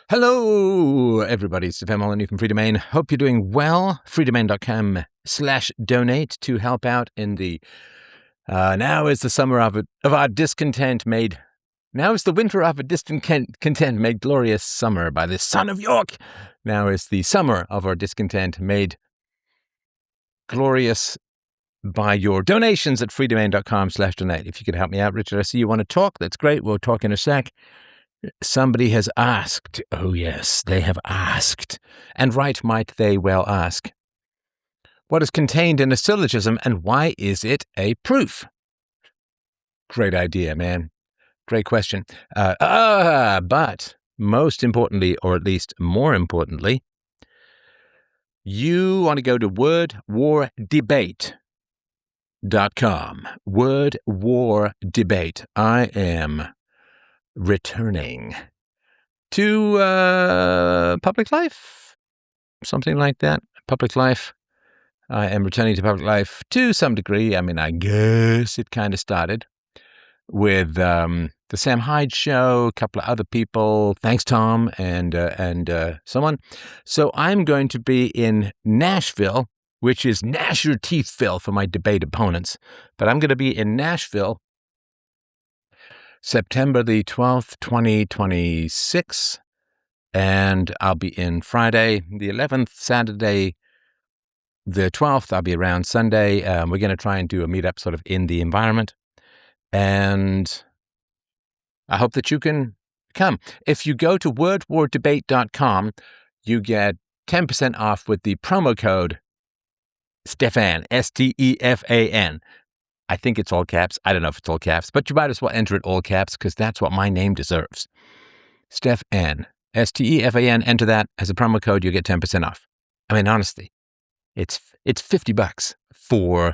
Hello, everybody. Stefan Molyneux from Freedomain. Hope you're doing well. Freedomain.com/donate to help out in the now is the summer of our discontent made. Now is the winter of a discontent made glorious summer by the Son of York. Now is the summer of our discontent made glorious by your donations at freedomain.com/donate. If you could help me out, Richard, I see you want to talk. That's great. We'll talk in a sec. Somebody has asked, oh yes, they have asked, and right might they well ask, what is contained in a syllogism and why is it a proof? Great idea, man. Great question. But most importantly, or at least more importantly, you want to go to wordwardebate.com. Word War Debate. I am returning to public life, something like that. Public life. I am returning to public life to some degree. I mean, I guess it kind of started with the Sam Hyde show, a couple of other people. Thanks, Tom, and someone. So I'm going to be in Nashville, which is Gnash Your Teethville for my debate opponents. But I'm going to be in Nashville September the 12th, 2026, and I'll be in Friday the 11th, Saturday the 12th. I'll be around Sunday. We're going to try and do a meetup sort of in the environment, and I hope that you can come. If you go to wordwardebate.com, you get 10% off with the promo code Stefan, Stefan. I think it's all caps. I don't know if it's all caps, but you might as well enter it all caps because that's what my name deserves. Stefan, Stefan. Enter that as a promo code. You get 10% off. I mean, honestly, it's $50 for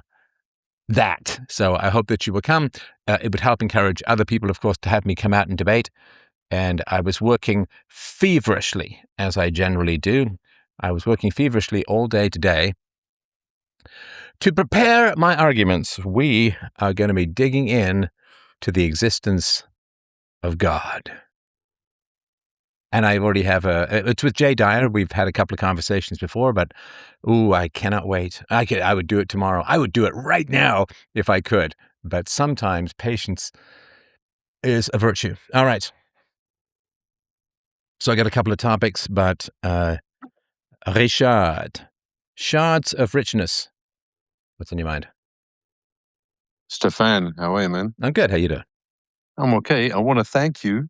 that. So I hope that you will come. It would help encourage other people, of course, to have me come out and debate. And I was working feverishly, as I generally do. I was working feverishly all day today to prepare my arguments. We are going to be digging in to the existence of God. And I already have it's with Jay Dyer. We've had a couple of conversations before, but, I cannot wait. I would do it tomorrow. I would do it right now if I could. But sometimes patience is a virtue. All right. So I got a couple of topics, but Richard, shards of richness. What's in your mind? Stefan, how are you, man? I'm good. How you doing? I'm okay. I want to thank you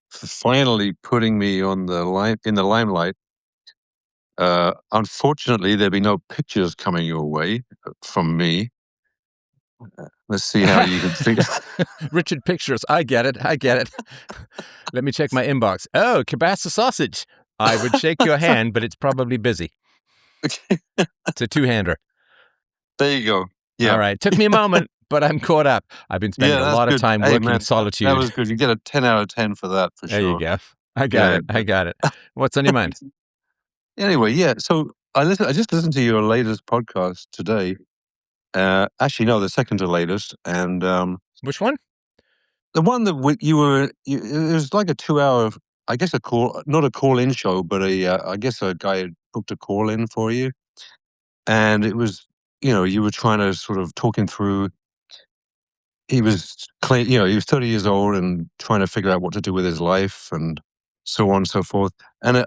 for finally putting me in the limelight. Unfortunately, there'll be no pictures coming your way from me. Let's see how you can think. Richard Pictures. I get it. Let me check my inbox. Oh, kielbasa sausage. I would shake your hand, but it's probably busy. It's a two-hander. There you go. Yeah. All right. Took me a moment, but I'm caught up. I've been spending a lot of time working in solitude. That was good. You get a 10 out of 10 for that, for there sure. You go. I got it. What's on your mind? Anyway, yeah. So I just listened to your latest podcast today. Actually, no, the second to latest. And which one? The one that it was like a 2-hour, I guess not a call-in show, but I guess a guy had booked a call-in for you. And it was, you were trying to sort of talk him through. He was 30 years old and trying to figure out what to do with his life and so on and so forth. And,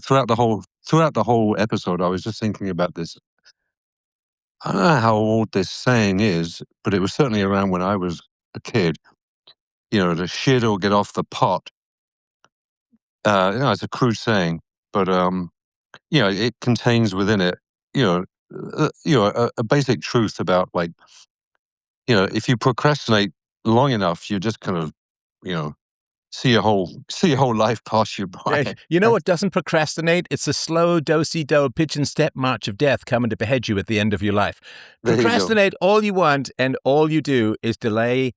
throughout the whole episode, I was just thinking about this. I don't know how old this saying is, but it was certainly around when I was a kid. To shit or get off the pot. It's a crude saying, but it contains within it, a basic truth about, like, if you procrastinate long enough, you just kind of, see your whole life pass you by. You know what doesn't procrastinate? It's a slow, do-si-do, pigeon step march of death coming to behead you at the end of your life. Procrastinate all you want, and all you do is delay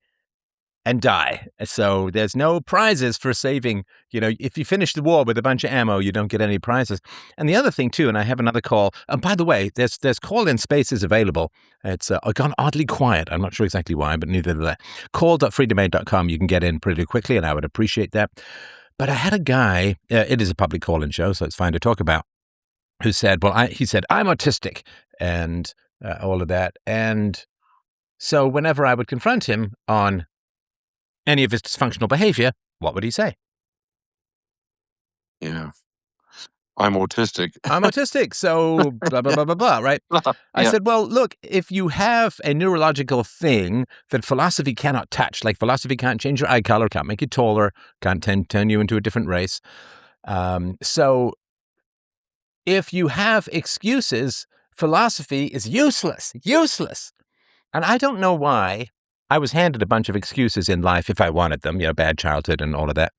and die. So there's no prizes for saving. If you finish the war with a bunch of ammo, you don't get any prizes. And the other thing too, and I have another call. And by the way, there's call-in spaces available. It's gone oddly quiet. I'm not sure exactly why, but neither did I. Call.freedomain.com. You can get in pretty quickly, and I would appreciate that. But I had a guy, it is a public call-in show, so it's fine to talk about, who said, he said, I'm autistic and all of that. And so whenever I would confront him on any of his dysfunctional behavior, what would he say? Yeah. I'm autistic. I'm autistic, so blah, blah, blah, blah, blah, right? I Yeah. said, well, look, if you have a neurological thing that philosophy cannot touch, like philosophy can't change your eye color, can't make you taller, can't turn you into a different race. So if you have excuses, philosophy is useless. And I don't know why. I was handed a bunch of excuses in life if I wanted them, bad childhood and all of that.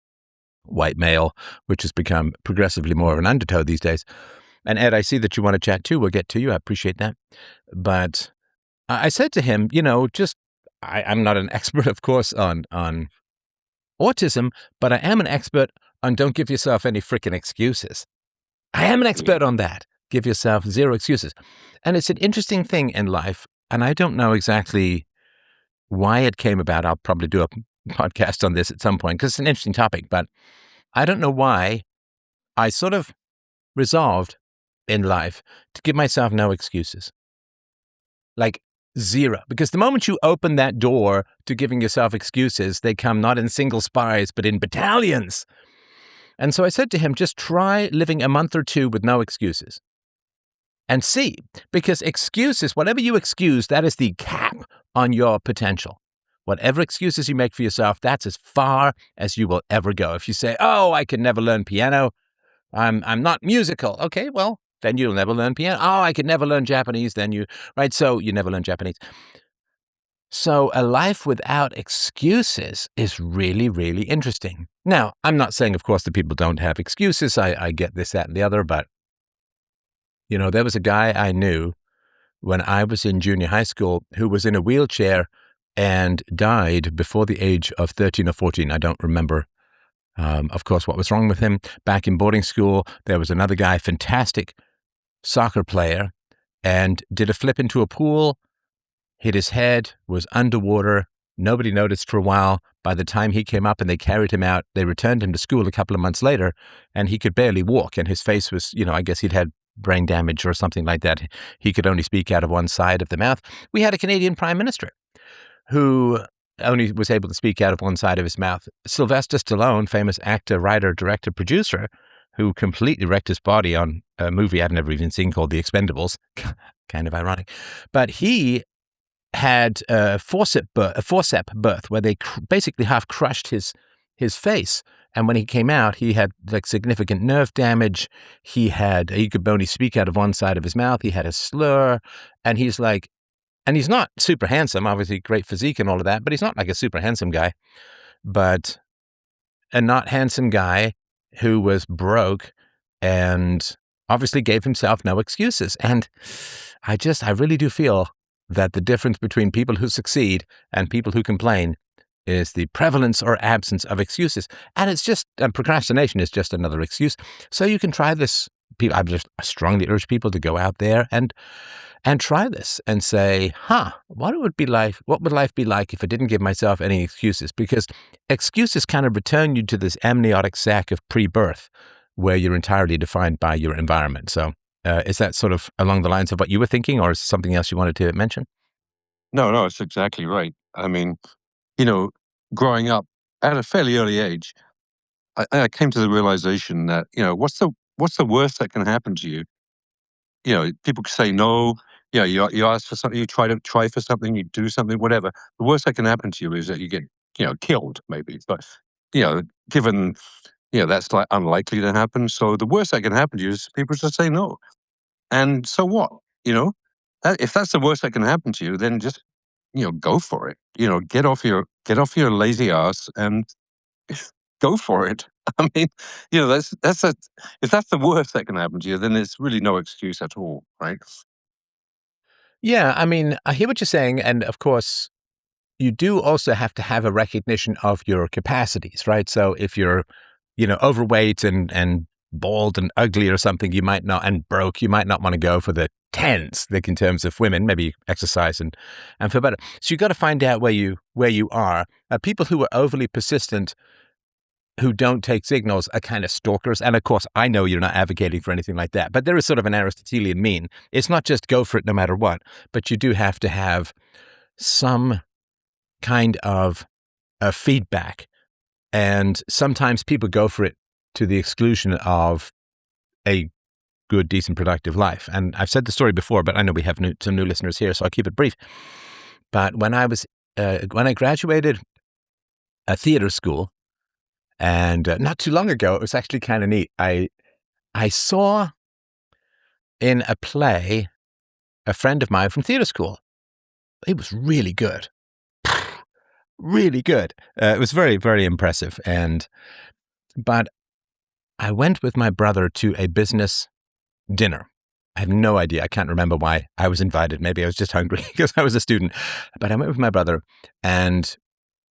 White male, which has become progressively more of an undertow these days. And Ed, I see that you want to chat too. We'll get to you. I appreciate that. But I said to him, I'm not an expert, of course, on autism, but I am an expert on don't give yourself any freaking excuses. I am an expert on that. Give yourself zero excuses. And it's an interesting thing in life. And I don't know exactly why it came about. I'll probably do a podcast on this at some point because it's an interesting topic. But I don't know why I sort of resolved in life to give myself no excuses. Like zero. Because the moment you open that door to giving yourself excuses, they come not in single spies, but in battalions. And so I said to him, just try living a month or two with no excuses. And see, because excuses, whatever you excuse, that is the cap on your potential. Whatever excuses you make for yourself, that's as far as you will ever go. If you say, oh, I can never learn piano, I'm not musical. Okay, well, then you'll never learn piano. Oh, I could never learn Japanese, right? So you never learn Japanese. So a life without excuses is really, really interesting. Now, I'm not saying, of course, that people don't have excuses. I get this, that, and the other, but, there was a guy I knew when I was in junior high school who was in a wheelchair and died before the age of 13 or 14. I don't remember, of course, what was wrong with him. Back in boarding school, there was another guy, fantastic soccer player, and did a flip into a pool, hit his head, was underwater. Nobody noticed for a while. By the time he came up and they carried him out, they returned him to school a couple of months later, and he could barely walk, and his face was, I guess he'd had brain damage or something like that. He could only speak out of one side of the mouth. We had a Canadian prime minister who only was able to speak out of one side of his mouth. Sylvester Stallone, famous actor, writer, director, producer, who completely wrecked his body on a movie I've never even seen called The Expendables. Kind of ironic. But he had a forceps birth where they basically half crushed his face. And when he came out, he had like significant nerve damage. He could only speak out of one side of his mouth. He had a slur, and he's not super handsome, obviously great physique and all of that, but he's not like a super handsome guy, but a not handsome guy who was broke and obviously gave himself no excuses. And I really do feel that the difference between people who succeed and people who complain is the prevalence or absence of excuses. And procrastination is just another excuse. So you can try this. I strongly urge people to go out there and try this and say, what would life be like if I didn't give myself any excuses? Because excuses kind of return you to this amniotic sac of pre-birth where you're entirely defined by your environment. So is that sort of along the lines of what you were thinking, or is something else you wanted to mention? No, it's exactly right. I mean, growing up at a fairly early age, I came to the realization that, what's the worst that can happen to you? People say no. You ask for something, you try for something, you do something, whatever. The worst that can happen to you is that you get, killed, maybe. But, given, that's like unlikely to happen. So the worst that can happen to you is people just say no. And so what? If that's the worst that can happen to you, then just, go for it. Get off your lazy ass and go for it. I mean, if that's the worst that can happen to you, then there's really no excuse at all, right? Yeah, I mean, I hear what you're saying. And of course, you do also have to have a recognition of your capacities, right? So if you're, overweight and bald and ugly or something, you might not, and broke, you might not want to go for the tens, like in terms of women, maybe exercise and feel better. So you've got to find out where you are. People who are overly persistent who don't take signals are kind of stalkers. And of course, I know you're not advocating for anything like that, but there is sort of an Aristotelian mean. It's not just go for it no matter what, but you do have to have some kind of feedback. And sometimes people go for it to the exclusion of a good, decent, productive life. And I've said the story before, but I know we have some new listeners here, so I'll keep it brief. But when I graduated a theater school, and not too long ago, it was actually kind of neat. I saw in a play a friend of mine from theater school. He was really good, really good. It was very, very impressive. But I went with my brother to a business dinner. I have no idea. I can't remember why I was invited. Maybe I was just hungry because I was a student. But I went with my brother, and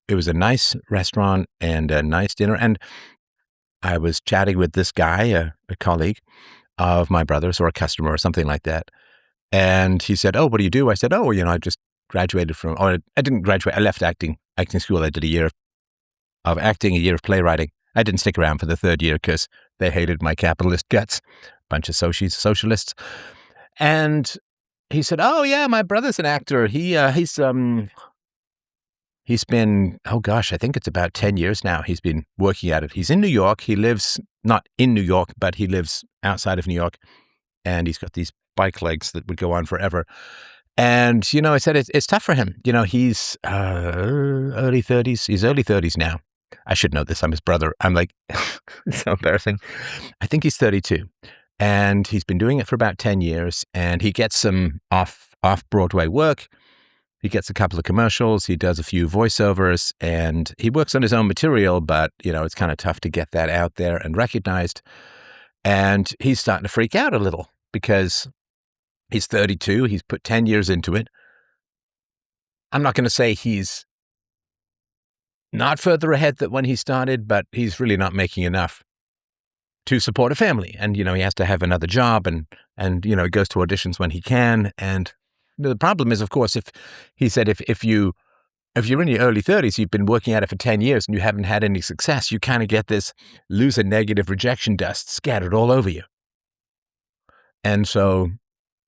it was a nice restaurant and a nice dinner. And I was chatting with this guy, a colleague of my brother's or a customer or something like that. And he said, "Oh, what do you do?" I said, "Oh, I just graduated from, or I didn't graduate. I left acting school. I did a year of acting, a year of playwriting. I didn't stick around for the third year because they hated my capitalist guts, bunch of socialists." And he said, "Oh yeah, my brother's an actor. He's been, oh gosh, I think it's about 10 years now. He's been working at it. He's in New York. He lives not in New York, but he lives outside of New York. And he's got these bike legs that would go on forever." And, I said, it's tough for him. He's early 30s. He's early 30s now. I should know this. I'm his brother. I'm like, it's so embarrassing. I think he's 32. And he's been doing it for about 10 years. And he gets some off-Broadway work. He gets a couple of commercials. He does a few voiceovers. And he works on his own material. But, it's kind of tough to get that out there and recognized. And he's starting to freak out a little because he's 32. He's put 10 years into it. I'm not going to say he's not further ahead than when he started, but he's really not making enough to support a family. And, he has to have another job and he goes to auditions when he can. And the problem is, of course, if you're in your early 30s, you've been working at it for 10 years and you haven't had any success, you kind of get this loser negative rejection dust scattered all over you. And so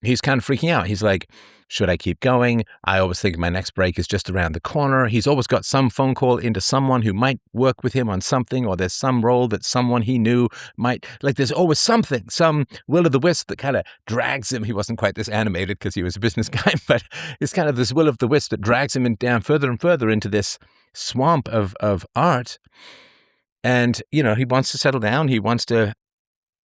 he's kind of freaking out. He's like, should I keep going? I always think my next break is just around the corner. He's always got some phone call into someone who might work with him on something, or there's some role that someone he knew might, like there's always something, some will-o'-the-wisp that kind of drags him. He wasn't quite this animated because he was a business guy, but it's kind of this will-o'-the-wisp that drags him down further and further into this swamp of art. And, he wants to settle down. He wants to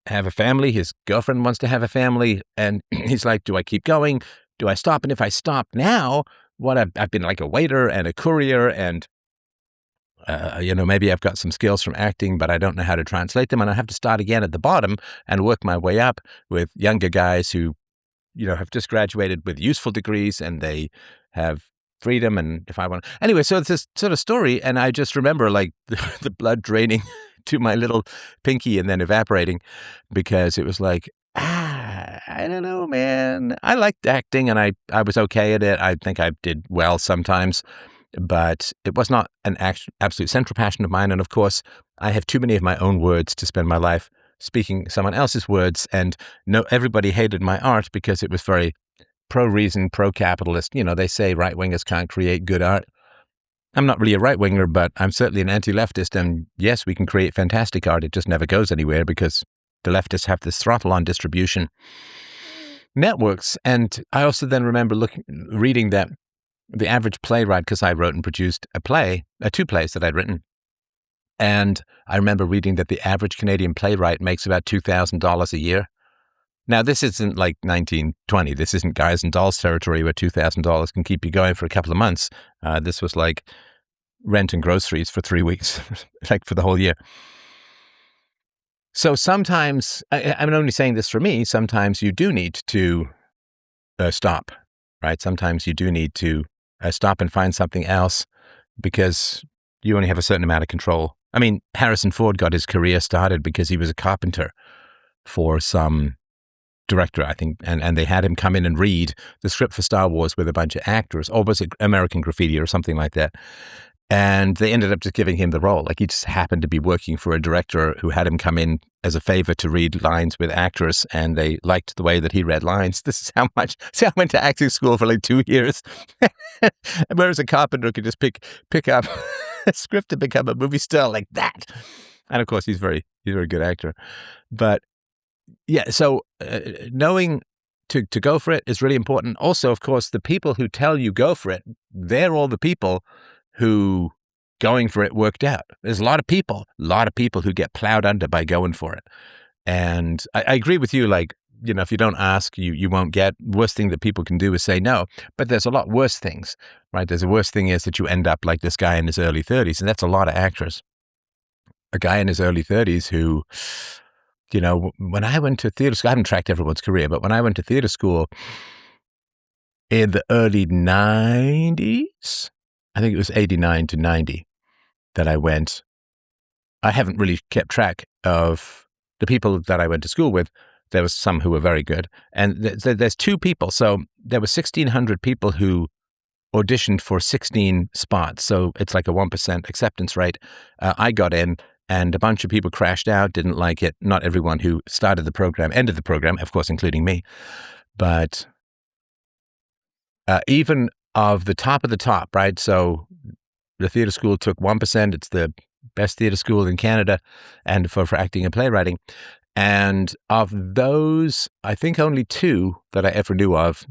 have a family. His girlfriend wants to have a family. And he's like, do I keep going? Do I stop? And if I stop now, I've been like a waiter and a courier and, maybe I've got some skills from acting, but I don't know how to translate them. And I have to start again at the bottom and work my way up with younger guys who, have just graduated with useful degrees and they have freedom. And if I want, anyway, so it's this sort of story. And I just remember like the blood draining to my little pinky and then evaporating because it was like, I don't know, man. I liked acting and I was okay at it. I think I did well sometimes, but it was not an absolute central passion of mine. And of course, I have too many of my own words to spend my life speaking someone else's words. And everybody hated my art because it was very pro-reason, pro-capitalist. They say right-wingers can't create good art. I'm not really a right-winger, but I'm certainly an anti-leftist. And yes, we can create fantastic art. It just never goes anywhere because the leftists have this throttle on distribution networks. And I also then remember reading that the average playwright, because I wrote and produced two plays that I'd written. And I remember reading that the average Canadian playwright makes about $2,000 a year. Now, this isn't like 1920. This isn't Guys and Dolls territory where $2,000 can keep you going for a couple of months. This was like rent and groceries for 3 weeks, like for the whole year. So sometimes, I'm only saying this for me, sometimes you do need to stop, right? Sometimes you do need to stop and find something else because you only have a certain amount of control. I mean, Harrison Ford got his career started because he was a carpenter for some director, I think, and they had him come in and read the script for Star Wars with a bunch of actors, or was it American Graffiti or something like that? And they ended up just giving him the role. Like he just happened to be working for a director who had him come in as a favor to read lines with actors, and they liked the way that he read lines. This is how much. See, I went to acting school for like 2 years, whereas a carpenter could just pick up a script to become a movie star like that. And of course, he's a very good actor. But yeah, so knowing to go for it is really important. Also, of course, the people who tell you go for it, they're all the people who going for it worked out. There's a lot of people who get plowed under by going for it. And I agree with you, like, if you don't ask, you won't get. Worst thing that people can do is say no. But there's a lot worse things, right? There's a worst thing is that you end up like this guy in his early 30s, and that's a lot of actors. A guy in his early 30s who, when I went to theater school, I haven't tracked everyone's career, but when I went to theater school in the early 90s, I think it was 89 to 90 that I went. I haven't really kept track of the people that I went to school with. There was some who were very good. And there's 2 people. So there were 1,600 people who auditioned for 16 spots. So it's like a 1% acceptance rate. I got in, and a bunch of people crashed out, didn't like it. Not everyone who started the program ended the program, of course, including me. But even of the top, right? So the theater school took 1%. It's the best theater school in Canada, and for acting and playwriting. And of those, I think only 2 that I ever knew of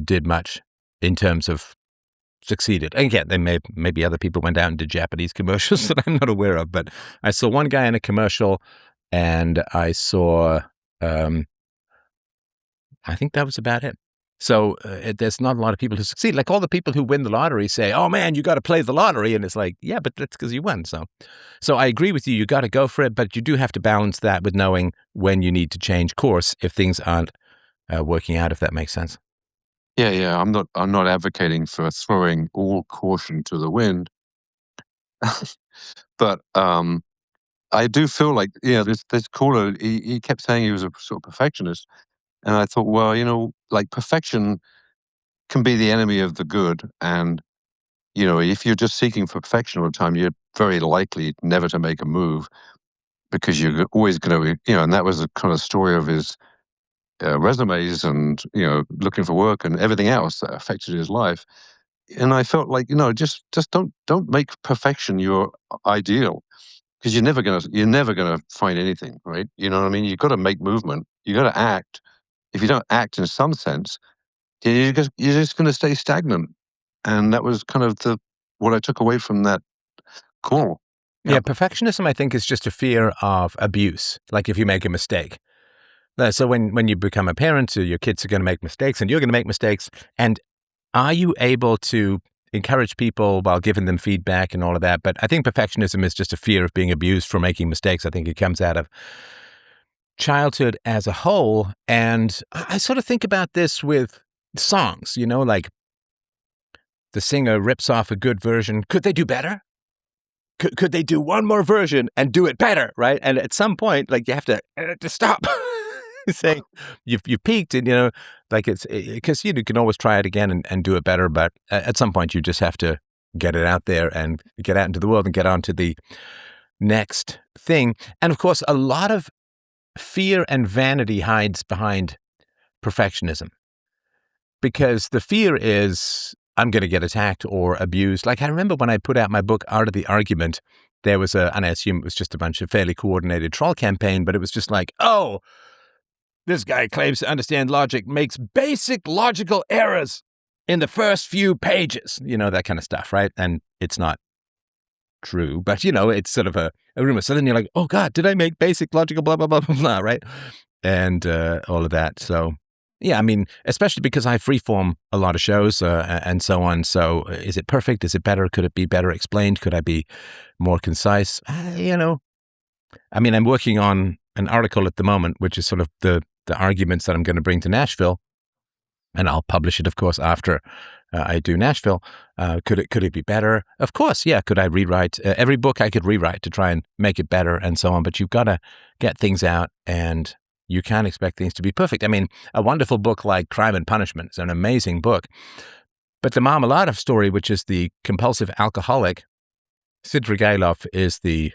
did much in terms of succeeded. And again, maybe other people went out and did Japanese commercials that I'm not aware of, but I saw one guy in a commercial, and I saw, I think that was about it. So there's not a lot of people who succeed. Like all the people who win the lottery say, "Oh man, you got to play the lottery," and it's like, yeah, but that's because you won. So I agree with you. You got to go for it, but you do have to balance that with knowing when you need to change course if things aren't working out. If that makes sense. Yeah. I'm not advocating for throwing all caution to the wind, but I do feel like, this caller, he kept saying he was a sort of perfectionist, and I thought, well, like perfection can be the enemy of the good, and if you're just seeking for perfection all the time, you're very likely never to make a move, because you're always going to, and that was the kind of story of his resumes and, looking for work and everything else that affected his life. And I felt like, just don't make perfection your ideal, because you're never gonna find anything, right? You know what I mean? You've got to make movement. You got to act. If you don't act in some sense, then you're just going to stay stagnant. And that was kind of what I took away from that call. Yeah, Yeah. perfectionism, I think, is just a fear of abuse. Like if you make a mistake. So when you become a parent, your kids are going to make mistakes, and you're going to make mistakes. And are you able to encourage people while giving them feedback and all of that? But I think perfectionism is just a fear of being abused for making mistakes. I think it comes out of childhood as a whole. And I sort of think about this with songs, like the singer rips off a good version. Could they do better? Could they do one more version and do it better, right? And at some point, like you have to stop saying you've peaked, and like it's because you can always try it again and do it better, but at some point you just have to get it out there and get out into the world and get on to the next thing. And of course, a lot of fear and vanity hides behind perfectionism, because the fear is I'm going to get attacked or abused. Like I remember when I put out my book, Art of the Argument, there was and I assume it was just a bunch of fairly coordinated troll campaign, but it was just like, oh, this guy claims to understand logic, makes basic logical errors in the first few pages, that kind of stuff, right? And it's not true, but it's sort of a rumor. So then you're like, oh God, did I make basic logical blah, blah, blah, blah, blah, right? And all of that. So yeah, I mean, especially because I freeform a lot of shows and so on. So is it perfect? Is it better? Could it be better explained? Could I be more concise? I mean, I'm working on an article at the moment, which is sort of the arguments that I'm going to bring to Nashville, and I'll publish it, of course, after I do Nashville. Could it be better? Of course, yeah. Could I rewrite every book I could rewrite to try and make it better and so on? But you've got to get things out, and you can't expect things to be perfect. I mean, a wonderful book like Crime and Punishment is an amazing book, but the Marmalade story, which is the compulsive alcoholic Sidrigailov is the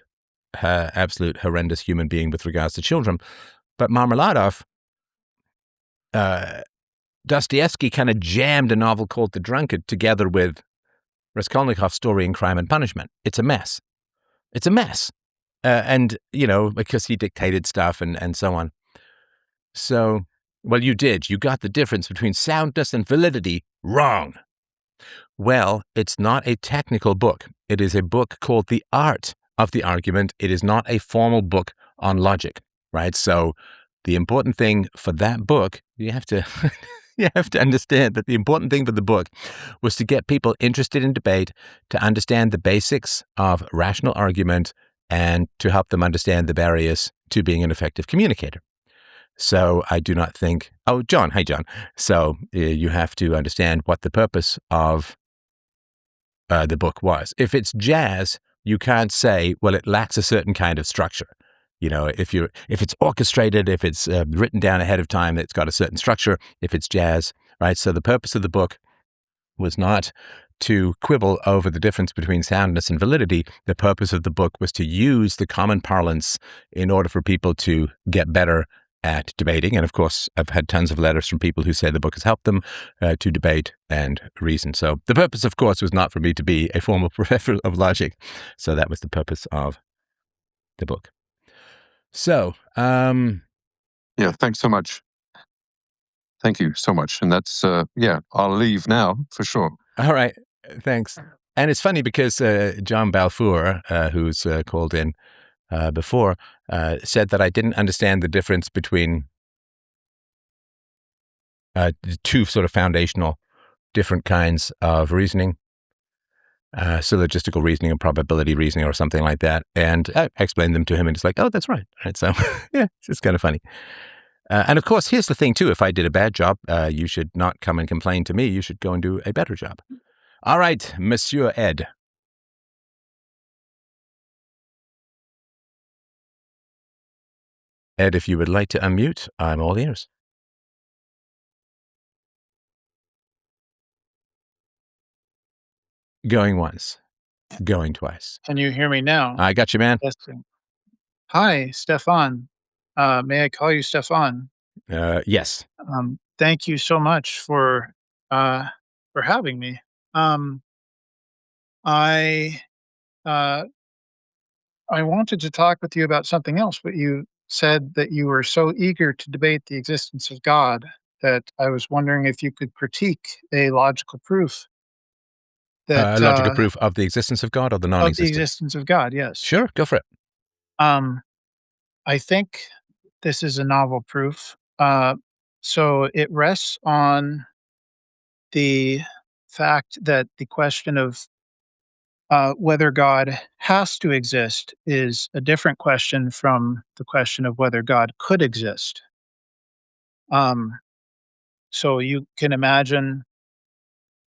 absolute horrendous human being with regards to children. But Marmeladov, Dostoevsky kind of jammed a novel called The Drunkard together with Raskolnikov's story in Crime and Punishment. It's a mess. It's a mess. And, because he dictated stuff and so on. So, well, you did. You got the difference between soundness and validity wrong. Well, it's not a technical book. It is a book called The Art of the Argument. It is not a formal book on logic, right? So the important thing for that book, you have to you have to understand that the important thing for the book was to get people interested in debate, to understand the basics of rational argument, and to help them understand the barriers to being an effective communicator. So I do not think, oh, John, hi, John. So you have to understand what the purpose of the book was. If it's jazz, you can't say, well, it lacks a certain kind of structure. If it's orchestrated, if it's written down ahead of time, it's got a certain structure. If it's jazz, right? So the purpose of the book was not to quibble over the difference between soundness and validity. The purpose of the book was to use the common parlance in order for people to get better at debating. And of course, I've had tons of letters from people who say the book has helped them to debate and reason. So the purpose, of course, was not for me to be a formal professor of logic. So that was the purpose of the book. So, Yeah, thanks so much. Thank you so much. And that's, I'll leave now for sure. all right, thanks. And it's funny because John Balfour, who's called in before, said that I didn't understand the difference between two sort of foundational different kinds of reasoning, syllogistical reasoning and probability reasoning or something like that. And I explained them to him and he's like, oh, that's right. Right. So yeah, it's just kind of funny. And of course, here's the thing too. If I did a bad job, you should not come and complain to me. You should go and do a better job. All right, Monsieur Ed. Ed, if you would like to unmute, I'm all ears. Going once, going twice. Can you hear me now? I got you, man. Testing. Hi, Stefan. May I call you Stefan? Yes. Thank you so much for having me. Um, I uh, I wanted to talk with you about something else, but you said that you were so eager to debate the existence of God that I was wondering if you could critique a logical proof that Logical proof of the existence of God or the of the non-existence? existence of God. Yes. Sure, go for it. Um, I think this is a novel proof. So it rests on the fact that the question of whether God has to exist is a different question from the question of whether God could exist. Um, so you can imagine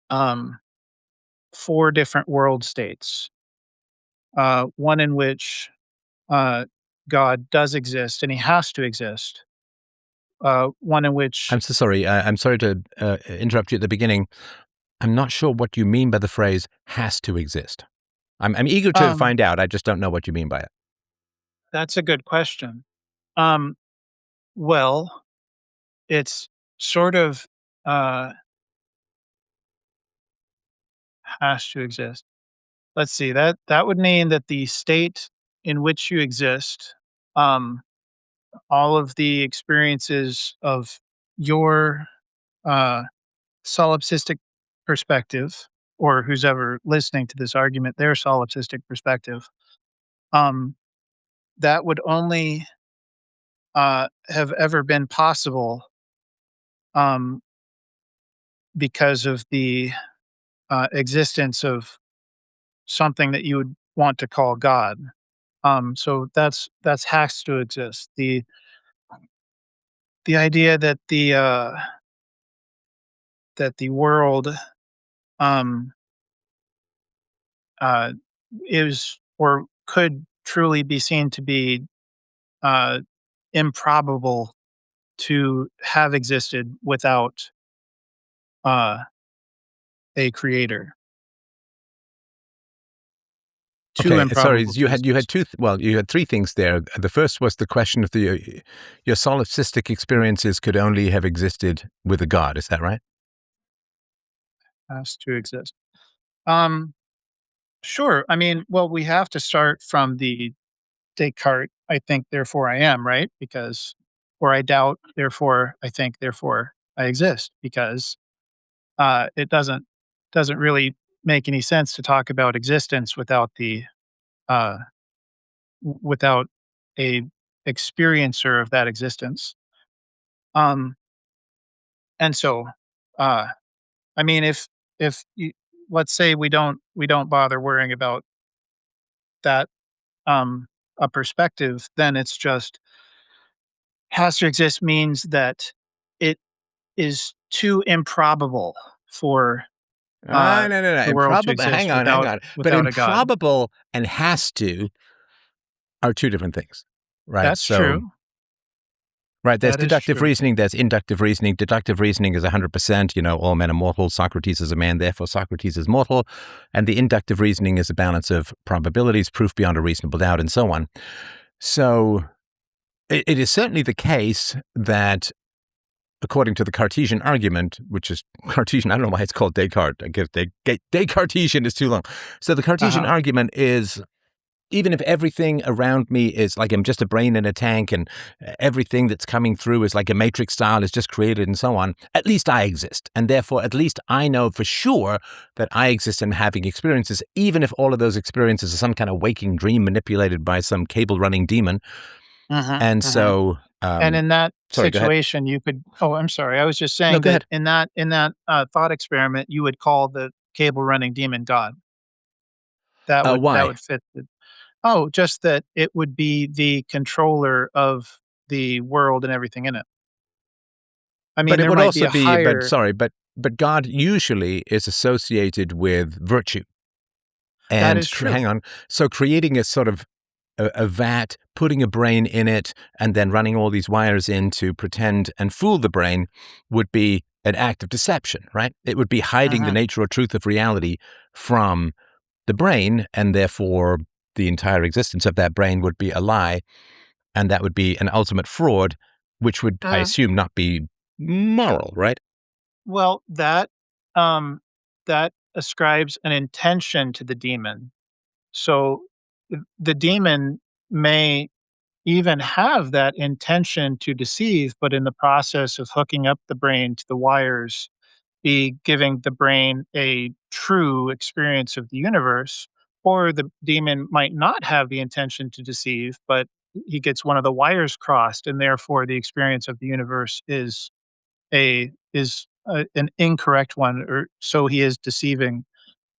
um, four different world states, one in which uh, God does exist and he has to exist, one in which I'm so sorry. I'm sorry to interrupt you at the beginning. I'm not sure what you mean by the phrase "has to exist." I'm eager to um, find out. I just don't know what you mean by it. that's a good question. Um, well, it's sort of uh, has to exist. Let's see, that would mean that the state in which you exist, um, all of the experiences of your uh, solipsistic perspective, or who's ever listening to this argument, their solipsistic perspective, um, that would only have ever been possible um, because of the existence of something that you would want to call God. So that's has to exist. The idea that the world um, uh, is or could truly be seen to be uh, improbable to have existed without uh, a creator. two Okay, sorry. improbable You had cases. you had three things there. The first was the question of your solipsistic experiences could only have existed with a god. Is that right? Has to exist. Um, sure. I mean, well, we have to start from the Descartes, I think, therefore I am, right? Because, or I doubt, therefore I think, therefore I exist. Because it doesn't really make any sense to talk about existence without the uh, without a experiencer of that existence. Um, and so, uh, I mean, if you, let's say we don't bother worrying about that a perspective, then it's just has to exist means that it is too improbable for No, no, no. the world to Improbable. exist Hang without on. But without a god. improbable and has to are two different things, right? That's So, true. right, there's That is deductive true. reasoning, there's inductive reasoning. Deductive reasoning is 100%, all men are mortal. Socrates is a man, therefore Socrates is mortal. And the inductive reasoning is a balance of probabilities, proof beyond a reasonable doubt, and so on. So, it is certainly the case that according to the Cartesian argument, which is Cartesian, I don't know why it's called Descartes. I guess Descartesian is too long. So the Cartesian Uh-huh. argument is even if everything around me is like I'm just a brain in a tank and everything that's coming through is like a matrix style is just created and so on, at least I exist. And therefore, at least I know for sure that I exist and having experiences, even if all of those experiences are some kind of waking dream manipulated by some cable running demon. Uh-huh. And Uh-huh. so, And in that sorry, go ahead. situation, you could oh, I'm sorry. I was just No, saying go that ahead. in that thought experiment, you would call the cable running demon God. That would Why? fit the oh, just that it would be the controller of the world and everything in it. I But mean, it there would might be also a be, higher but God usually is associated with virtue. that And is true. hang on. So creating a sort of a vat, putting a brain in it, and then running all these wires in to pretend and fool the brain would be an act of deception, right? It would be hiding the Mhm. nature or truth of reality from the brain, and therefore the entire existence of that brain would be a lie, and that would be an ultimate fraud, which would, I Mhm. assume, not be moral, right? Well, um, that ascribes an intention to the demon. So, the demon may even have that intention to deceive, but in the process of hooking up the brain to the wires, be giving the brain a true experience of the universe, or the demon might not have the intention to deceive, but he gets one of the wires crossed, and therefore the experience of the universe is an incorrect one, or so he is deceiving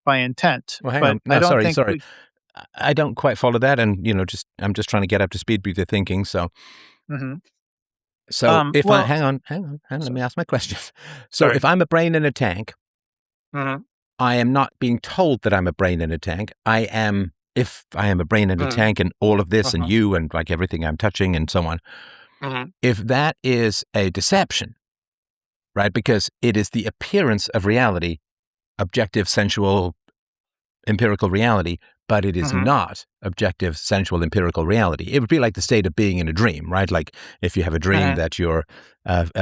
by intent. Well, hang But on. I No, don't sorry, think sorry. we. I don't quite follow that, and I'm just trying to get up to speed with your thinking. Mhm. So if I Well, hang on, let so, me ask my question. So sorry. if I'm a brain in a tank, Mhm. I am not being told that I'm a brain in a tank. If I am a brain in a Mhm. tank and all of this and Uh-huh. you and like everything I'm touching and so on, Mhm. if that is a deception, right? Because it is the appearance of reality, objective, sensual, empirical reality, but it is Mhm. not objective, sensual, empirical reality. It would be like the state of being in a dream, right? Like if you have a dream Mhm. that you're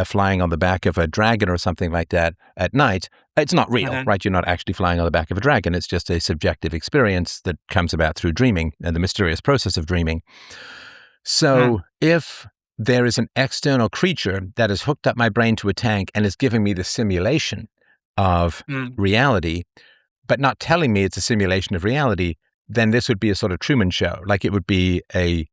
flying on the back of a dragon or something like that at night, it's not real, Mhm. right? You're not actually flying on the back of a dragon. It's just a subjective experience that comes about through dreaming and the mysterious process of dreaming. So Mhm. if there is an external creature that has hooked up my brain to a tank and is giving me the simulation of Mhm. reality, but not telling me it's a simulation of reality, then this would be a sort of Truman Show. Like it would be a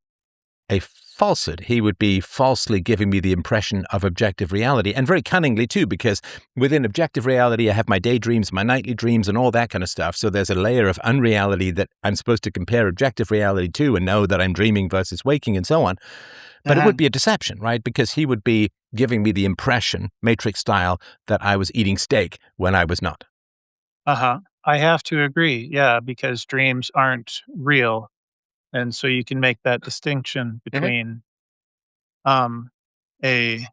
falsehood. He would be falsely giving me the impression of objective reality, and very cunningly too, because within objective reality, I have my daydreams, my nightly dreams, and all that kind of stuff. So there's a layer of unreality that I'm supposed to compare objective reality to and know that I'm dreaming versus waking and so on. But it would Mhm. be a deception, right? Because he would be giving me the impression, Matrix style, that I was eating steak when I was not. Uh-huh. I have to agree, yeah, because dreams aren't real, and so you can make that distinction Mhm. between, um, a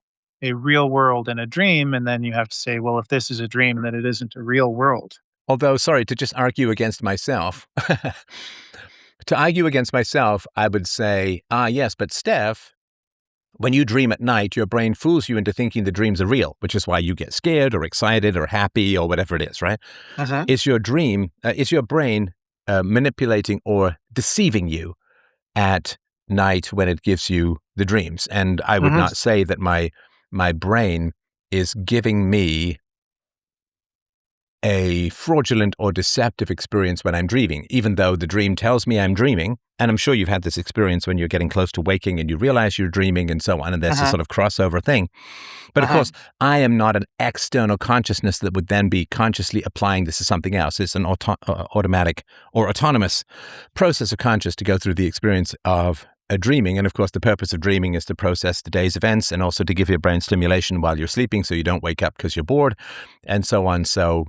a real world and a dream, and then you have to say, "Well, if this is a dream, then it isn't a real world." Although, sorry, to just argue against myself, To argue against myself, I would say, yes, but Steph, when you dream at night, your brain fools you into thinking the dreams are real, which is why you get scared or excited or happy or whatever it is, right? Uh-huh. Is your dream, is your brain manipulating or deceiving you at night when it gives you the dreams? And I would Mhm. not say that my brain is giving me a fraudulent or deceptive experience when I'm dreaming, even though the dream tells me I'm dreaming. And I'm sure you've had this experience when you're getting close to waking and you realize you're dreaming and so on. And there's this Uh-huh. sort of crossover thing. But of Uh-huh. course, I am not an external consciousness that would then be consciously applying this to something else. It's an automatic or autonomous process of conscious to go through the experience of a dreaming. And of course, the purpose of dreaming is to process the day's events and also to give your brain stimulation while you're sleeping so you don't wake up because you're bored and so on. So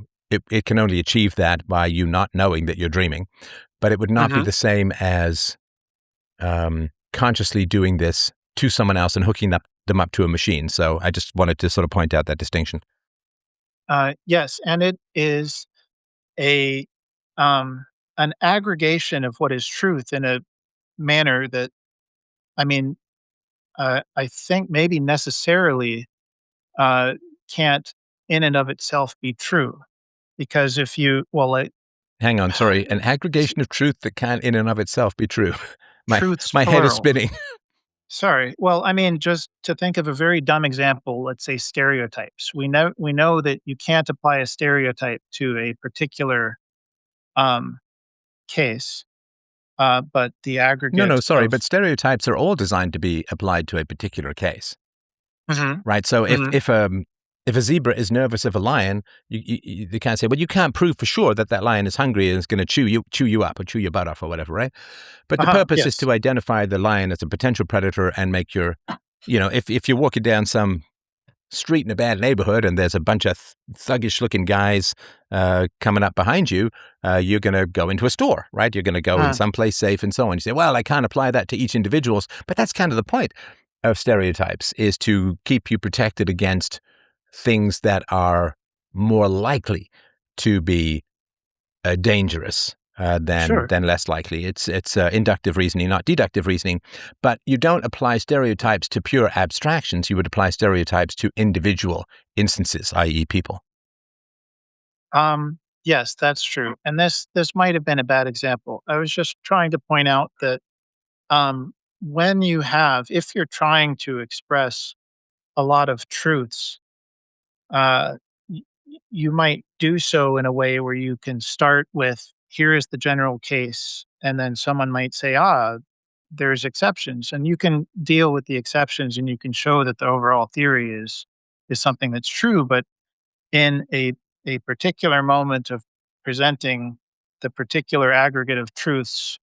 it can only achieve that by you not knowing that you're dreaming. But it would not be Mhm. the same as consciously doing this to someone else and hooking them up to a machine. So I just wanted to sort of point out that distinction. Yes, and it is a um, an aggregation of what is truth in a manner that, I mean, I think maybe necessarily uh, can't in and of itself be true. Because if you, well, like, Hang on, sorry. An aggregation of truth that can in and of itself be true. My truths my head is plural. spinning. Sorry. Well, I mean, just to think of a very dumb example, let's say stereotypes. We know that you can't apply a stereotype to a particular um, case, but the No, aggregate sorry, of. but stereotypes are all designed to be applied to a particular case. Mhm. Right. So Mhm. if a zebra is nervous of a lion, you can't say, well, you can't prove for sure that that lion is hungry and is going to chew you up or chew your butt off or whatever, right? But the Uh-huh. purpose is Yes. to identify the lion as a potential predator and make your, if you're walking down some street in a bad neighborhood and there's a bunch of thuggish looking guys coming up behind you, you're going to go into a store, right? You're going to go in Uh, someplace safe and so on. You say, well, I can't apply that to each individual, but that's kind of the point of stereotypes is to keep you protected against things that are more likely to be dangerous than sure. less likely. It's inductive reasoning, not deductive reasoning. But you don't apply stereotypes to pure abstractions. You would apply stereotypes to individual instances, i.e., people. Yes, that's true. And this might have been a bad example. I was just trying to point out that um, when you have, if you're trying to express a lot of truths, uh, you might do so in a way where you can start with, here is the general case, and then someone might say, there's exceptions, and you can deal with the exceptions, and you can show that the overall theory is something that's true. But in a particular moment of presenting the particular aggregate of truths,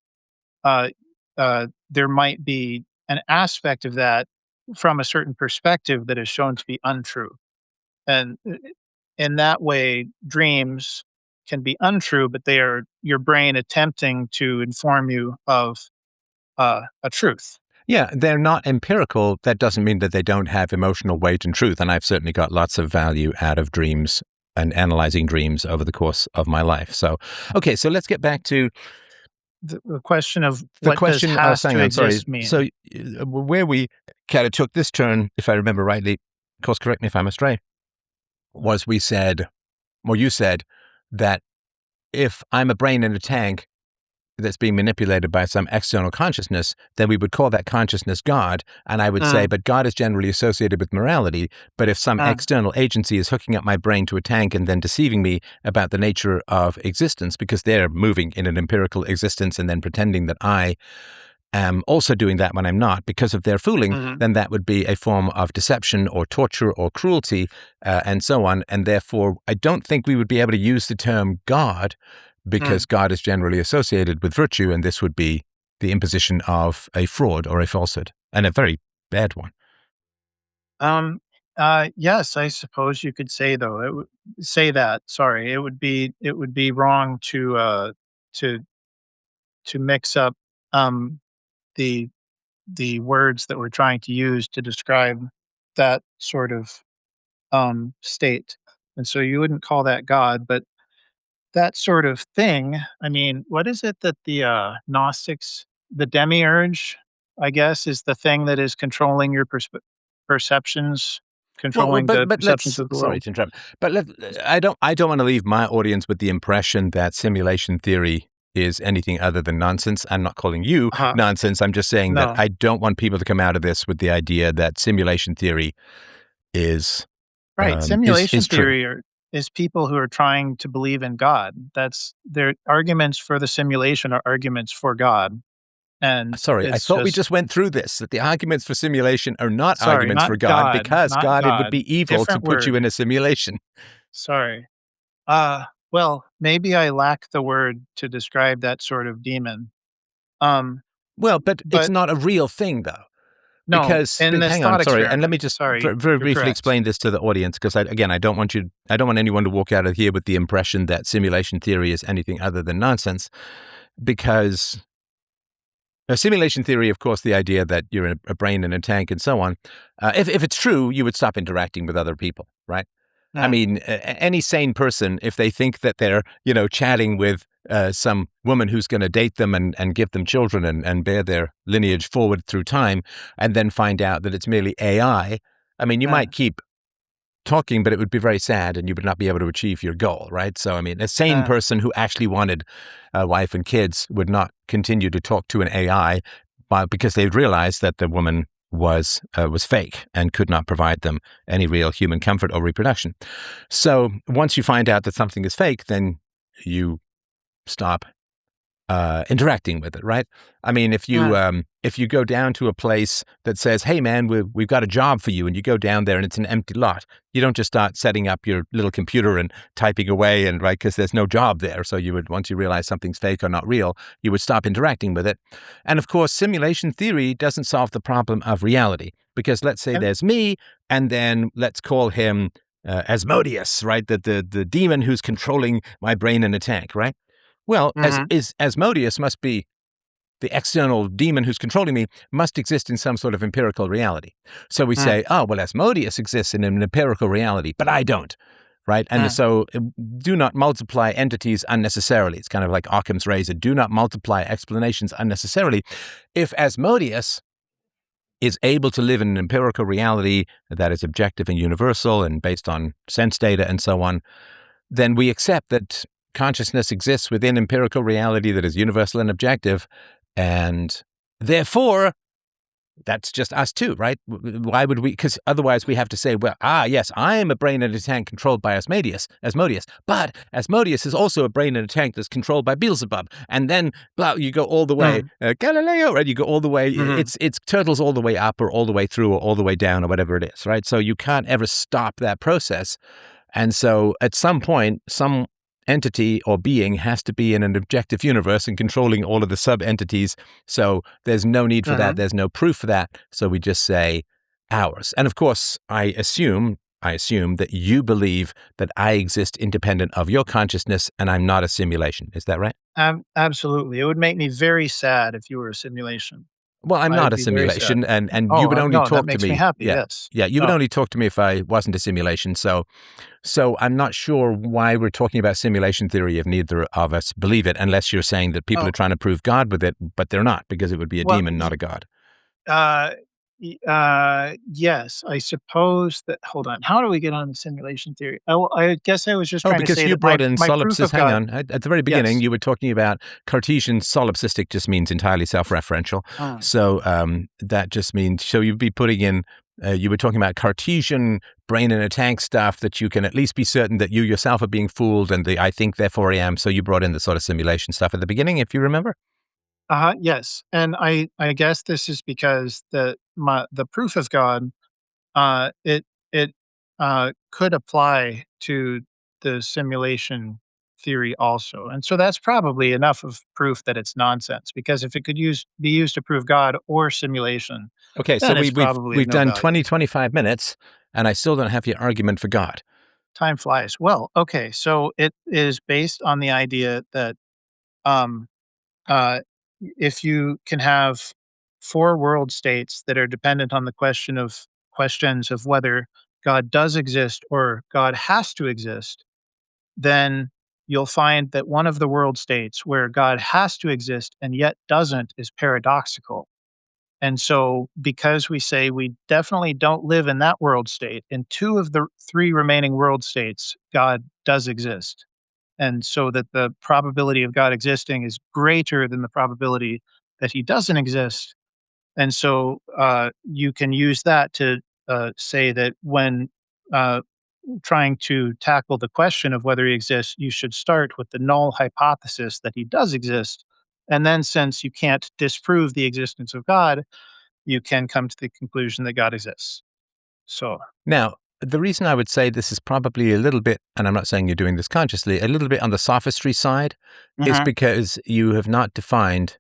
uh, there might be an aspect of that from a certain perspective that is shown to be untrue. And in that way, dreams can be untrue, but they are your brain attempting to inform you of a truth. Yeah, they're not empirical. That doesn't mean that they don't have emotional weight and truth. And I've certainly got lots of value out of dreams and analyzing dreams over the course of my life. So, okay, so let's get back to The question of the what does question. Oh, has hang to on, sorry. exist So, mean? where we kind of took this turn, if I remember rightly, of course, correct me if I'm astray, was we said, or you said, that if I'm a brain in a tank that's being manipulated by some external consciousness, then we would call that consciousness God. And I would say, Mm, but God is generally associated with morality. But if some mm, external agency is hooking up my brain to a tank and then deceiving me about the nature of existence, because they're moving in an empirical existence and then pretending that I am also doing that when I'm not, because of their fooling, mhm, then that would be a form of deception or torture or cruelty and so on. And therefore, I don't think we would be able to use the term God because mm. God is generally associated with virtue, and this would be the imposition of a fraud or a falsehood, and a very bad one. Um, yes, I suppose you could say though. It would say that. Sorry, it would be wrong to to mix up um the the words that we're trying to use to describe that sort of state. And so you wouldn't call that God, but that sort of thing, I mean, what is it that the Gnostics, the demiurge, I guess, is the thing that is controlling your perceptions, Well, controlling but the but perceptions let's of the sorry world. to interrupt, but I don't want to leave my audience with the impression that simulation theory is anything other than nonsense. I'm not calling you Uh, nonsense. I'm just saying that no, I don't want people to come out of this with the idea that simulation theory is right. is Simulation true. theory is people who are trying to believe in God. That's their arguments for the simulation are arguments for God, and Sorry, I it's thought we just just went through this, that the arguments for simulation are not sorry, arguments not for God God, because not God, it would God. be evil to Different put you word. in a simulation. Sorry. Well, maybe I lack the word to describe that sort of demon. Um, Well, but it's but not a real thing, though. no, Because in this hang on, thought sorry, and let me experiment, just sorry, very you're briefly correct. explain this to the audience, because I don't want anyone to walk out of here with the impression that simulation theory is anything other than nonsense, because simulation theory, of course, the idea that you're a brain in a tank and so on, if it's true, you would stop interacting with other people, right? I Yeah, mean, any sane person, if they think that they're, chatting with some woman who's going to date them and give them children and bear their lineage forward through time, and then find out that it's merely I mean, you yeah, might keep talking, but it would be very sad and you would not be able to achieve your goal, right? So, I mean, a sane yeah, person who actually wanted a wife and kids would not continue to talk to an AI because they'd realized that the woman was fake and could not provide them any real human comfort or reproduction. So once you find out that something is fake, then you stop interacting with it, right? I mean, yeah, if you go down to a place that says, "Hey, man, we've got a job for you," and you go down there and it's an empty lot, you don't just start setting up your little computer and typing away, and right, because there's no job there. So you would, once you realize something's fake or not real, you would stop interacting with it. And of course, simulation theory doesn't solve the problem of reality, because let's say and there's me, and then let's call him Asmodeus, right? The demon who's controlling my brain in a tank, right? Well, as mhm, is Asmodeus must be the external demon who's controlling me must exist in some sort of empirical reality. So we mm, say, oh, well, Asmodeus exists in an empirical reality, but I don't, right? And mm, so do not multiply entities unnecessarily. It's kind of like Occam's razor. Do not multiply explanations unnecessarily. If Asmodeus is able to live in an empirical reality that is objective and universal and based on sense data and so on, then we accept that consciousness exists within empirical reality that is universal and objective. And therefore, that's just us too, right? Why would we? Because otherwise we have to say, well, yes, I am a brain in a tank controlled by Asmodeus, but Asmodeus is also a brain in a tank that's controlled by Beelzebub. And then, blah, you go all the way, mm, Galileo, right? You go all the way, mhm, it's turtles all the way up or all the way through or all the way down or whatever it is, right? So you can't ever stop that process. And so at some point, some entity or being has to be in an objective universe and controlling all of the sub entities. So there's no need for that. mhm. There's no proof for that. So we just say ours. And of course, I assume that you believe that I exist independent of your consciousness and I'm not a simulation. Is that right? Absolutely. It would make me very sad if you were a simulation. Well, I'm I not would a be very sad. simulation, and you Oh, would only no, that talk to makes me me. happy. Yeah, Yes. yeah, you would Oh, only talk to me if I wasn't a simulation. So I'm not sure why we're talking about simulation theory if neither of us believe it, unless you're saying that people are oh. trying to prove God with it, but they're not, because it would be a Well, demon, not a God. Uh, yes, I suppose that hold on, how do we get on simulation theory? Oh, I guess I was just Oh, trying to because say you that my brought in my proof solipsistic. of Hang God on. At the very beginning, yes. you were talking about Cartesian solipsistic just means entirely self-referential. Uh, So that just means, so you'd be putting in, you were talking about Cartesian brain in a tank stuff that you can at least be certain that you yourself are being fooled and the I think, therefore I am. So you brought in the sort of simulation stuff at the beginning, if you remember. yes, and I guess this is because the proof of God, it could apply to the simulation theory also, and so that's probably enough of proof that it's nonsense, because if it could be used to prove God or simulation, Okay, so then it's probably of we've no done value. 25 minutes and I still don't have your argument for God. Time flies. Well, okay, so it is based on the idea that, um, uh, if you can have 4 world states that are dependent on the questions of whether God does exist or God has to exist, then you'll find that one of the world states where God has to exist and yet doesn't is paradoxical. And so, because we say we definitely don't live in that world state, in two of the three remaining world states, God does exist. And so that the probability of God existing is greater than the probability that he doesn't exist. And so you can use that to say that when uh, trying to tackle the question of whether he exists, you should start with the null hypothesis that he does exist. And then, since you can't disprove the existence of God, you can come to the conclusion that God exists. So, Now, the reason I would say this is probably a little bit, and I'm not saying you're doing this consciously, a little bit on the sophistry side is mhm, because you have not defined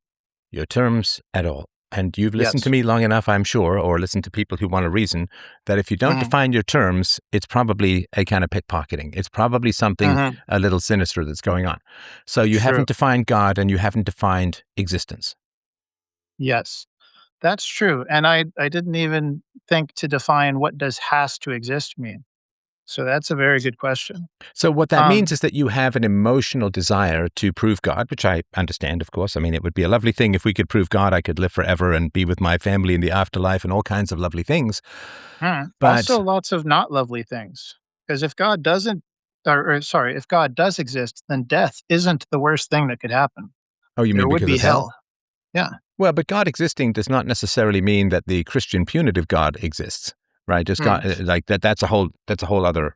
your terms at all. And you've listened to yes. me long enough, I'm sure, or listened to people who want to reason, that if you don't Mhm, define your terms, it's probably a kind of pickpocketing. It's probably something mhm, a little sinister that's going on. So you true. haven't defined God and you haven't defined existence. Yes, that's true. And I didn't even think to define what does has to exist mean. So that's a very good question. So what that means Um, is that you have an emotional desire to prove God, which I understand, of course. I mean, it would be a lovely thing if we could prove God. I could live forever and be with my family in the afterlife and all kinds of lovely things. Also, But, lots of not lovely things. Because if God doesn't, or sorry, if God does exist, then death isn't the worst thing that could happen. oh, you There mean would because be of hell? hell. Yeah. Well, but God existing does not necessarily mean that the Christian punitive God exists, right? Just God, Mm, like that. That's a whole other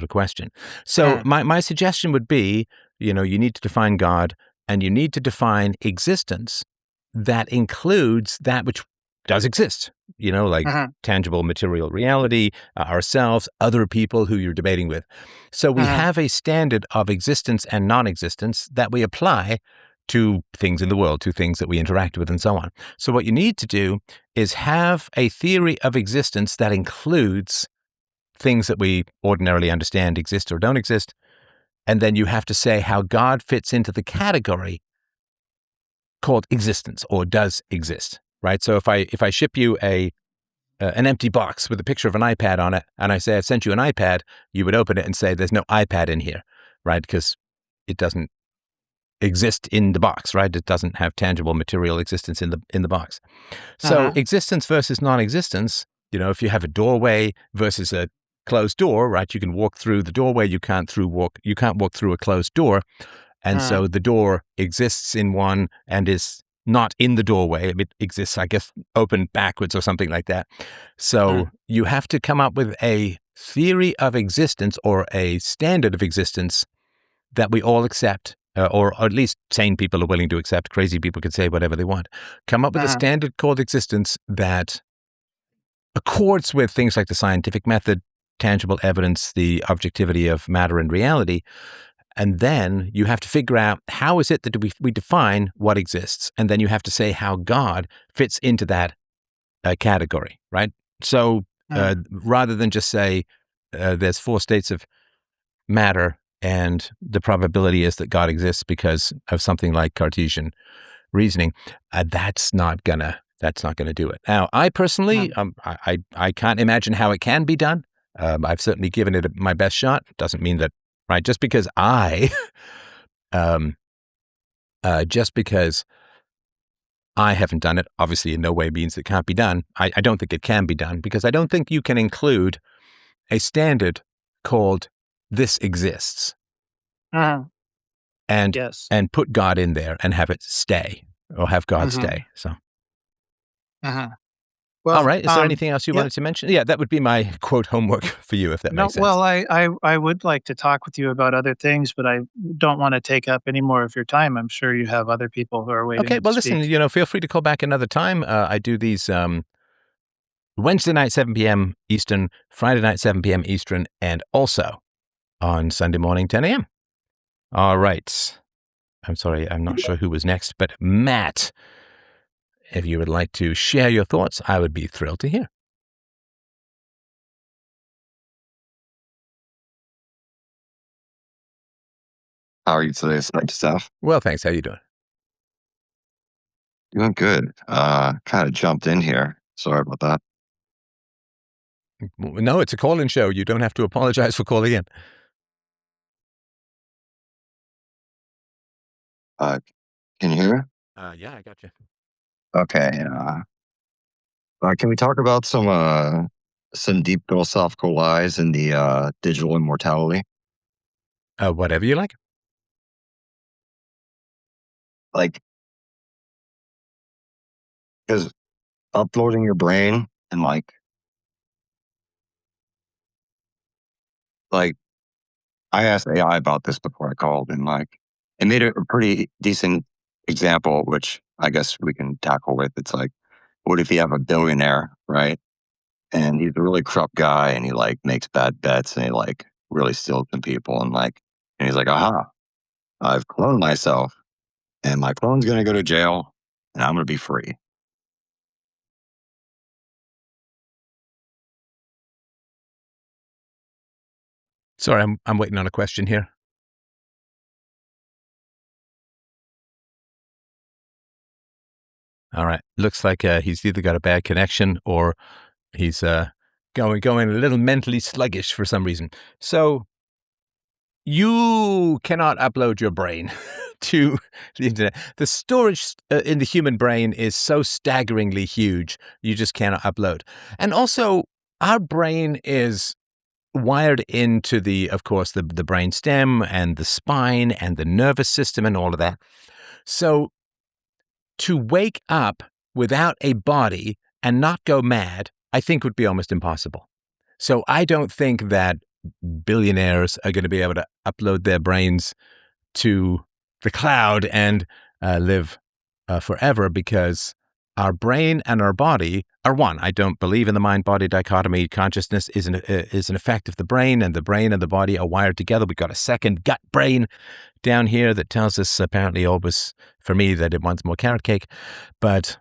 question. So mm, my suggestion would be, you need to define God, and you need to define existence that includes that which does exist. Like mhm, tangible material reality, ourselves, other people who you're debating with. So we mhm, have a standard of existence and non-existence that we apply to things in the world, to things that we interact with, and so on. So, what you need to do is have a theory of existence that includes things that we ordinarily understand exist or don't exist. And then you have to say how God fits into the category called existence or does exist, right? So, if I ship you an empty box with a picture of an iPad on it, and I say I've sent you an iPad, you would open it and say there's no iPad in here, right? Because it doesn't exist in the box, right? It doesn't have tangible material existence in the box. So mhm, existence versus non-existence, if you have a doorway versus a closed door, right? You can walk through the doorway, you can't walk through a closed door. And mhm, so the door exists in one and is not in the doorway. It exists, I guess, open backwards or something like that. So mhm, you have to come up with a theory of existence or a standard of existence that we all accept, or at least sane people are willing to accept. Crazy people could say whatever they want. Come up with a mhm, standard called existence that accords with things like the scientific method, tangible evidence, the objectivity of matter and reality. And then you have to figure out how is it that we define what exists. And then you have to say how God fits into that category, right? So mhm, rather than just say there's four states of matter, and the probability is that God exists because of something like Cartesian reasoning. That's not gonna do it. Now, I personally, mhm, I can't imagine how it can be done. I've certainly given it my best shot. Doesn't mean that, right? Um, just because I haven't done it, obviously in no way means it can't be done. I don't think it can be done because I don't think you can include a standard called "this exists" mhm. and Yes. and put God in there and have it stay or have God Mhm, stay. So, mhm. all Well, right. Is there anything else you yeah. wanted to mention? Yeah, that would be my quote homework for you, if that No, makes sense. well, I would like to talk with you about other things, but I don't want to take up any more of your time. I'm sure you have other people who are Okay. waiting to Well, listen. speak. Feel free to call back another time. I do these Wednesday night 7 p.m. Eastern, Friday night 7 p.m. Eastern, and also on Sunday morning 10 a.m. All right. I'm sorry. I'm not sure who was next, but Matt, if you would like to share your thoughts, I would be thrilled to hear. How are you today, Steph? Well, thanks. How you doing? Doing good. Kind of jumped in here. Sorry about that. No, it's a call-in show. You don't have to apologize for calling in. Can you hear? Yeah, I got you. Okay. Can we talk about some deep philosophical lies in the digital immortality? Whatever you like. Like, because uploading your brain and like I asked AI about this before I called, and it made a pretty decent example, which I guess we can tackle with. It's like, what if you have a billionaire, right? And he's a really corrupt guy, and he makes bad bets, and he really steals from people, and he's like, aha, I've cloned myself, and my clone's gonna go to jail, and I'm gonna be free. Sorry, I'm waiting on a question here. All right. Looks like he's either got a bad connection or he's going a little mentally sluggish for some reason. So you cannot upload your brain to the internet. The storage in the human brain is so staggeringly huge, you just cannot upload. And also, our brain is wired into of course, the brain stem and the spine and the nervous system and all of that. So to wake up without a body and not go mad, I think would be almost impossible. So I don't think that billionaires are going to be able to upload their brains to the cloud and live forever, because our brain and our body are one. I don't believe in the mind-body dichotomy. Consciousness is an effect of the brain, and the body are wired together. We've got a second gut brain down here that tells us, apparently always for me, that it wants more carrot cake. But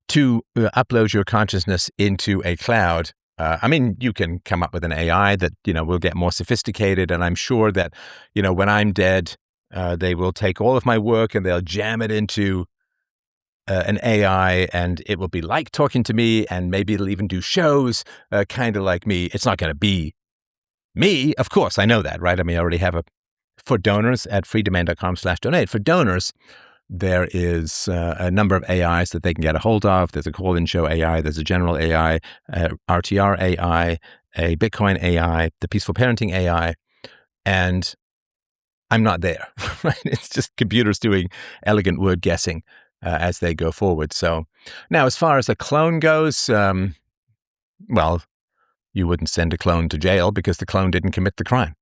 to upload your consciousness into a cloud, I mean, you can come up with an AI that, will get more sophisticated. And I'm sure that, when I'm dead, they will take all of my work and they'll jam it into an AI, and it will be like talking to me, and maybe it'll even do shows kind of like me. It's not going to be me, of course. I know that, right? I mean, I already have for donors at freedomain.com/donate. For donors, there is a number of AIs that they can get a hold of. There's a call-in show AI. There's a general AI, RTR AI, a Bitcoin AI, the peaceful parenting AI, and I'm not there. Right? It's just computers doing elegant word guessing as they go forward. So now, as far as a clone goes, well, you wouldn't send a clone to jail because the clone didn't commit the crime.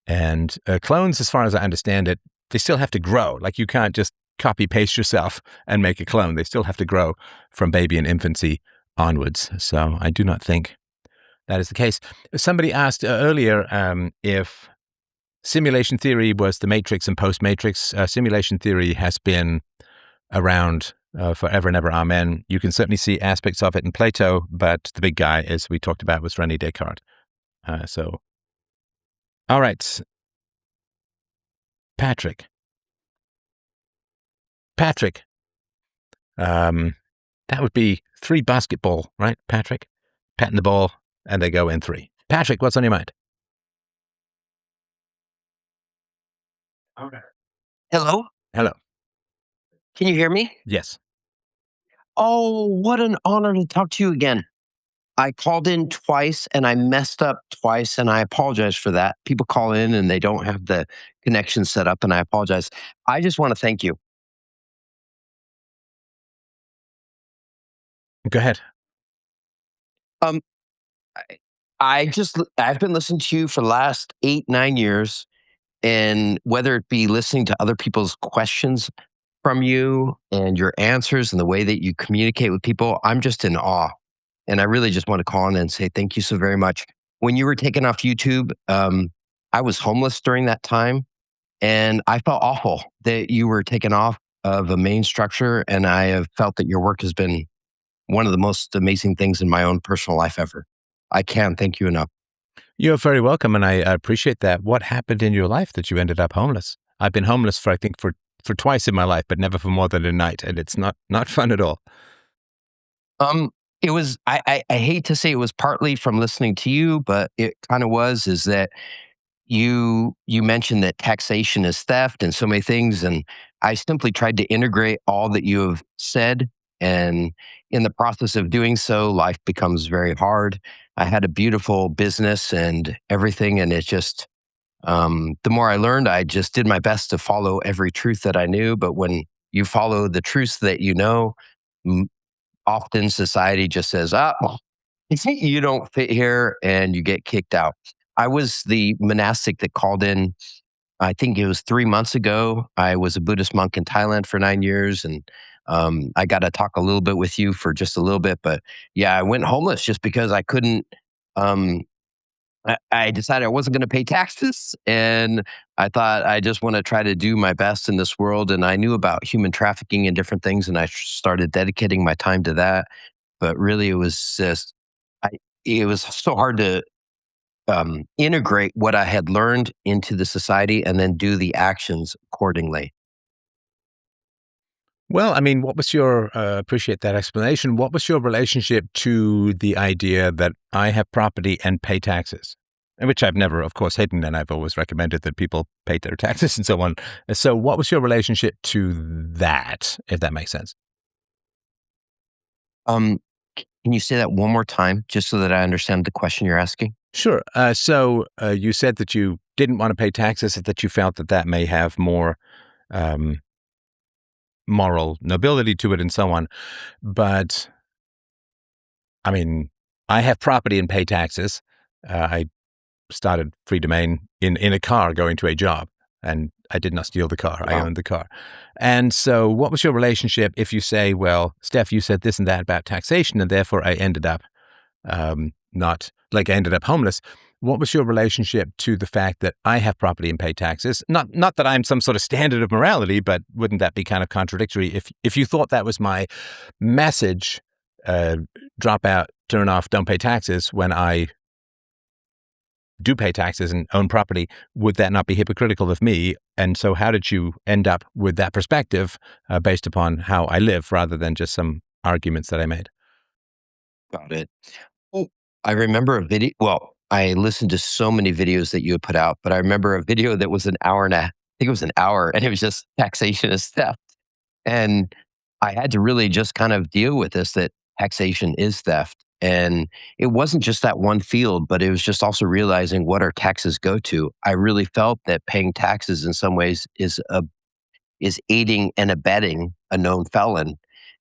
And clones, as far as I understand it, they still have to grow. Like, you can't just copy paste yourself and make a clone. They still have to grow from baby and infancy onwards. So I do not think that is the case. Somebody asked earlier if simulation theory was the Matrix and post-Matrix. Simulation theory has been around forever and ever. Amen. You can certainly see aspects of it in Plato, but the big guy, as we talked about, was René Descartes. All right. Patrick, that would be 3 basketball, right, Patrick? Patting the ball, and they go in 3. Patrick, what's on your mind? Okay. Hello? Hello. Can you hear me? Yes. Oh, what an honor to talk to you again. I called in twice and I messed up twice, and I apologize for that. People call in and they don't have the connection set up, and I apologize. I just want to thank you. Go ahead. Um, I've been listening to you for the last 8, 9 years, and whether it be listening to other people's questions from you and your answers and the way that you communicate with people, I'm just in awe. And I really just want to call in and say thank you so very much. When you were taken off YouTube, I was homeless during that time, and I felt awful that you were taken off of a main structure. And I have felt that your work has been one of the most amazing things in my own personal life ever. I can't thank you enough. You're very welcome, and I appreciate that. What happened in your life that you ended up homeless? I've been homeless for, I think, for twice in my life, but never for more than a night, and it's not fun at all. It was, I hate to say it was partly from listening to you, but it kind of was, is that you mentioned that taxation is theft and so many things, and I simply tried to integrate all that you have said. And in the process of doing so, life becomes very hard. I had a beautiful business and everything, and it just the more I learned, I just did my best to follow every truth that I knew. But when you follow the truths that you know, m- often society just says, "Ah, well, you don't fit here," and you get kicked out. I was the monastic that called in. I think it was 3 months ago. I was a Buddhist monk in Thailand for 9 years, and I got to talk a little bit with you for just a little bit. But yeah, I went homeless just because I couldn't. Um, I decided I wasn't going to pay taxes, and I thought I just want to try to do my best in this world. And I knew about human trafficking and different things, and I started dedicating my time to that. But really, it was just, I, it was so hard to integrate what I had learned into the society and then do the actions accordingly. Well, I mean, what was your, appreciate that explanation. What was your relationship to the idea that I have property and pay taxes? And which I've never, of course, hidden, and I've always recommended that people pay their taxes and so on. So, what was your relationship to that, if that makes sense? Um, can you say that one more time, just so that I understand the question you're asking? Sure. You said that you didn't want to pay taxes, that you felt that that may have more um, moral nobility to it and so on. But I mean, I have property and pay taxes. I started free domain in a car going to a job, and I did not steal the car. I Wow. owned the car. And so, what was your relationship if you say, well, Steph, you said this and that about taxation, and therefore I ended up not like I ended up homeless. What was your relationship to the fact that I have property and pay taxes? Not that I'm some sort of standard of morality, but wouldn't that be kind of contradictory if you thought that was my message? Uh, Drop out, turn off, don't pay taxes when I do pay taxes and own property. Would that not be hypocritical of me? And so, how did you end up with that perspective based upon how I live, rather than just some arguments that I made? Got it. Oh, I remember a video. Well, I listened to so many videos that you had put out, but I remember a video that was an hour and a, I think it was an hour, and it was just taxation is theft. And I had to really just kind of deal with this, that taxation is theft. And it wasn't just that one field, but it was just also realizing what our taxes go to. I really felt that paying taxes in some ways is aiding and abetting a known felon.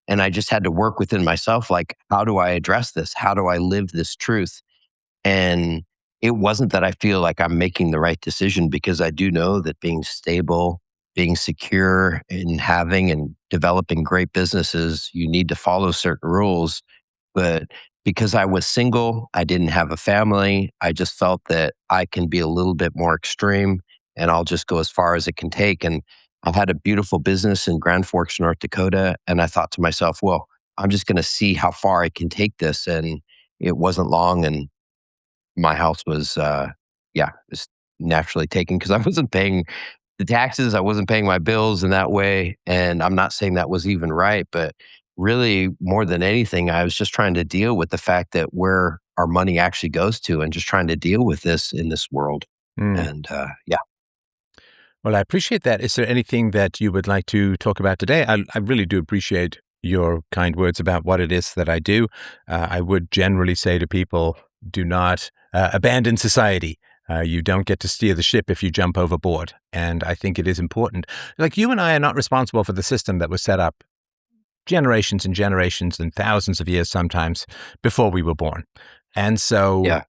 And I just had to work within myself, like, how do I address this? How do I live this truth? And it wasn't that I feel like I'm making the right decision, because I do know that being stable, being secure, and having and developing great businesses, you need to follow certain rules. But because I was single, I didn't have a family, I just felt that I can be a little bit more extreme, and I'll just go as far as it can take. And I had a beautiful business in Grand Forks, North Dakota. And I thought to myself, well, I'm just going to see how far I can take this. And it wasn't long. And my house was, yeah, just naturally taken because I wasn't paying the taxes. I wasn't paying my bills in that way. And I'm not saying that was even right, but really, more than anything, I was just trying to deal with the fact that where our money actually goes to, and just trying to deal with this in this world. Mm. And yeah. Well, I appreciate that. Is there anything that you would like to talk about today? I really do appreciate your kind words about what it is that I do. I would generally say to people, do not abandon society. You don't get to steer the ship if you jump overboard. And I think it is important. Like, you and I are not responsible for the system that was set up generations and generations and thousands of years sometimes before we were born. And so Yeah.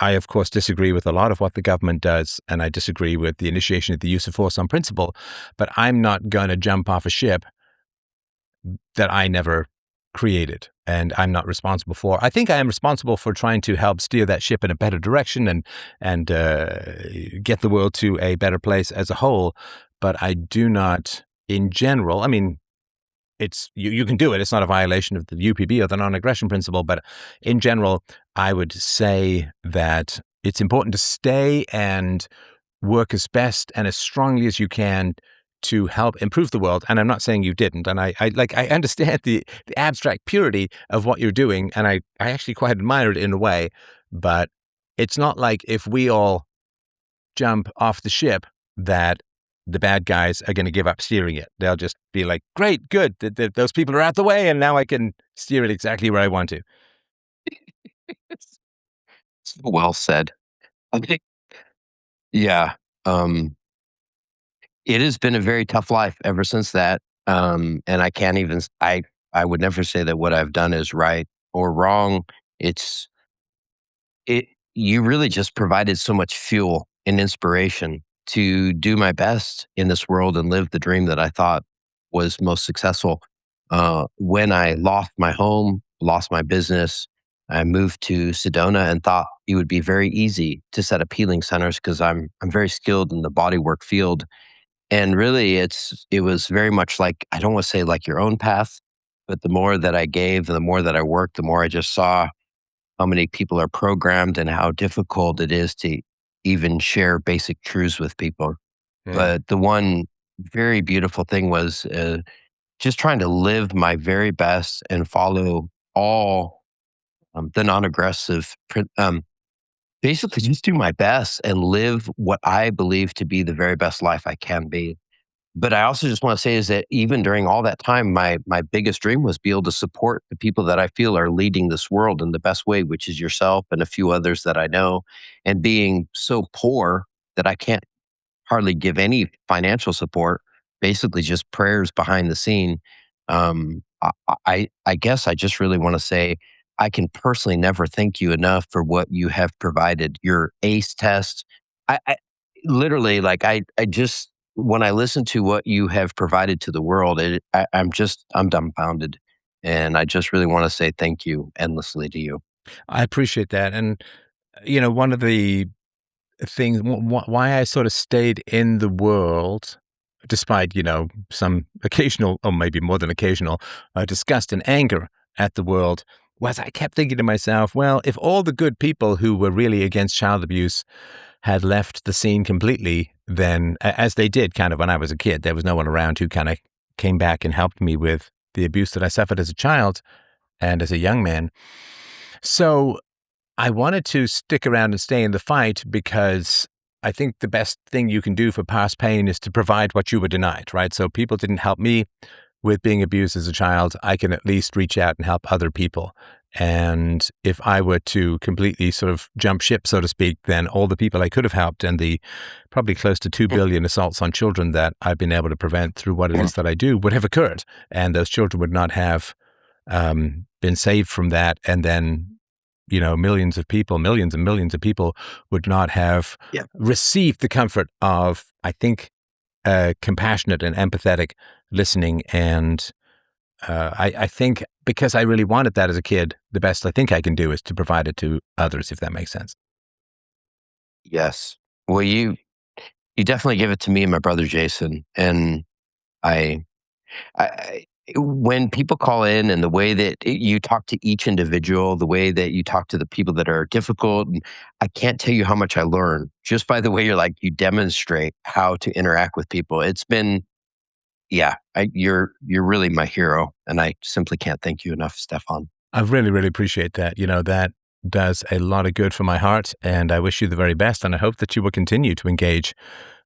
I, of course, disagree with a lot of what the government does, and I disagree with the initiation of the use of force on principle, but I'm not going to jump off a ship that I never created and I'm not responsible for. I think I am responsible for trying to help steer that ship in a better direction and get the world to a better place as a whole, but I do not, in general, I mean, it's you can do it. It's not a violation of the UPB or the non-aggression principle, but in general, I would say that it's important to stay and work as best and as strongly as you can to help improve the world. And I'm not saying you didn't. And I understand the abstract purity of what you're doing, and I actually quite admire it in a way. But it's not like if we all jump off the ship that the bad guys are going to give up steering it. They'll just be like, great, good, those people are out the way, and now I can steer it exactly where I want to. So well said. I think, yeah. It has been a very tough life ever since that. And I can't even, I would never say that what I've done is right or wrong. It's, it, you really just provided so much fuel and inspiration to do my best in this world and live the dream that I thought was most successful. When I lost my home, lost my business, I moved to Sedona and thought it would be very easy to set up healing centers because I'm very skilled in the bodywork field. And really, it was very much like, I don't want to say like your own path, but the more that I gave, the more that I worked, the more I just saw how many people are programmed and how difficult it is to even share basic truths with people. Yeah. But the one very beautiful thing was just trying to live my very best and follow all the non-aggressive, basically just do my best and live what I believe to be the very best life I can be. But I also just want to say is that even during all that time, my biggest dream was be able to support the people that I feel are leading this world in the best way, which is yourself and a few others that I know. And being so poor that I can't hardly give any financial support, basically just prayers behind the scene. I guess I just really want to say I can personally never thank you enough for what you have provided. Your ACE test, I literally like I just when I listen to what you have provided to the world, I'm dumbfounded, and I just really want to say thank you endlessly to you. I appreciate that. And, one of the things, why I sort of stayed in the world, despite, some occasional, or maybe more than occasional, disgust and anger at the world, was I kept thinking to myself, well, if all the good people who were really against child abuse had left the scene completely, then, as they did kind of when I was a kid, there was no one around who kind of came back and helped me with the abuse that I suffered as a child and as a young man. So I wanted to stick around and stay in the fight because I think the best thing you can do for past pain is to provide what you were denied, right? So people didn't help me with being abused as a child. I can at least reach out and help other people. And if I were to completely sort of jump ship, so to speak, then all the people I could have helped and the probably close to 2 billion assaults on children that I've been able to prevent through what it is that I do would have occurred. And those children would not have been saved from that. And then millions and millions of people would not have Yeah. received the comfort of, I think, compassionate and empathetic listening. And I think because I really wanted that as a kid, the best I think I can do is to provide it to others, if that makes sense. Yes. Well, you definitely give it to me and my brother Jason, and I when people call in and the way that you talk to each individual, the way that you talk to the people that are difficult, and I can't tell you how much I learn just by the way you demonstrate how to interact with people. It's been, yeah, you're really my hero, and I simply can't thank you enough, Stefan. I really, really appreciate that. That does a lot of good for my heart, and I wish you the very best. And I hope that you will continue to engage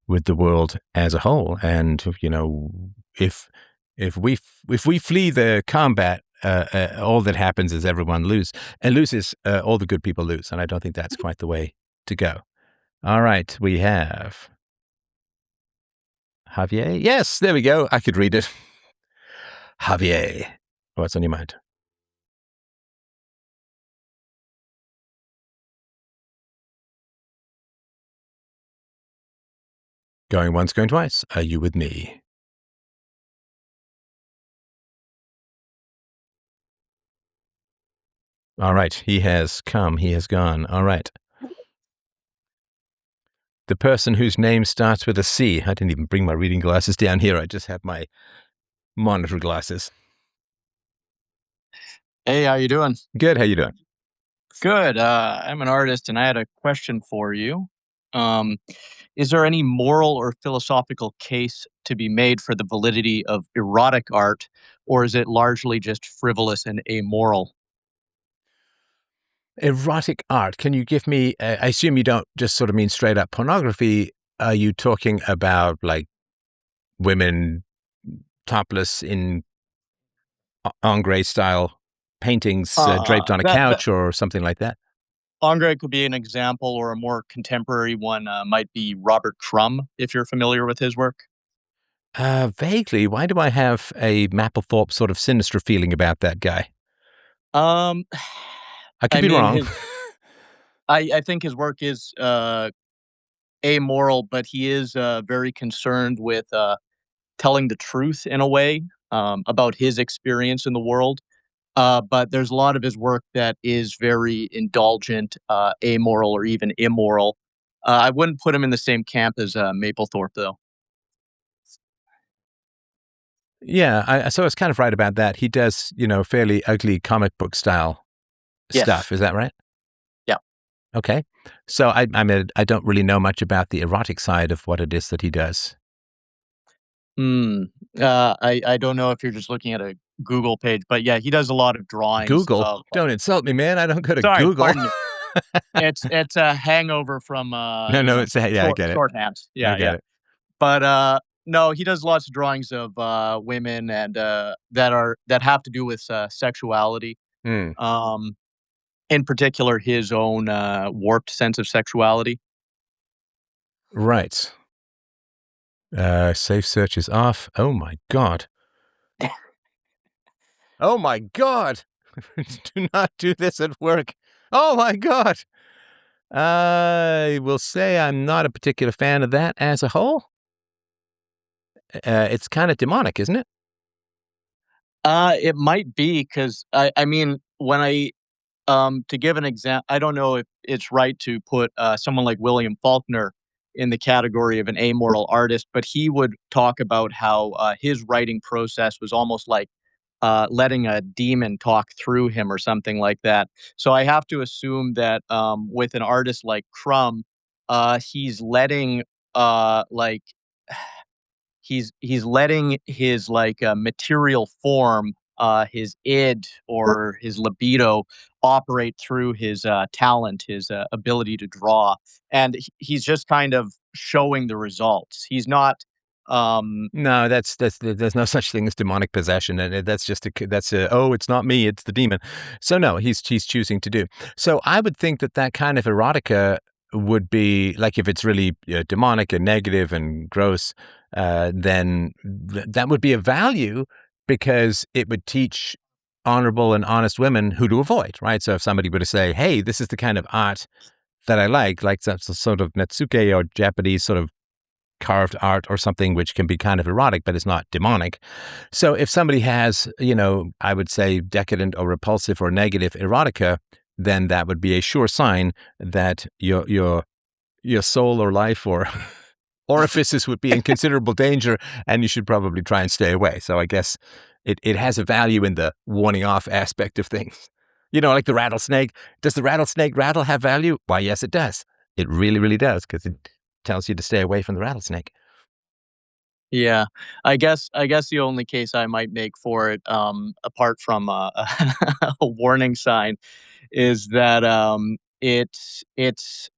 with the world as a whole. And if if we flee the combat, all that happens is everyone loses. All the good people lose, and I don't think that's quite the way to go. All right, we have Javier. Yes, there we go. I could read it. Javier, what's on your mind? Going once, going twice. Are you with me? All right, he has come, he has gone. All right. The person whose name starts with a C. I didn't even bring my reading glasses down here. I just have my monitor glasses. Hey, how you doing? Good. How you doing? Good. I'm an artist, and I had a question for you. Um, is there any moral or philosophical case to be made for the validity of erotic art, or is it largely just frivolous and amoral? Erotic art. Can you give me, I assume you don't just sort of mean straight up pornography. Are you talking about like women topless in Ingres style paintings draped on a That couch or something like that? Ingres could be an example, or a more contemporary one might be Robert Crumb, if you're familiar with his work. Vaguely. Why do I have a Mapplethorpe sort of sinister feeling about that guy? Um, I could I be mean, wrong. I think his work is amoral, but he is very concerned with telling the truth in a way about his experience in the world. But there's a lot of his work that is very indulgent, amoral, or even immoral. I wouldn't put him in the same camp as Mapplethorpe, though. Yeah, so I was kind of right about that. He does, fairly ugly comic book style Yes. stuff. Is that right? Yeah. Okay. So I mean, I don't really know much about the erotic side of what it is that he does. Hmm. I don't know if you're just looking at a Google page, but yeah, he does a lot of drawings Google? of. Don't insult me, man. I don't go to Sorry, Google. pardon me. It's a hangover from No, it's yeah, I get it. shorthand. I Yeah, get yeah. it. But no, he does lots of drawings of women and that have to do with sexuality. Hmm. Um, in particular, his own warped sense of sexuality. Right. Safe search is off. Oh my God. Oh my God. Do not do this at work. Oh my God. I will say I'm not a particular fan of that as a whole. It's kind of demonic, isn't it? It might be because I mean when I to give an example, I don't know if it's right to put someone like William Faulkner in the category of an amoral artist, but he would talk about how his writing process was almost like letting a demon talk through him or something like that. So I have to assume that with an artist like Crumb, he's letting like he's letting his like material form, his id or his libido, operate through his talent, his ability to draw, and he's just kind of showing the results. He's not. Um, No, there's no such thing as demonic possession, and that's just oh, it's not me, it's the demon. So no, he's choosing to do. So I would think that kind of erotica would be like if it's really demonic and negative and gross, then that would be of value because it would teach honorable and honest women who to avoid, right? So if somebody were to say, "Hey, this is the kind of art that I like that's a sort of Netsuke or Japanese sort of carved art or something which can be kind of erotic, but it's not demonic." So if somebody has, I would say decadent or repulsive or negative erotica, then that would be a sure sign that your soul or life or orifices would be in considerable danger, and you should probably try and stay away. So I guess it has a value in the warning off aspect of things. Like the rattlesnake. Does the rattlesnake rattle have value? Why, yes, it does. It really, really does, because it tells you to stay away from the rattlesnake. Yeah, I guess the only case I might make for it, apart from a warning sign, is that it's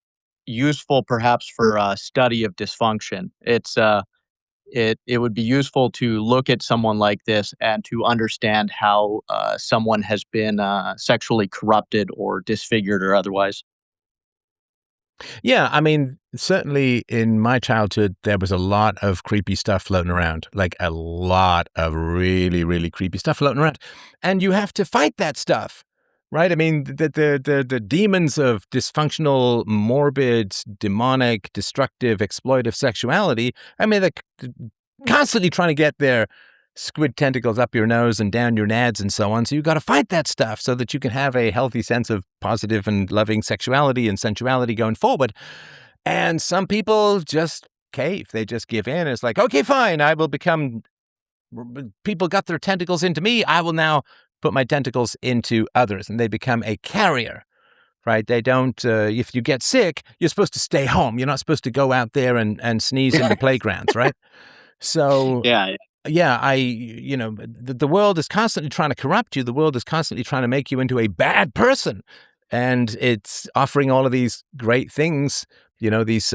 useful perhaps for study of dysfunction. It would be useful to look at someone like this and to understand how someone has been sexually corrupted or disfigured or otherwise. Yeah, I mean, certainly in my childhood, there was a lot of creepy stuff floating around, like a lot of really, really creepy stuff floating around. And you have to fight that stuff, right? I mean, the demons of dysfunctional, morbid, demonic, destructive, exploitive sexuality, I mean, they're constantly trying to get their squid tentacles up your nose and down your nads and so on. So you got to fight that stuff so that you can have a healthy sense of positive and loving sexuality and sensuality going forward. And some people just cave. They just give in. It's like, okay, fine. I will become, people got their tentacles into me. I will now put my tentacles into others. And they become a carrier, right? They don't, if you get sick, you're supposed to stay home. You're not supposed to go out there and sneeze in the playgrounds, right? So Yeah, yeah, the world is constantly trying to corrupt you. The world is constantly trying to make you into a bad person. and it's offering all of these great things, these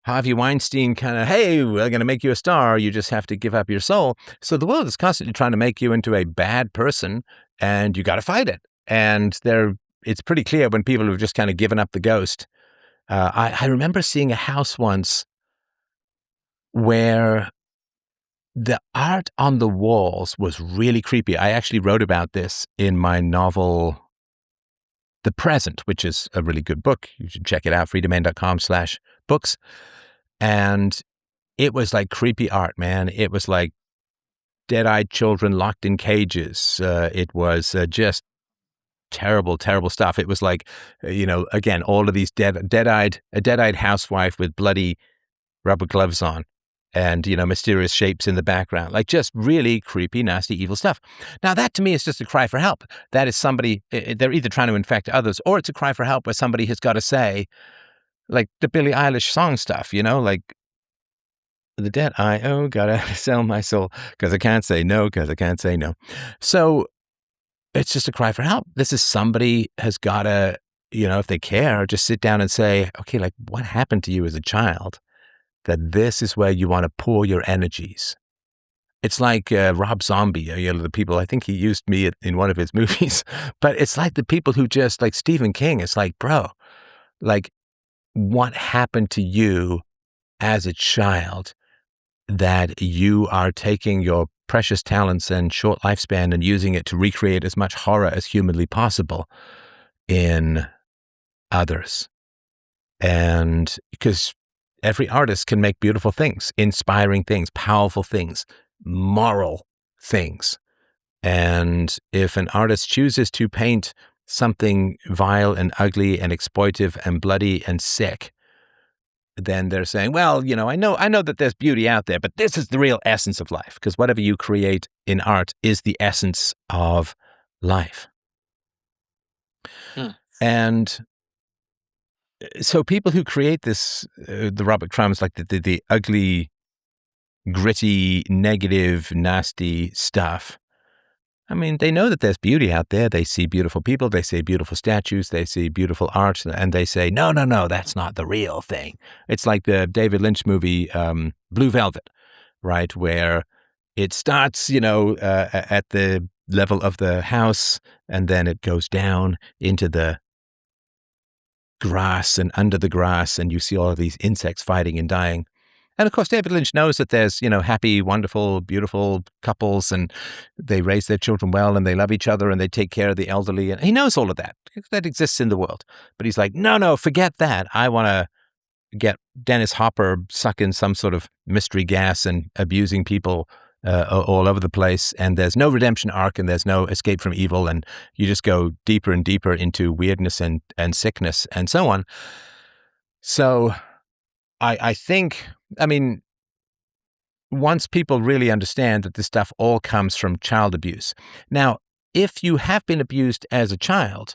Harvey Weinstein kind of, hey, we're going to make you a star. You just have to give up your soul. So the world is constantly trying to make you into a bad person, and you got to fight it. And it's pretty clear when people have just kind of given up the ghost. I remember seeing a house once where the art on the walls was really creepy. I actually wrote about this in my novel, The Present, which is a really good book. You should check it out, freedomain.com/books. And it was like creepy art, man. It was like dead-eyed children locked in cages. It was just terrible, terrible stuff. It was like, again, all of these a dead-eyed housewife with bloody rubber gloves on, and mysterious shapes in the background, like just really creepy, nasty, evil stuff. Now that to me is just a cry for help. That is somebody, they're either trying to infect others, or it's a cry for help where somebody has got to say, like the Billie Eilish song stuff, like the debt I owe, gotta sell my soul because I can't say no, because I can't say no. So it's just a cry for help. This is somebody has got to, if they care, just sit down and say, okay, like what happened to you as a child that this is where you want to pour your energies. It's like Rob Zombie, the people, I think he used me in one of his movies, but it's like the people who just, like Stephen King, it's like, bro, like what happened to you as a child that you are taking your precious talents and short lifespan and using it to recreate as much horror as humanly possible in others. And because every artist can make beautiful things, inspiring things, powerful things, moral things. And if an artist chooses to paint something vile and ugly and exploitive and bloody and sick, then they're saying, well, I know that there's beauty out there, but this is the real essence of life, because whatever you create in art is the essence of life. Hmm. And so people who create this, the Robert Crumbs, like the ugly, gritty, negative, nasty stuff, I mean, they know that there's beauty out there. They see beautiful people. They see beautiful statues. They see beautiful art. And they say, no, no, no, that's not the real thing. It's like the David Lynch movie, Blue Velvet, right? Where it starts, at the level of the house, and then it goes down into the grass and under the grass, and you see all of these insects fighting and dying. And of course, David Lynch knows that there's, happy, wonderful, beautiful couples, and they raise their children well, and they love each other, and they take care of the elderly. And he knows all of that. That exists in the world. But he's like, no, forget that. I want to get Dennis Hopper sucking some sort of mystery gas and abusing people all over the place. And there's no redemption arc, and there's no escape from evil. And you just go deeper and deeper into weirdness and sickness and so on. So I think, I mean, once people really understand that this stuff all comes from child abuse. Now, if you have been abused as a child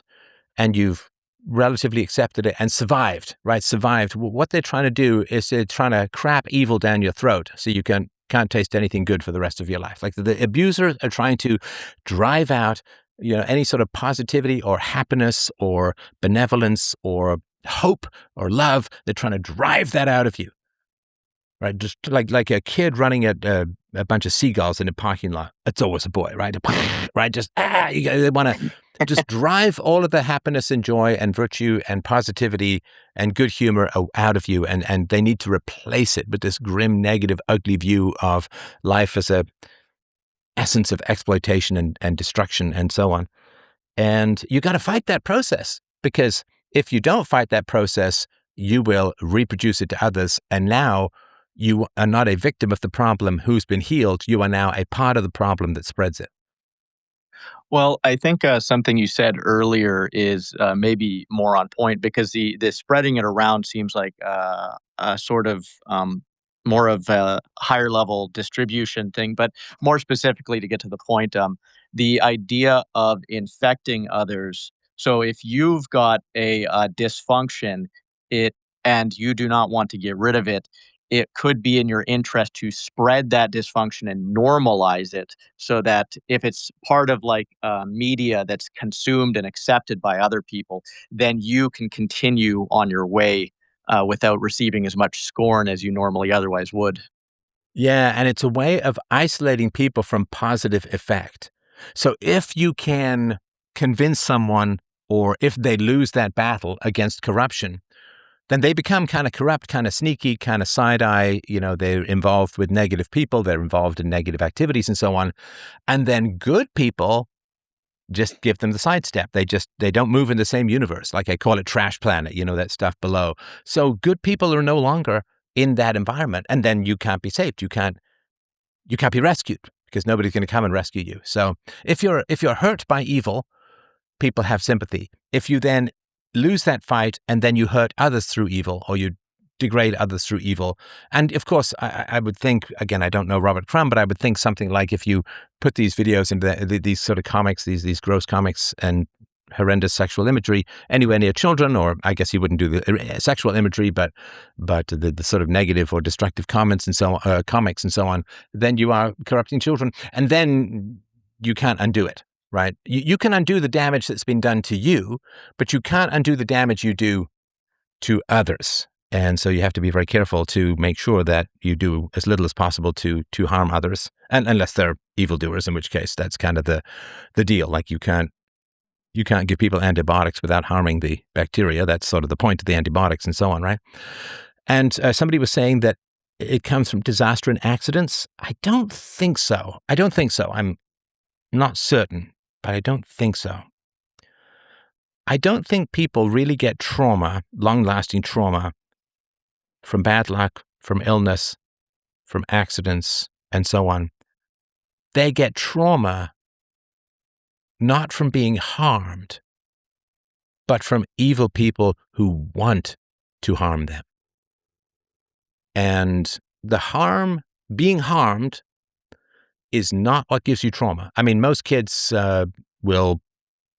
and you've relatively accepted it and survived, right? Survived. What they're trying to do is they're trying to crap evil down your throat so you can't taste anything good for the rest of your life. Like the abusers are trying to drive out, any sort of positivity or happiness or benevolence or hope or love. They're trying to drive that out of you. Right, just like a kid running at a bunch of seagulls in a parking lot. It's always a boy, right? Right, just they want to just drive all of the happiness and joy and virtue and positivity and good humor out of you, and they need to replace it with this grim, negative, ugly view of life as a essence of exploitation and destruction and so on. And you got to fight that process, because if you don't fight that process, you will reproduce it to others, and now you are not a victim of the problem who's been healed. You are now a part of the problem that spreads it. Well, I think something you said earlier is maybe more on point, because the spreading it around seems like a sort of more of a higher level distribution thing. But more specifically, to get to the point, the idea of infecting others. So if you've got a dysfunction, it and you do not want to get rid of it, it could be in your interest to spread that dysfunction and normalize it so that if it's part of like media that's consumed and accepted by other people, then you can continue on your way without receiving as much scorn as you normally otherwise would. Yeah, and it's a way of isolating people from positive effect. So if you can convince someone, or if they lose that battle against corruption, then they become kind of corrupt, kind of sneaky, kind of side-eye. They're involved with negative people, they're involved in negative activities and so on. And then good people just give them the sidestep. They don't move in the same universe. Like I call it trash planet, that stuff below. So good people are no longer in that environment. And then you can't be saved. You can't be rescued because nobody's going to come and rescue you. So if you're hurt by evil, people have sympathy. If you then lose that fight and then you hurt others through evil, or you degrade others through evil, and of course, I would think, again, I don't know Robert Crumb, but I would think something like if you put these videos into these sort of comics, these gross comics and horrendous sexual imagery anywhere near children, or I guess you wouldn't do the sexual imagery, but the sort of negative or destructive comments and so on, comics and so on, then you are corrupting children, and then you can't undo it. Right? You can undo the damage that's been done to you, but you can't undo the damage you do to others. And so you have to be very careful to make sure that you do as little as possible to harm others, and unless they're evildoers, in which case that's kind of the deal. Like you can't give people antibiotics without harming the bacteria. That's sort of the point of the antibiotics and so on, right? And somebody was saying that it comes from disaster and accidents. I don't think so. I'm not certain, but I don't think so. I don't think people really get trauma, long-lasting trauma, from bad luck, from illness, from accidents, and so on. They get trauma not from being harmed, but from evil people who want to harm them. And being harmed is not what gives you trauma. I mean, most kids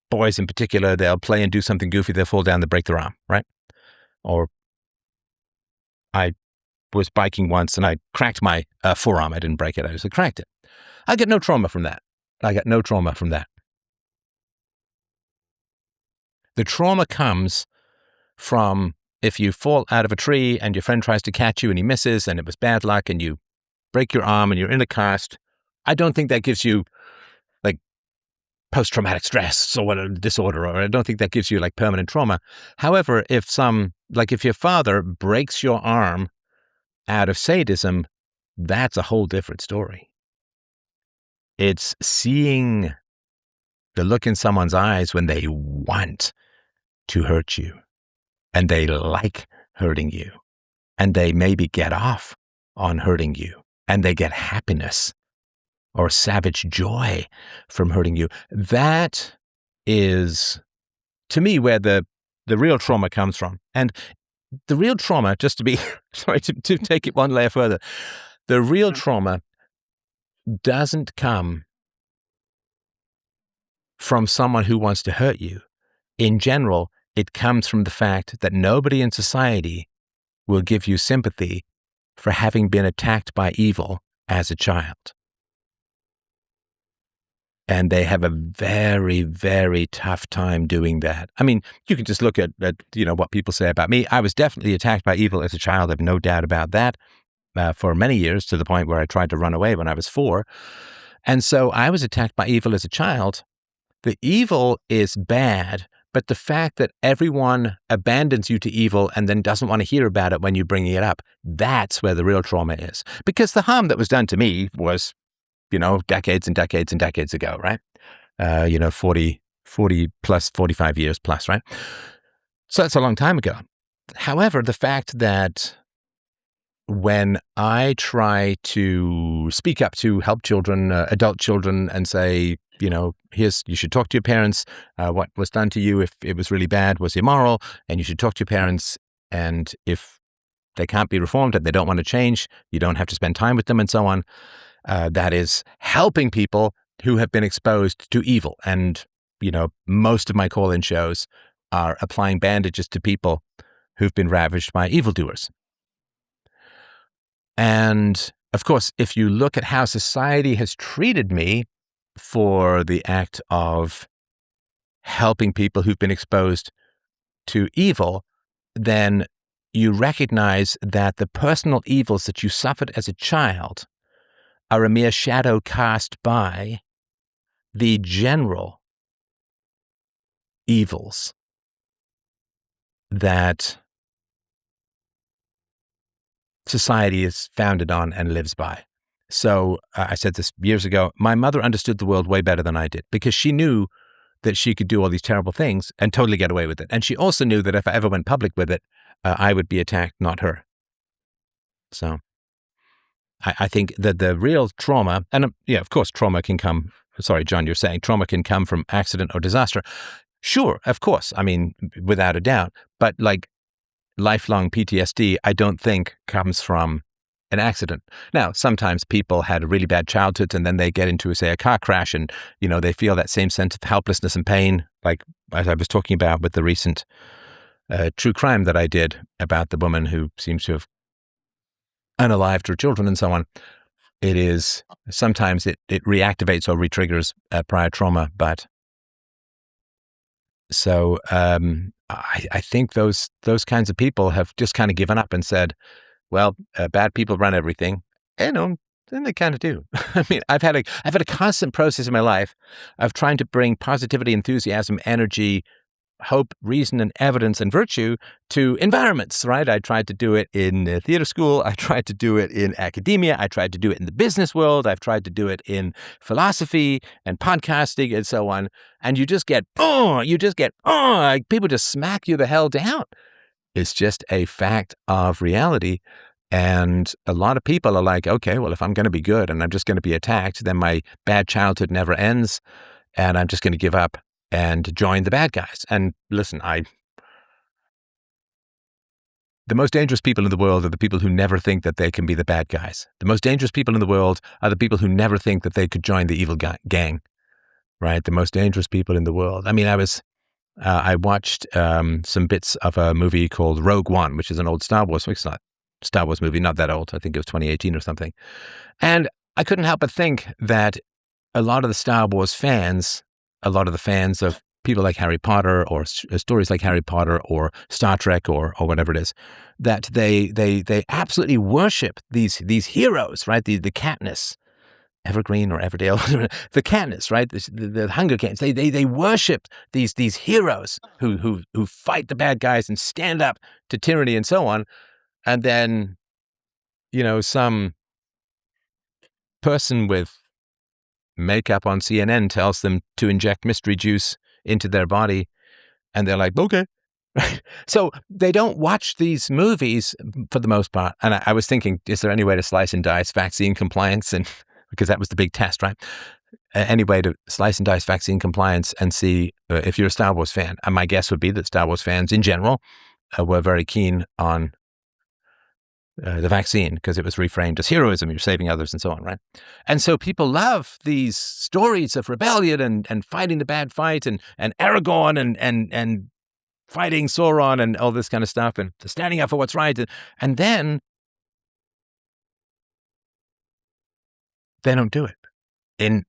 boys in particular, they'll play and do something goofy, they'll fall down, they'll break their arm, right? Or I was biking once and I cracked my forearm. I didn't break it, I just cracked it. I get no trauma from that. The trauma comes from if you fall out of a tree and your friend tries to catch you and he misses and it was bad luck and you break your arm and you're in a cast. I don't think that gives you like post-traumatic stress or a disorder, or I don't think that gives you like permanent trauma. However, if your father breaks your arm out of sadism, that's a whole different story. It's seeing the look in someone's eyes when they want to hurt you and they like hurting you and they maybe get off on hurting you and they get happiness or savage joy from hurting you. That is, to me, where the real trauma comes from. And the real trauma, just to be, sorry, to take it one layer further, the real trauma doesn't come from someone who wants to hurt you. In general, it comes from the fact that nobody in society will give you sympathy for having been attacked by evil as a child. And they have a very, very tough time doing that. I mean, you can just look at what people say about me. I was definitely attacked by evil as a child. I have no doubt about that, for many years, to the point where I tried to run away when I was 4. And so I was attacked by evil as a child. The evil is bad, but the fact that everyone abandons you to evil and then doesn't want to hear about it when you're bringing it up, that's where the real trauma is. Because the harm that was done to me was, decades and decades and decades ago, right? 40 plus, 45 years plus, right? So that's a long time ago. However, the fact that when I try to speak up to help children, adult children, and say, you should talk to your parents. What was done to you, if it was really bad, was immoral, and you should talk to your parents. And if they can't be reformed and they don't want to change, you don't have to spend time with them and so on. That is helping people who have been exposed to evil. And, most of my call-in shows are applying bandages to people who've been ravaged by evildoers. And of course, if you look at how society has treated me for the act of helping people who've been exposed to evil, then you recognize that the personal evils that you suffered as a child are a mere shadow cast by the general evils that society is founded on and lives by. So I said this years ago, my mother understood the world way better than I did because she knew that she could do all these terrible things and totally get away with it. And she also knew that if I ever went public with it, I would be attacked, not her. So I think that the real trauma, and yeah, of course, trauma can come, sorry, John, you're saying trauma can come from accident or disaster. Sure, of course. I mean, without a doubt. But like lifelong PTSD, I don't think comes from an accident. Now, sometimes people had a really bad childhood and then they get into, say, a car crash and, they feel that same sense of helplessness and pain, like as I was talking about with the recent true crime that I did about the woman who seems to have unalived her children and so on. It is, sometimes it reactivates or retriggers prior trauma, but so I think those kinds of people have just kind of given up and said, well, bad people run everything. And then they kind of do. I mean, I've had a constant process in my life of trying to bring positivity, enthusiasm, energy, hope, reason, and evidence and virtue to environments, right? I tried to do it in theater school. I tried to do it in academia. I tried to do it in the business world. I've tried to do it in philosophy and podcasting and so on. And you just get, like people just smack you the hell down. It's just a fact of reality. And a lot of people are like, okay, well, if I'm going to be good and I'm just going to be attacked, then my bad childhood never ends and I'm just going to give up and join the bad guys. And listen, the most dangerous people in the world are the people who never think that they can be the bad guys. The most dangerous people in the world are the people who never think that they could join the evil gang, right? The most dangerous people in the world. I mean, I watched some bits of a movie called Rogue One, which is an old Star Wars. It's not Star Wars movie, not that old. I think it was 2018 or something. And I couldn't help but think that a lot of the Star Wars fans, a lot of the fans of people like Harry Potter or stories like Harry Potter or Star Trek or whatever it is, that they absolutely worship these heroes, right? The Katniss, Evergreen or Everdale, the Katniss, right? The Hunger Games. They worship these heroes who fight the bad guys and stand up to tyranny and so on. And then, some person with makeup on CNN tells them to inject mystery juice into their body, and they're like, okay. So they don't watch these movies for the most part. And I was thinking, is there any way to slice and dice vaccine compliance? And because that was the big test, right? Any way to slice and dice vaccine compliance and see if you're a Star Wars fan. And my guess would be that Star Wars fans in general were very keen on the vaccine because it was reframed as heroism, you're saving others and so on, right? And so people love these stories of rebellion and fighting the bad fight and Aragorn and fighting Sauron and all this kind of stuff and standing up for what's right. And then they don't do it in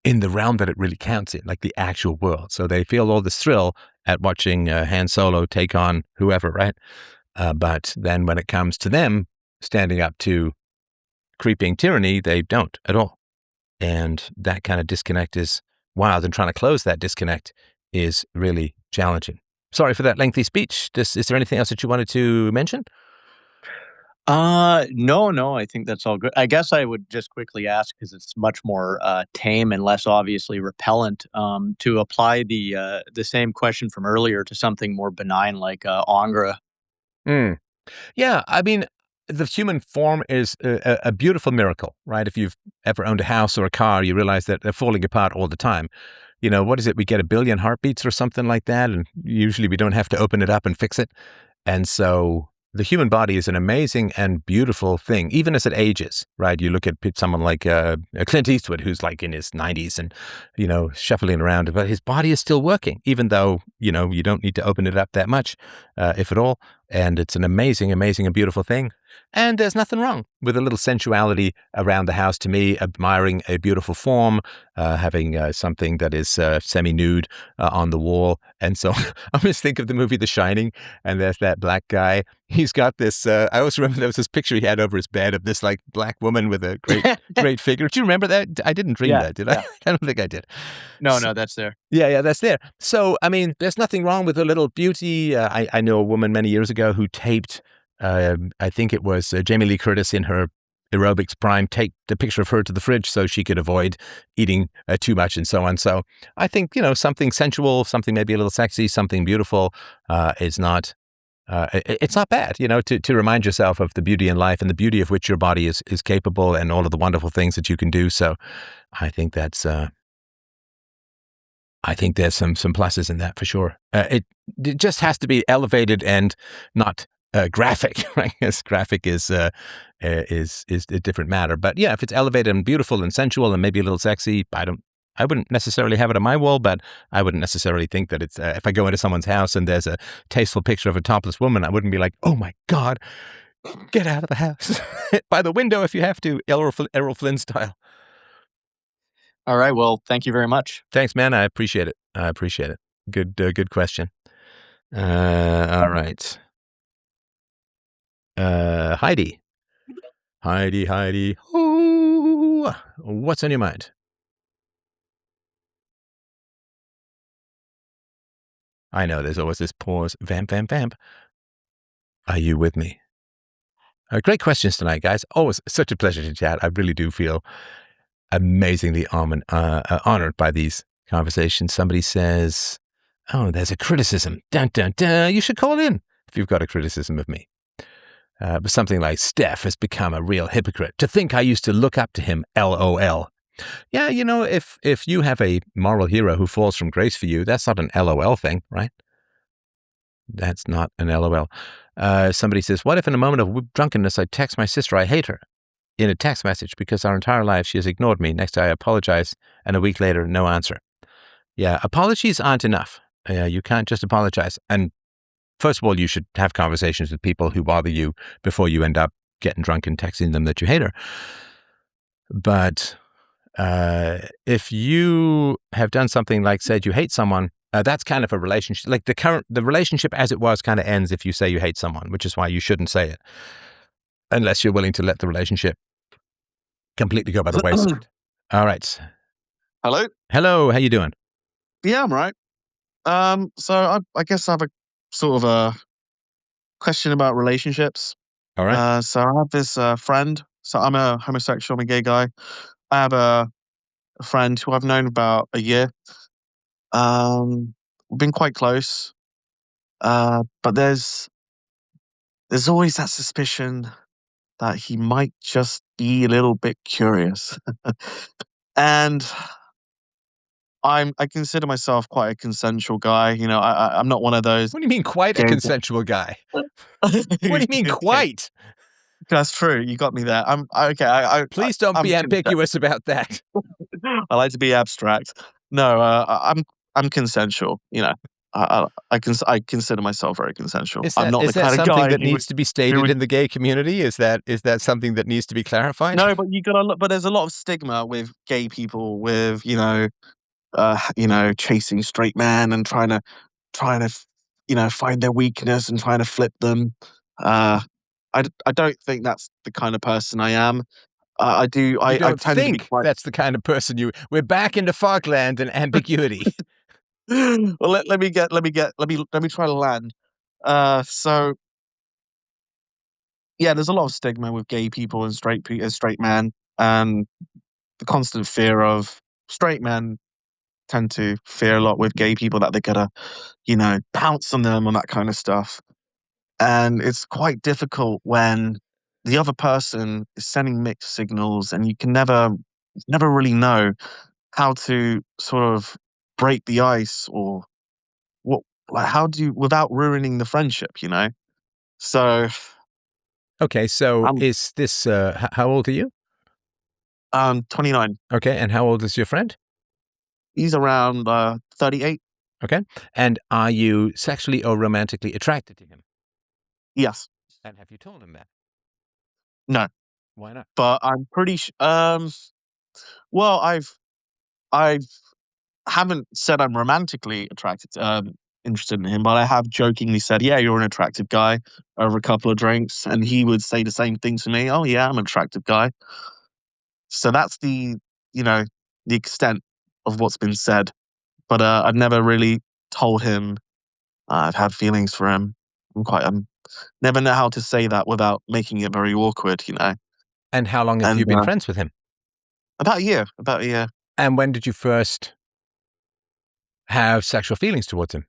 the realm that it really counts in, like the actual world. So they feel all this thrill at watching Han Solo take on whoever, right? But then when it comes to them standing up to creeping tyranny, they don't at all. And that kind of disconnect is wild. And trying to close that disconnect is really challenging. Sorry for that lengthy speech. Is there anything else that you wanted to mention? No, I think that's all good. I guess I would just quickly ask, because it's much more tame and less obviously repellent, to apply the same question from earlier to something more benign like Angra. Mm. Yeah, I mean, the human form is a beautiful miracle, right? If you've ever owned a house or a car, you realize that they're falling apart all the time. What is it? We get 1 billion heartbeats or something like that, and usually we don't have to open it up and fix it. And so the human body is an amazing and beautiful thing, even as it ages, right? You look at someone like Clint Eastwood, who's like in his 90s and, shuffling around, but his body is still working, even though, you don't need to open it up that much, if at all. And it's an amazing, amazing and beautiful thing. And there's nothing wrong with a little sensuality around the house. To me, admiring a beautiful form, having something that is semi-nude on the wall. And so I always think of the movie The Shining, and there's that black guy. He's got this, I always remember there was this picture he had over his bed of this like black woman with a great figure. Do you remember that? I didn't dream that, did I? I don't think I did. No, that's there. Yeah, that's there. So, I mean, there's nothing wrong with a little beauty. I know a woman many years ago who taped, I think it was Jamie Lee Curtis in her aerobics prime, taped a picture of her to the fridge so she could avoid eating too much and so on. So I think, something sensual, something maybe a little sexy, something beautiful is not, it's not bad, to remind yourself of the beauty in life and the beauty of which your body is capable and all of the wonderful things that you can do. So I think I think there's some pluses in that for sure. It just has to be elevated and not graphic, right? Because graphic is a different matter. But yeah, if it's elevated and beautiful and sensual and maybe a little sexy, I wouldn't necessarily have it on my wall, but I wouldn't necessarily think that it's, if I go into someone's house and there's a tasteful picture of a topless woman, I wouldn't be like, oh my God, get out of the house. By the window if you have to, Errol Flynn style. All right. Well, thank you very much. Thanks, man. I appreciate it. Good question. All right. Heidi. Ooh, what's on your mind? I know there's always this pause. Vamp. Are you with me? Great questions tonight, guys. Always such a pleasure to chat. I really do feel amazingly honored by these conversations. Somebody says, oh, there's a criticism. Dun, dun, dun. You should call in if you've got a criticism of me. But something like, Steph has become a real hypocrite. To think I used to look up to him, LOL. Yeah, if you have a moral hero who falls from grace for you, that's not an LOL thing, right? That's not an LOL. Somebody says, what if in a moment of drunkenness I text my sister I hate her in a text message because our entire life she has ignored me. Next day I apologize, and a week later, no answer. Yeah, apologies aren't enough. You can't just apologize. And first of all, you should have conversations with people who bother you before you end up getting drunk and texting them that you hate her. But if you have done something like said you hate someone, that's kind of a relationship. Like the relationship as it was kind of ends if you say you hate someone, which is why you shouldn't say it unless you're willing to let the relationship completely go by the wayside. All right. Hello. How you doing? Yeah, I'm right. So I guess I have a sort of a question about relationships. All right. So I have this friend. So I'm a homosexual, I'm a gay guy. I have a friend who I've known about a year. We've been quite close. But there's always that suspicion that he might just be a little bit curious. And I consider myself quite a consensual guy. I'm not one of those. What do you mean quite a gay consensual guy? What do you mean quite? That's true. You got me there. I'm okay. Please don't be ambiguous about that. I like to be abstract. No, I'm consensual. I consider myself very consensual. I'm not the kind of something guy that who needs to be stated in the gay community? Is that something that needs to be clarified? No, but you gotta look. But there's a lot of stigma with gay people, with chasing straight men and trying to find their weakness and trying to flip them. I don't think that's the kind of person I am. I do. You I don't tend to be think quite. that's the kind of person you. We're back into Fogland and ambiguity. Well, let me try to land. So yeah, there's a lot of stigma with gay people and straight men, and the constant fear of straight men tend to fear a lot with gay people that they're gonna, pounce on them and that kind of stuff. And it's quite difficult when the other person is sending mixed signals, and you can never really know how to sort of break the ice or what, like how do you without ruining the friendship, So Okay, so I'm is this, how old are you? 29. Okay, and how old is your friend? He's around 38. Okay, and are you sexually or romantically attracted to him? Yes. And have you told him that? No. Why not? But I'm pretty well, I haven't said I'm romantically interested in him, but I have jokingly said, "Yeah, you're an attractive guy," over a couple of drinks, and he would say the same thing to me. "Oh yeah, I'm an attractive guy." So that's you know, the extent of what's been said. But I've never really told him I've had feelings for him. I'm never know how to say that without making it very awkward, you know. And how long have And you been friends with him? about a year, about a year. And when did you first have sexual feelings towards him?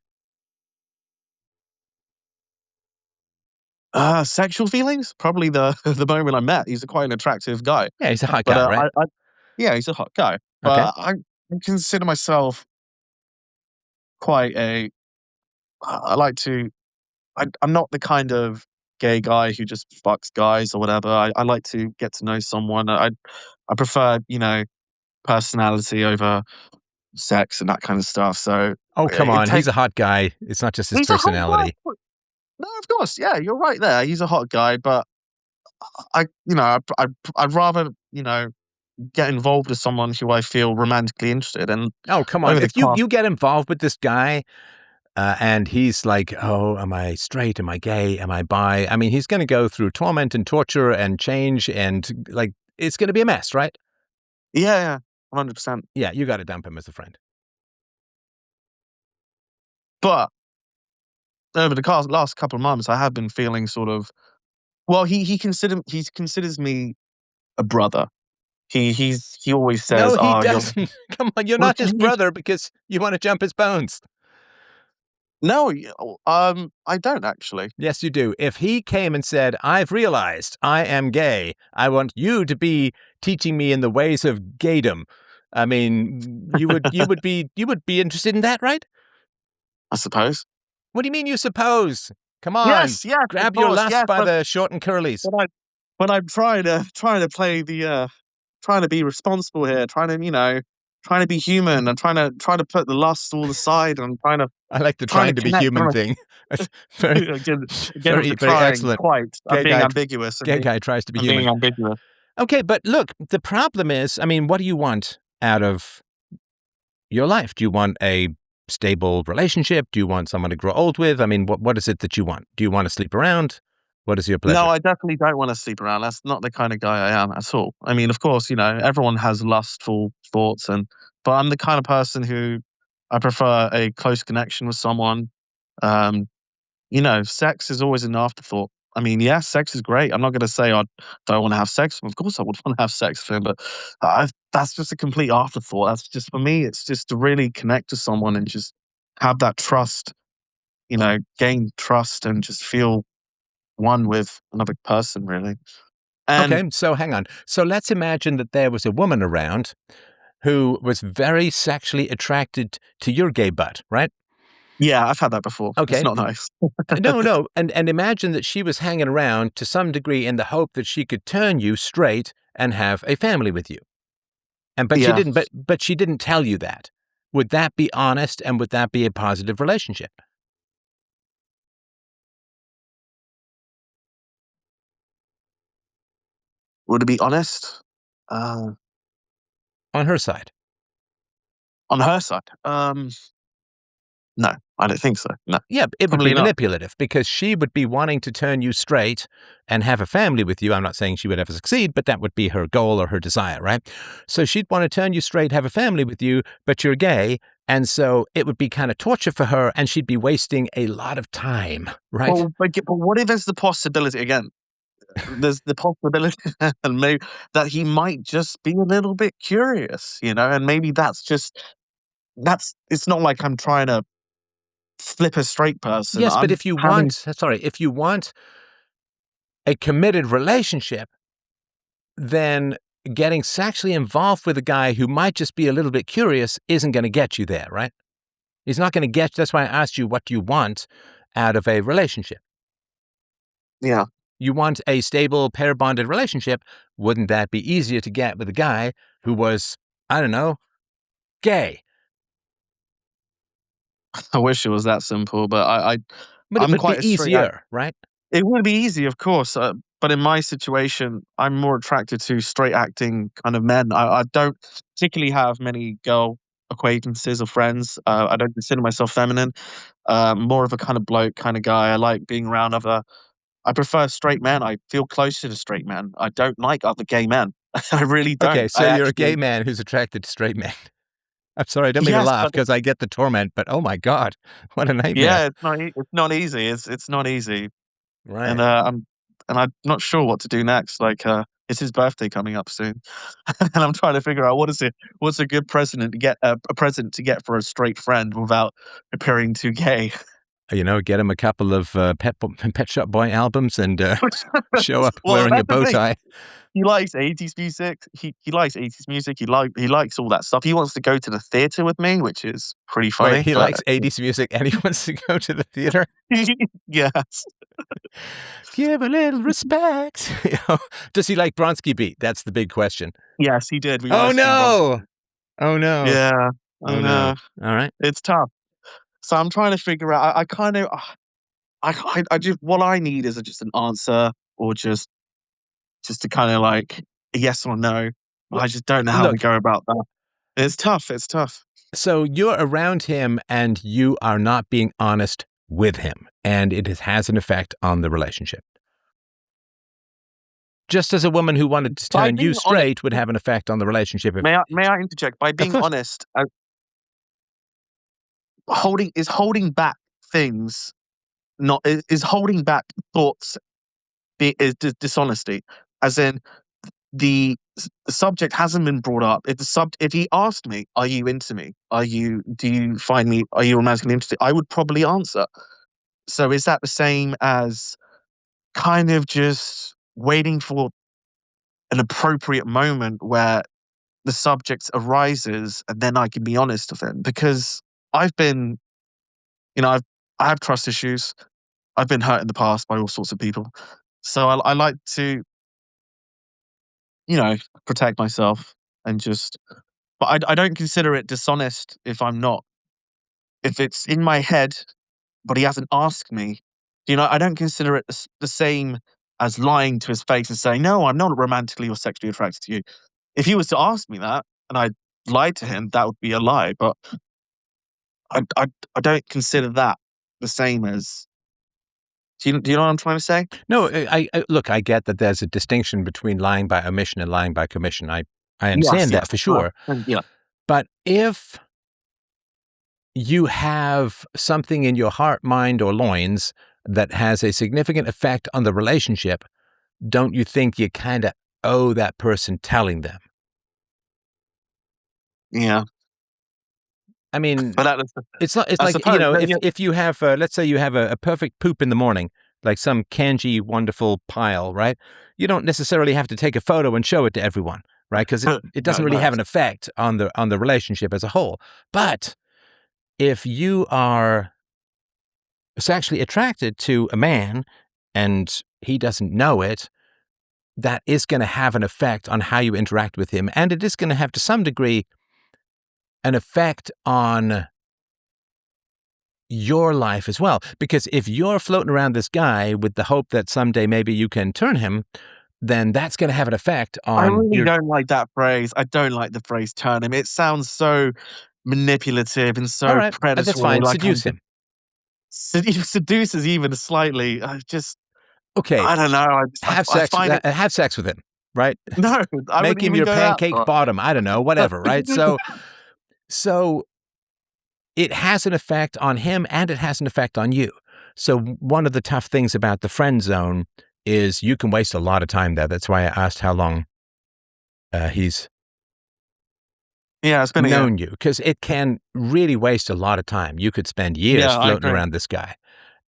Sexual feelings? Probably the the moment I met. He's quite an attractive guy. Yeah, he's a hot But guy, right? yeah, he's a hot guy. Okay. But I consider myself quite a. I like to. I'm not the kind of gay guy who just fucks guys or whatever. I like to get to know someone. I prefer, you know, personality over sex and that kind of stuff. So Oh, come it on. He's takes. a hot guy. It's not just his He's a hot personality. guy. No, of course, yeah, you're right there. He's a hot guy, but you know, I'd rather, you know, get involved with someone who I feel romantically interested in. Oh, come on. Over the If you past, you get involved with this guy, and he's like, "Oh, am I straight? Am I gay? Am I bi?" I mean, he's going to go through torment and torture and change, and like it's going to be a mess, right? yeah, 100%. Yeah, you got to dump him as a friend. But over the last couple of months, I have been feeling sort of. Well, he considers me a brother. He always No, says, he "Oh, you're." doesn't. Come on, you're Well, not his brother because you want to jump his bones. no, I don't actually. Yes, you do. If he came and said, "I've realized I am gay. I want you to be teaching me in the ways of gaydom," I mean, you would be interested in that, right? I suppose. What do you mean you suppose? Come on, Yes, of grab your course, lust yes. by the short and curlies. But I, but I'm trying to play trying to be responsible here, trying to, you know, trying to be human. I'm trying to put the lust all aside. I'm I like the trying to trying to be connect. human thing. That's very, Again with very, the very trying. excellent. Quite. I'm Gay being guy, ambiguous. gay guy tries to be I'm being human. ambiguous. Okay, but look, the problem is, I mean, what do you want out of your life? Do you want a stable relationship? Do you want someone to grow old with? I mean, what is it that you want? Do you want to sleep around? What is your No, pleasure? I definitely don't want to sleep around. That's not the kind of guy I am at all. I mean, of course, you know, everyone has lustful thoughts, but I'm the kind of person who I prefer a close connection with someone. Um, you know, sex is always an afterthought. I mean, yeah, sex is great. I'm not going to say I don't want to have sex. Of course, I would want to have sex with him, but that's just a complete afterthought. That's just for me. It's just to really connect to someone and just have that trust. You know, gain trust and just feel one with another person, really. And Okay, so hang on. So let's imagine that there was a woman around who was very sexually attracted to your gay butt, right? yeah, I've had that before. It's Okay. not nice. No. And imagine that she was hanging around to some degree in the hope that she could turn you straight and have a family with you. And but she Yeah. didn't but she didn't tell you that. Would that be honest and would that be a positive relationship Would it be honest? Uh, on her side? on her side? No, I don't think so. No, Yeah, it would be probably not. manipulative because she would be wanting to turn you straight and have a family with you. I'm not saying she would ever succeed, but that would be her goal or her desire, right? So she'd want to turn you straight, have a family with you, but you're gay. And so it would be kind of torture for her and she'd be wasting a lot of time, right? But what if there's the possibility again? There's the possibility and maybe that he might just be a little bit curious, you know, and maybe that's. It's not like I'm trying to flip a straight person. Yes, but I'm if you having. want, if you want a committed relationship, then getting sexually involved with a guy who might just be a little bit curious isn't going to get you there, right? He's not going to get you. That's why I asked you, what do you want out of a relationship? Yeah. You want a stable pair bonded relationship. Wouldn't that be easier to get with a guy who was, I don't know, gay? I wish it was that simple, but But it I'm would quite be a straight. easier, right? It would be easy, of course, but in my situation, I'm more attracted to straight acting kind of men. I don't particularly have many girl acquaintances or friends. I don't consider myself feminine. More of a kind of bloke kind of guy. I like being around other. I prefer straight men. I feel closer to straight men. I don't like other gay men. I really Okay, don't. so I you're a gay actually. man who's attracted to straight men. I'm sorry, I don't mean to Yes, laugh but because I get the torment, but oh my God, what a nightmare. yeah, it's not easy. It's not easy. And Right. I'm not sure what to do next. Like, it's his birthday coming up soon, and I'm trying to figure out what's a good present to get a present to get for a straight friend without appearing too gay. Get him a couple of Pet Shop Boy albums and show up Well, wearing a that's the bow thing. tie. He likes 80s music. He likes 80s music. He likes all that stuff. He wants to go to the theater with me, which is pretty Wait, funny. he But likes 80s music and he wants to go to the theater? yes, Give a little respect. Does he like Bronski Beat? That's the big question. yes, he did. We Oh live streamed Bronx. no! Oh no! Yeah, Oh I no! know. All right. It's tough. So I'm trying to figure out. I kind of. I just what I need is just an answer or just to kind of like a yes or no. Well, I just don't know how to look, go about that. It's tough. It's tough. so you're around him and you are not being honest with him, and it has an effect on the relationship. Just as a woman who wanted to By turn you being honest, straight would have an effect on the relationship if may I interject? By of being course. honest, holding back things. Not is holding back thoughts. Is dishonesty, as in the subject hasn't been brought up. If he asked me, "Are you into me? Do you find me? Are you romantically interested?" I would probably answer. So is that the same as kind of just waiting for an appropriate moment where the subject arises and then I can be honest with him? Because I've been, you know, I have trust issues. I've been hurt in the past by all sorts of people. So I like to, protect myself and just, but I don't consider it dishonest if I'm not. If it's in my head, but he hasn't asked me, I don't consider it the same as lying to his face and saying, no, I'm not romantically or sexually attracted to you. If he was to ask me that and I lied to him, that would be a lie. But I don't consider that the same as, do you know what I'm trying to say? No, look, I get that there's a distinction between lying by omission and lying by commission. I Yes, understand yes. that for sure. Yeah. But if you have something in your heart, mind, or loins that has a significant effect on the relationship, don't you think you kind of owe that person telling them? Yeah. I mean, But that is, it's I like, suppose, yeah. if you have, let's say you have a perfect poop in the morning, like some kanji wonderful pile, right? You don't necessarily have to take a photo and show it to everyone, right? Because it No, doesn't really no. have an effect on the relationship as a whole. But if you are sexually attracted to a man and he doesn't know it, that is going to have an effect on how you interact with him. And it is going to have, to some degree, an effect on your life as well. Because if you're floating around this guy with the hope that someday maybe you can turn him, then that's going to have an effect I on really your. don't like that phrase. I don't like the phrase turn him. It sounds so manipulative and All so right, that's predatory. fine. Like I'm Seduce him. seduces even slightly. Okay, I don't know. I find it. have sex with him, right? No, I Make wouldn't him even your go that pancake far. bottom. I don't know, whatever, right? So it has an effect on him and it has an effect on you. So one of the tough things about the friend zone is you can waste a lot of time there. That's why I asked how long he's Yeah, it's been a year. known you, because it can really waste a lot of time. You could spend years Yeah, I floating agree. around this guy,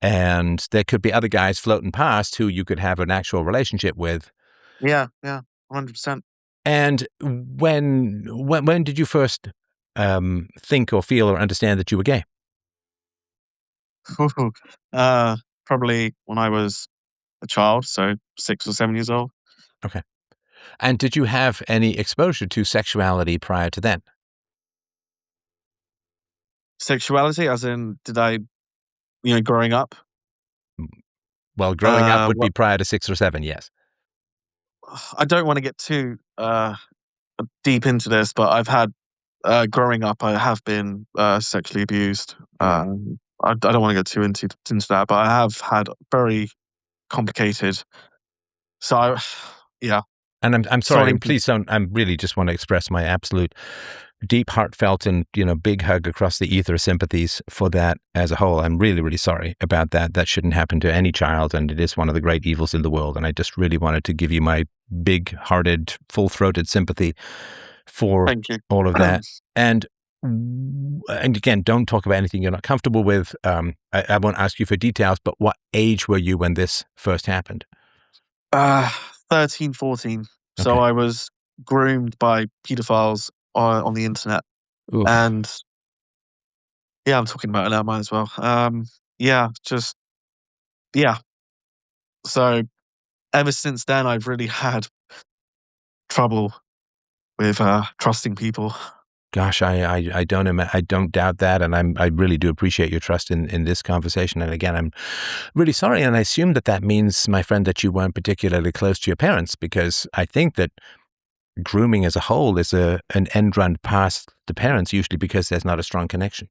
and there could be other guys floating past who you could have an actual relationship with. Yeah, 100%. And when did you first think or feel or understand that you were gay? Probably when I was a child, so 6 or 7 years old. Okay. And did you have any exposure to sexuality prior to then? Sexuality, as in, did I, growing up? Well, growing up would Well, be prior to 6 or 7, yes. I don't want to get too deep into this, but I've had growing up, I have been sexually abused. I don't want to get too into that, but I have had very complicated. So, yeah. And I'm sorry, Sorry. and please don't, I really just want to express my absolute deep, heartfelt, and, big hug across the ether sympathies for that as a whole. I'm really, really sorry about that. That shouldn't happen to any child, and it is one of the great evils in the world. And I just really wanted to give you my big-hearted, full-throated sympathy for Thank you. all of that. And again, don't talk about anything you're not comfortable with. I won't ask you for details, but what age were you when this first happened? 13, 14. So Okay. I was groomed by pedophiles on the internet. Oof. And yeah, I'm talking about it now, might as well. Yeah. So ever since then, I've really had trouble with trusting people. Gosh, I don't doubt that, and I really do appreciate your trust in this conversation. And again, I'm really sorry, and I assume that means, my friend, that you weren't particularly close to your parents, because I think that grooming as a whole is an end run past the parents, usually because there's not a strong connection.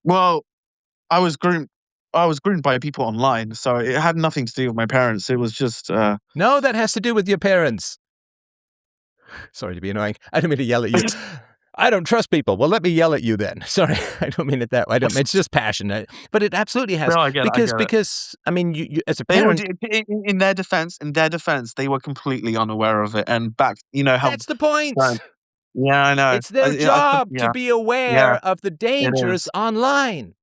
Well, I was groomed by people online, so it had nothing to do with my parents. It was just No, that has to do with your parents. Sorry to be annoying. I don't mean to yell at you. I don't trust people. Well, let me yell at you then. Sorry, I don't mean it that way. It's just passion, but it absolutely has. No, I get it. Because I mean, you as a They were parent, in their defense. In their defense, they were completely unaware of it. And back, how. that's the point. So, yeah, I know. It's their job to be Yeah, aware of the it dangers is. online.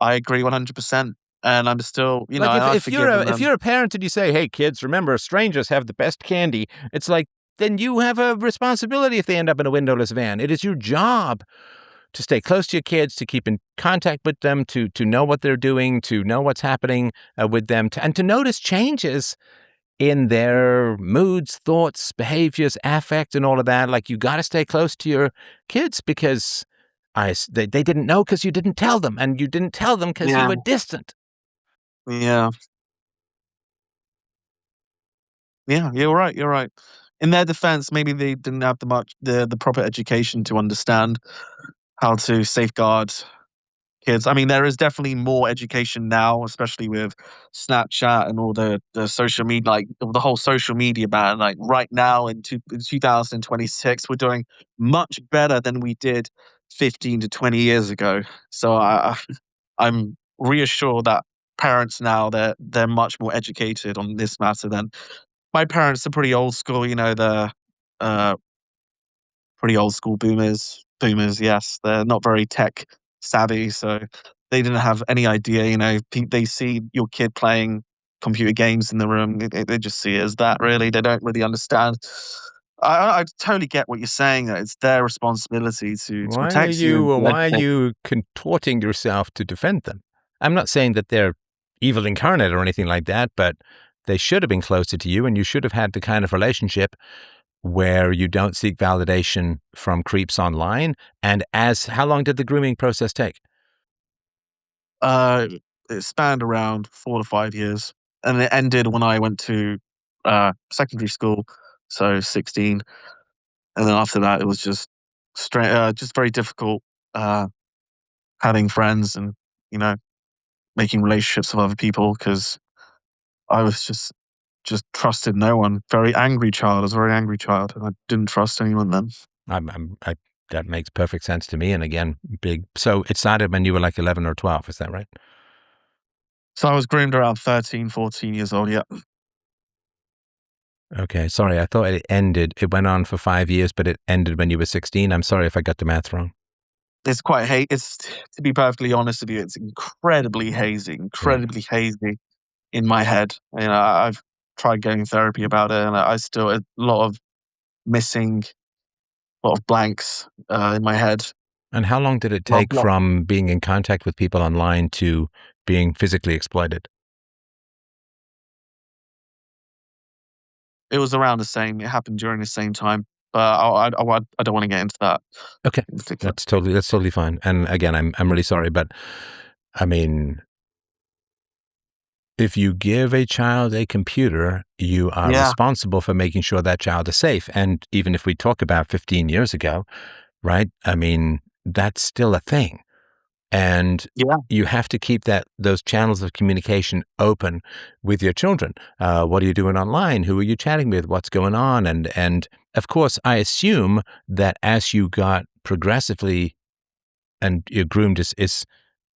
I agree 100%. And I'm still, Like I've if you're forgiven them. if you're a parent and you say, "Hey kids, remember strangers have the best candy," it's like, then you have a responsibility if they end up in a windowless van. It is your job to stay close to your kids, to keep in contact with them, to know what they're doing, to know what's happening with them, and to notice changes in their moods, thoughts, behaviors, affect, and all of that. Like, you got to stay close to your kids because they didn't know because you didn't tell them, and you didn't tell them because you Yeah, were distant. yeah, yeah. You're right. You're right. In their defense, maybe they didn't have the proper education to understand how to safeguard kids. I mean, there is definitely more education now, especially with Snapchat and all the social media, like the whole social media ban. Like right now in 2026, we're doing much better than we did 15 to 20 years ago. So I'm reassured that parents now they're much more educated on this matter than my parents are pretty old school. The uh, pretty old school boomers. Boomers, yes, they're not very tech savvy, so they didn't have any idea. They see your kid playing computer games in the room. They just see it as that. Really, they don't really understand. I totally get what you're saying. That it's their responsibility to protect you and to Why are educate. you contorting yourself to defend them? I'm not saying that they're evil incarnate or anything like that, but they should have been closer to you, and you should have had the kind of relationship where you don't seek validation from creeps online. And how long did the grooming process take? Uh, it spanned around 4 to 5 years, and it ended when I went to secondary school, so 16. And then after that, it was just very difficult having friends and you know making relationships with other people because I was just trusted no one. Very angry child. I was a very angry child, and I didn't trust anyone then. That makes perfect sense to me. And again, so it started when you were like 11 or 12. Is that right? So I was groomed around 13, 14 years old. Yeah. Okay. Sorry. I thought it went on for 5 years, but it ended when you were 16. I'm sorry if I got the math wrong. It's quite It's, to be perfectly honest with you, it's incredibly hazy, in my head. I've tried getting therapy about it, and I still a lot of missing, a lot of blanks in my head. And how long did it Well, take from being in contact with people online to being physically exploited? It was around the same. It happened during the same time, but I don't want to get into that. Okay, in particular. that's totally fine. And again, I'm really sorry, but I mean, if you give a child a computer, you are Yeah. responsible for making sure that child is safe. And even if we talk about 15 years ago, right? I mean, that's still a thing. And Yeah. you have to keep those channels of communication open with your children. What are you doing online? Who are you chatting with? What's going on? And of course, I assume that as you got progressively, and your groomed is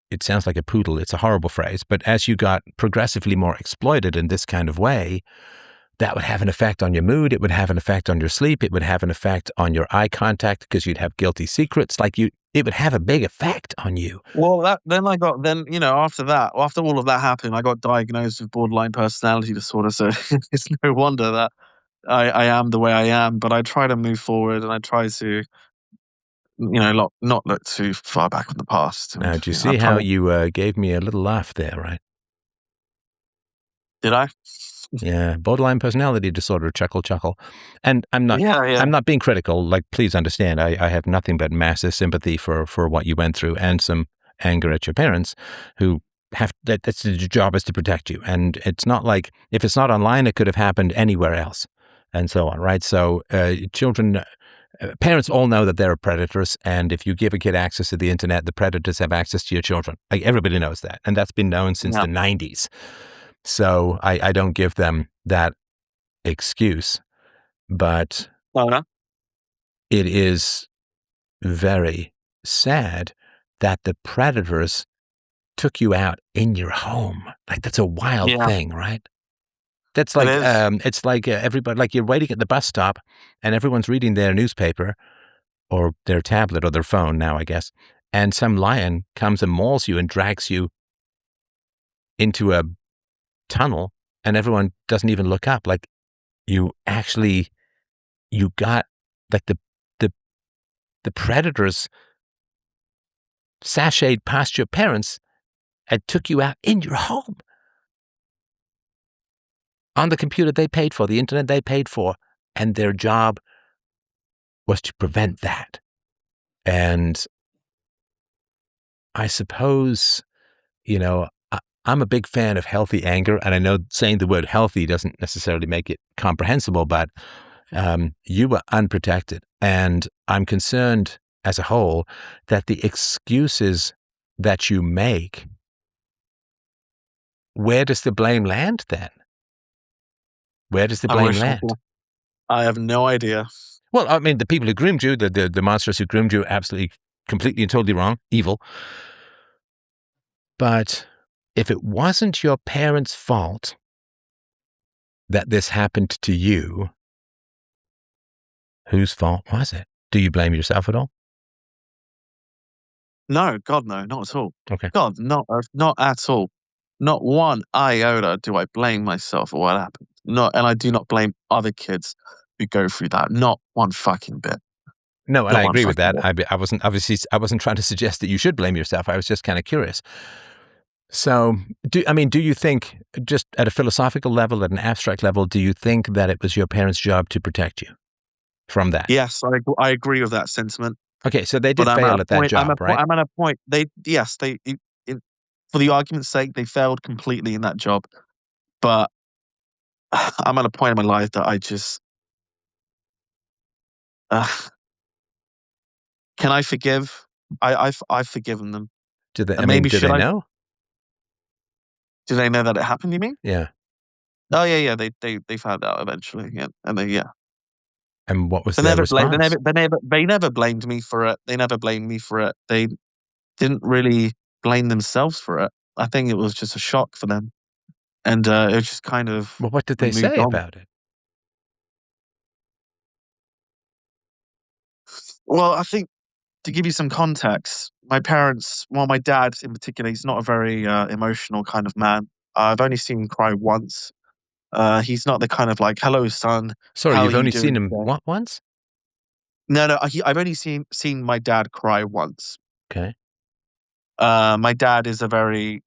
it sounds like a poodle. It's a horrible phrase, but as you got progressively more exploited in this kind of way, that would have an effect on your mood. It would have an effect on your sleep. It would have an effect on your eye contact because you'd have guilty secrets. It would have a big effect on you. Well, after all of that happened, I got diagnosed with borderline personality disorder. So it's no wonder that I am the way I am. But I try to move forward, and I try to, not look too far back in the past. Now, And do you I see how you gave me a little laugh there, right? did I? Yeah, borderline personality disorder, chuckle. And I'm Yeah. not being critical. Like, please understand, I have nothing but massive sympathy for what you went through, and some anger at your parents who that's their job is to protect you. And it's not like, if it's not online, it could have happened anywhere else, and so on, right? So parents all know that there are predators, and if you give a kid access to the internet, the predators have access to your children. Like, everybody knows that, and that's been known since Yeah. the 90s. So I don't give them that excuse, but Oh, no? it is very sad that the predators took you out in your home. Like, that's a wild Yeah, thing, right? That's it like, is. it's like everybody, like, you're waiting at the bus stop and everyone's reading their newspaper or their tablet or their phone now, I guess, and some lion comes and mauls you and drags you into a tunnel, and everyone doesn't even look up. Like, you got, like, the predators sashayed past your parents and took you out in your home on the computer they paid for, the internet they paid for, and their job was to prevent that. And I suppose, I'm a big fan of healthy anger, and I know saying the word healthy doesn't necessarily make it comprehensible, but you were unprotected. And I'm concerned as a whole that the excuses that you make, where does the blame land then? Where does the I blame wish I land? could. I have no idea. Well, I mean, the people who groomed you, the monsters who groomed you, absolutely, completely and totally wrong, evil. But if it wasn't your parents' fault that this happened to you, whose fault was it? Do you blame yourself at all? No, God, no, not at all. Okay. God, not at all. Not one iota do I blame myself for what happened. And I do not blame other kids who go through that. Not one fucking bit. No, and Not I one agree with fucking that. bit. I wasn't trying to suggest that you should blame yourself. I was just kind of curious. So, do you think, just at a philosophical level, at an abstract level, do you think that it was your parents' job to protect you from that? Yes, I agree with that sentiment. Okay, so they But did fail at that job, right? I'm at a point. For the argument's sake, they failed completely in that job. But I'm at a point in my life that I just uh, can I forgive? I've forgiven them, Do they? and maybe Do should they I? know? Do they know that it happened? You mean? Yeah. Oh yeah. They found out eventually. Yeah, and yeah. And what was their response? They never blamed me for it. They never blamed me for it. They didn't really blame themselves for it. I think it was just a shock for them, and it was just kind of Well, what did we they moved say on. about it? Well, I think to give you some context, my dad in particular, he's not a very emotional kind of man. I've only seen him cry once. He's not the kind of like, "Hello, son, Sorry, how are you've you only seen doing him today?" what, once? No. I've only seen my dad cry once. Okay. My dad is a very,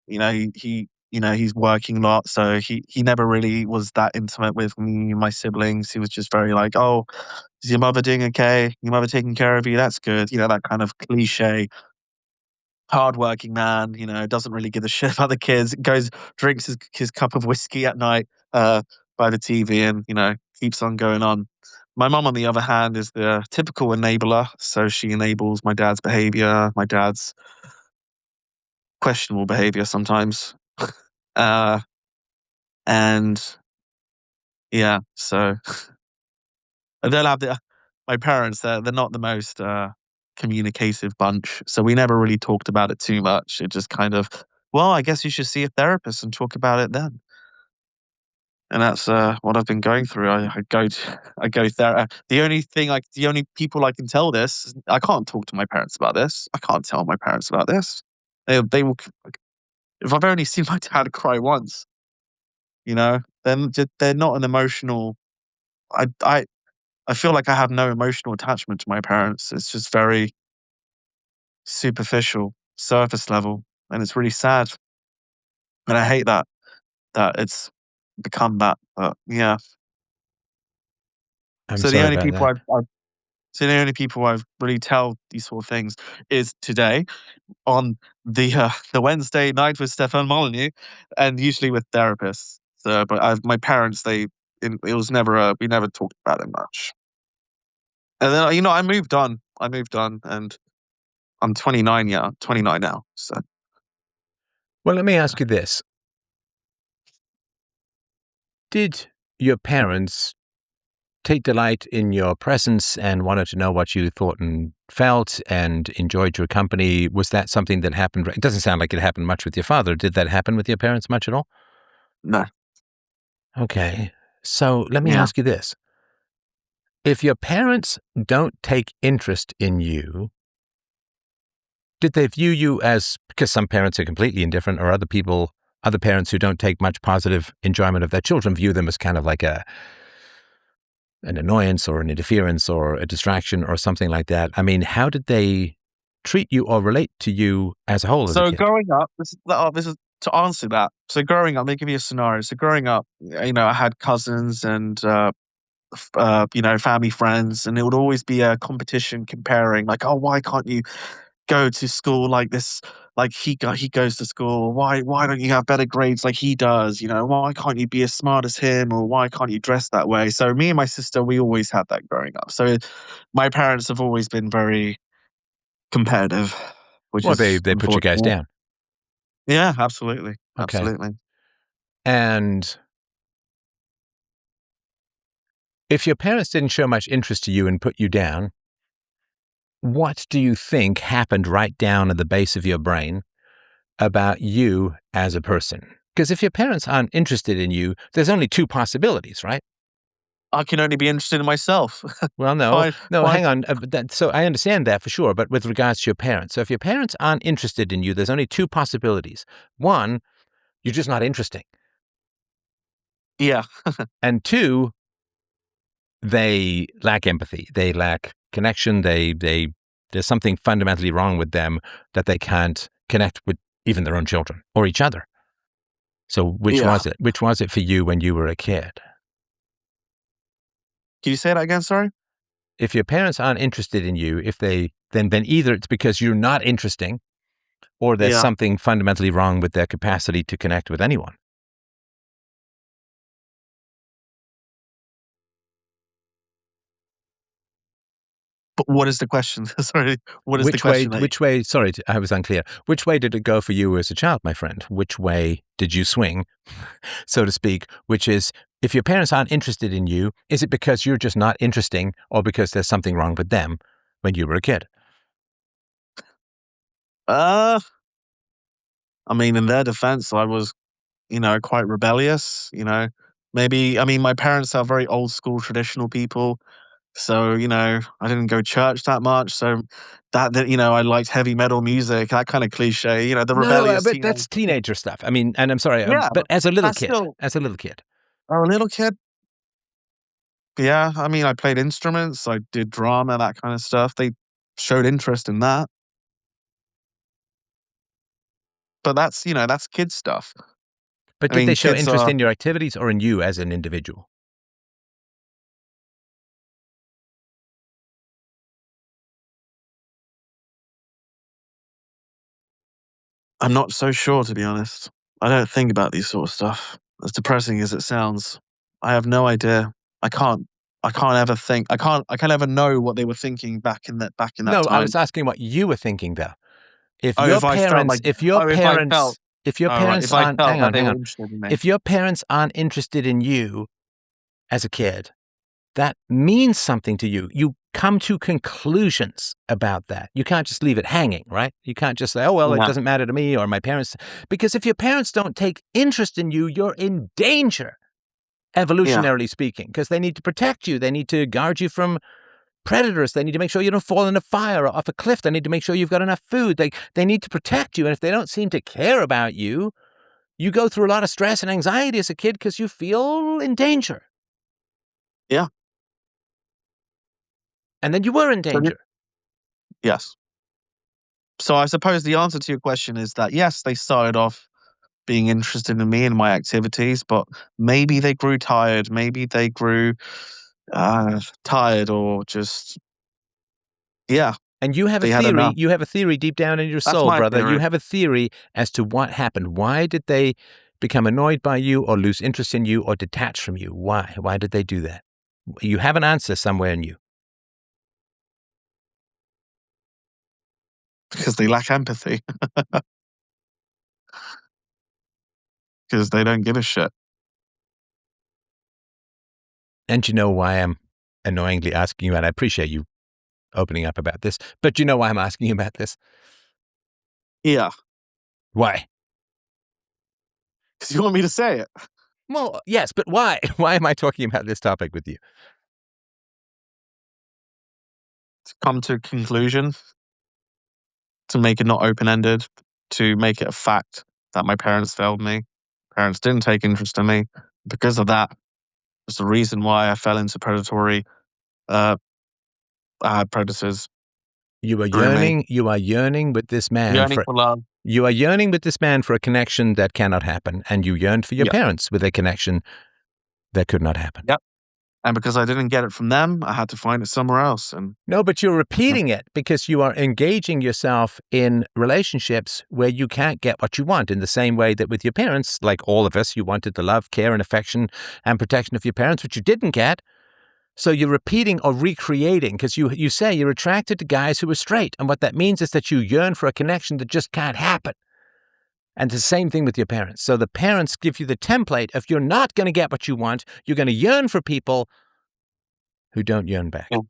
he he's working a lot, so he never really was that intimate with me and my siblings. He was just very like, "Oh, is your mother doing okay? Your mother taking care of you? That's good." That kind of cliche hardworking man, doesn't really give a shit about the kids. Goes, drinks his cup of whiskey at night by the TV and, keeps on going on. My mom, on the other hand, is the typical enabler. So she enables my dad's behavior, my dad's questionable behavior sometimes. uh, and yeah, so I don't have my parents, they're not the most communicative bunch. So we never really talked about it too much. It just kind of, well, I guess you should see a therapist and talk about it then. And that's what I've been going through. I go there. The only people I can tell this, I can't talk to my parents about this. I can't tell my parents about this. They will, if I've only seen my dad cry once, then they're not an emotional. I feel like I have no emotional attachment to my parents. It's just very superficial, surface level, and it's really sad. And I hate that it's become that. But yeah, I'm so the sorry only about people that. I've really tell these sort of things is today on the Wednesday night with Stefan Molyneux, and usually with therapists. So, but my parents, it was never we never talked about it much. And then I moved on. And I'm 29. Yeah, 29 now. So Well, let me ask you this. Did your parents take delight in your presence and wanted to know what you thought and felt and enjoyed your company? Was that something that happened? It doesn't sound like it happened much with your father. Did that happen with your parents much at all? no, Okay. So let me yeah. ask you this. If your parents don't take interest in you, did they view you as, because some parents are completely indifferent, or other parents who don't take much positive enjoyment of their children view them as kind of like an annoyance or an interference or a distraction or something like that? I mean, how did they treat you or relate to you as a whole as a So kid? growing up, this is to answer that. So growing up, let me give you a scenario. So growing up, I had cousins and family friends, and it would always be a competition comparing, like, oh, why can't you go to school like this? Like he goes to school. Why don't you have better grades like he does? Why can't you be as smart as him, or why can't you dress that way? So me and my sister, we always had that growing up. So my parents have always been very competitive, which Well, is they put you guys unfortunate. down. Yeah, absolutely. Okay. Absolutely. And if your parents didn't show much interest to you and put you down, what do you think happened right down at the base of your brain about you as a person? Because if your parents aren't interested in you, there's only two possibilities, right? I can only be interested in myself. Well, no, Why no, why hang on. So I understand that for sure, but with regards to your parents. So if your parents aren't interested in you, there's only two possibilities. One, you're just not interesting. Yeah. And two, they lack empathy. They lack connection. There's something fundamentally wrong with them that they can't connect with even their own children or each other. So which Yeah. was it? Which was it for you when you were a kid? Can you say that again? Sorry? If your parents aren't interested in you, then either it's because you're not interesting, or there's Yeah. something fundamentally wrong with their capacity to connect with anyone. But what is the question? Sorry. What is the question that Which way, sorry, I was unclear. Which way did it go for you as a child, my friend? Which way did you swing, so to speak? Which is, if your parents aren't interested in you, is it because you're just not interesting, or because there's something wrong with them when you were a kid? uh I mean, in their defense, I was, quite rebellious, Maybe, I mean, my parents are very old school traditional people. So, I didn't go church that much. So I liked heavy metal music, that kind of cliche, the No, rebellious but teenage. that's teenager stuff. I mean, and I'm sorry, Yeah, but as a little that's kid, still a little kid. Yeah, I mean, I played instruments, I did drama, that kind of stuff. They showed interest in that. But that's kid stuff. But I did mean, they show kids interest are. in your activities or in you as an individual? I'm not so sure, to be honest. I don't think about these sort of stuff. As depressing as it sounds, I have no idea. I can't. I can't ever think. I can't. I can't ever know what they were thinking back in that No, I time. was asking what you were thinking, though. If Oh, your if I felt parents, like. Oh, if I felt. if your Oh, right. parents If I aren't, felt hang that on, they hang were on. interested in me. If your parents aren't interested in you as a kid, that means something to you. You come to conclusions about that. You can't just leave it hanging, right? You can't just say, oh, well, it Yeah. doesn't matter to me or my parents. Because if your parents don't take interest in you, you're in danger, evolutionarily speaking, because they need to protect you. They need to guard you from predators. They need to make sure you don't fall in a fire or off a cliff. They need to make sure you've got enough food. They need to protect you. And if they don't seem to care about you, you go through a lot of stress and anxiety as a kid because you feel in danger. Yeah. And then you were in So danger. yes. So I suppose the answer to your question is that yes, they started off being interested in me and my activities, but maybe they grew tired. Maybe they grew tired, or just And you have a they had theory. enough. You have a theory deep down in your That's soul, my brother. You theory. have a theory as to what happened. Why did they become annoyed by you or lose interest in you or detach from you? Why? Why did they do that? You have an answer somewhere in you. Because they lack empathy. Because they don't give a shit. And you know why I'm annoyingly asking you, and I appreciate you opening up about this, but you know why I'm asking you about this? Yeah. Why? Because you want me to say it. Well, yes, but why? Why am I talking about this topic with you? To come to a conclusion. To make it not open-ended. To make it a fact that my parents failed me. Parents didn't take interest in me. Because of that, it's the reason why I fell into predatory predators. You are Grooming. yearning with this man Yearning for for love. you are yearning with this man for a connection that cannot happen, and you yearned for your Yeah. parents with a connection that could not happen. Yep. And because I didn't get it from them, I had to find it somewhere else. And No, but you're repeating it because you are engaging yourself in relationships where you can't get what you want, in the same way that with your parents, like all of us, you wanted the love, care, and affection and protection of your parents, which you didn't get. So you're repeating or recreating, because you say you're attracted to guys who are straight. And what that means is that you yearn for a connection that just can't happen. And the same thing with your parents. So the parents give you the template. If you're not going to get what you want, you're going to yearn for people who don't yearn back. yeah.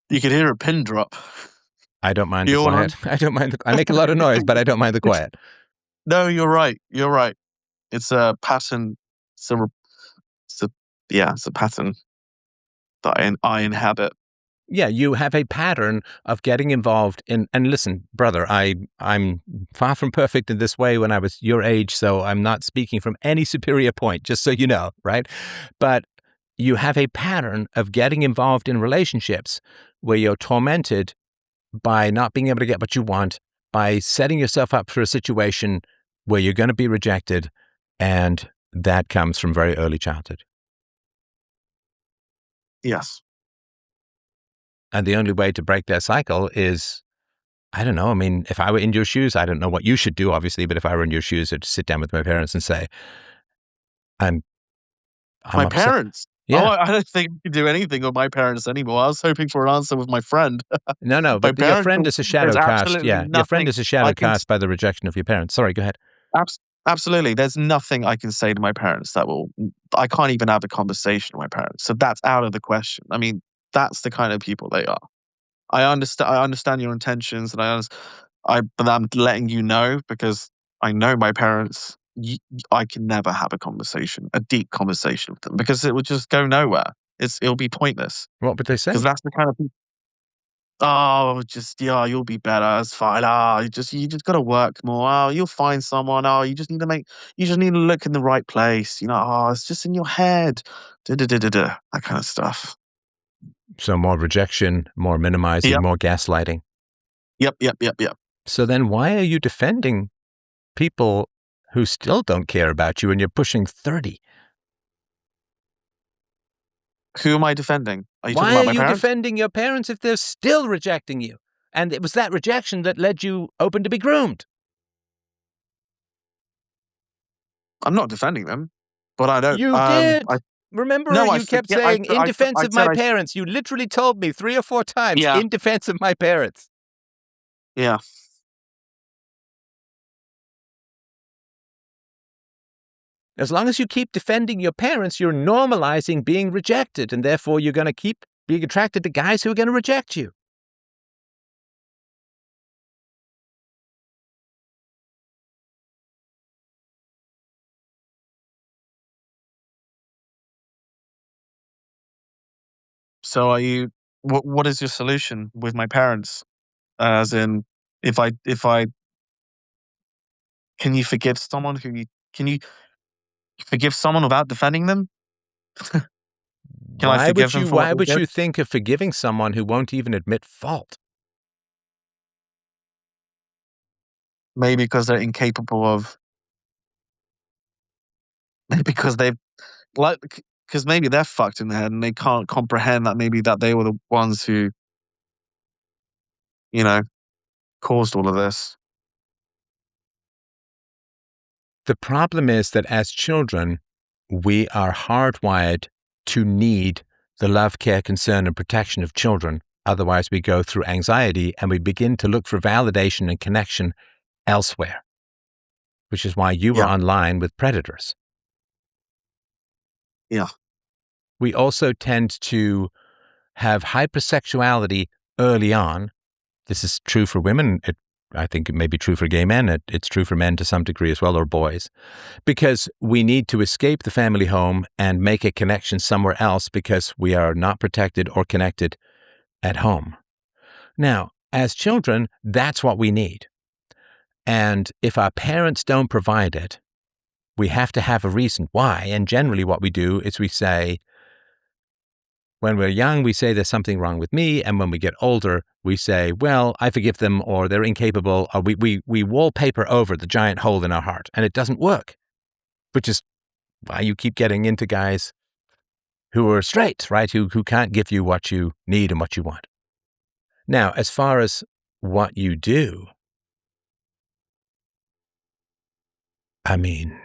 You could hear a pin drop. I don't mind the You quiet. I don't mind I make a lot of noise, but I don't mind the quiet. No, you're right. You're right. It's a pattern. It's a, it's a pattern that I inhabit. Yeah, you have a pattern of getting involved in, and listen, brother, I'm far from perfect in this way when I was your age, so I'm not speaking from any superior point, just so you know, right? But you have a pattern of getting involved in relationships where you're tormented by not being able to get what you want, by setting yourself up for a situation where you're going to be rejected, and that comes from very early childhood. Yes. And the only way to break that cycle is, I don't know. I mean, if I were in your shoes, I don't know what you should do, obviously, but if I were in your shoes, I'd sit down with my parents and say, I'm My upset. parents. Yeah. Oh, I don't think we can do anything with my parents anymore. I was hoping for an answer with my friend. No, My but your parents, friend is a shadow there's cast. absolutely Yeah. Your friend nothing is a I shadow can. cast by the rejection of your parents. Sorry, go ahead. Absolutely, there's nothing I can say to my parents that will. I can't even have a conversation with my parents. So that's out of the question. I mean, that's the kind of people they are. I understand. I understand your intentions, and but I'm letting you know because I know my parents. I can never have a conversation, a deep conversation with them, because it would just go nowhere. It'll be pointless What would they because say? that's the kind of people. oh, just yeah, you'll be better. It's fine. You just gotta work more. Oh, you'll find someone. Oh, you just need to look in the right place. It's just in your head. Da. That kind of stuff. So more rejection, more minimizing, Yep. more gaslighting. Yep. So then why are you defending people who still don't care about you and you're pushing 30? Who am I defending? Are you talking Why about are my you parents? defending your parents if they're still rejecting you? And it was that rejection that led you open to be groomed. I'm not defending them, but I don't. You did. Remember, No, I you kept forget. saying, in defense I of said my parents. You literally told me 3 or 4 times, Yeah. in defense of my parents. Yeah. As long as you keep defending your parents, you're normalizing being rejected, and therefore you're going to keep being attracted to guys who are going to reject you. So are you? What is your solution with my parents? As in, if I can you forgive someone can you forgive someone without defending them? Can I forgive them for what Why they would did? you think of forgiving someone who won't even admit fault? Maybe because they're incapable of. Maybe because they've because maybe they're fucked in the head and they can't comprehend that maybe that they were the ones who you know caused all of this. The problem is that as children, we are hardwired to need the love, care, concern, and protection of children. Otherwise, we go through anxiety and we begin to look for validation and connection elsewhere, which is why you were Yeah. online with predators. Yeah. We also tend to have hypersexuality early on. This is true for women. I think it may be true for gay men. It's true for men to some degree as well, or boys, because we need to escape the family home and make a connection somewhere else because we are not protected or connected at home. Now, as children, that's what we need. And if our parents don't provide it, we have to have a reason why. And generally what we do is we say, when we're young, we say there's something wrong with me. And when we get older, we say, well, I forgive them, or they're incapable, or we wallpaper over the giant hole in our heart. And it doesn't work, which is why you keep getting into guys who are straight, right? Who can't give you what you need and what you want. Now, as far as what you do, I mean,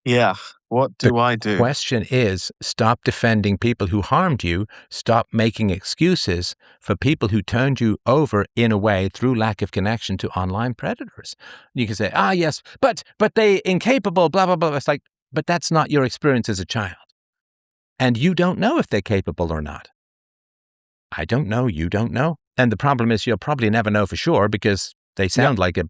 Yeah. What do I the do? question is, stop defending people who harmed you. Stop making excuses for people who turned you over in a way through lack of connection to online predators. You can say, yes, but they incapable, blah, blah, blah. It's like, but that's not your experience as a child. And you don't know if they're capable or not. I don't know. You don't know. And the problem is you'll probably never know for sure because they sound like a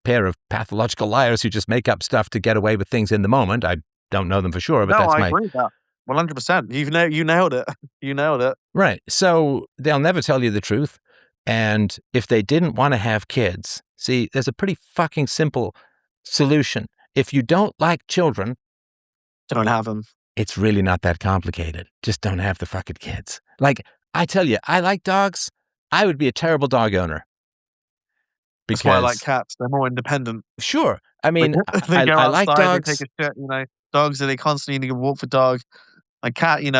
pair of pathological liars who just make up stuff to get away with things in the moment. I don't know them for sure, but No, that's I my... agree with that. 100%. You nailed it. You nailed it. Right. So they'll never tell you the truth. And if they didn't want to have kids, see, there's a pretty fucking simple solution. If you don't like children, Don't have them. it's really not that complicated. Just don't have the fucking kids. Like, I tell you, I like dogs. I would be a terrible dog owner. That's why I like Because, cats. They're more independent. sure, I mean, They go I like outside, they take dogs. a shit, dogs, they constantly need to walk for dog. A cat, you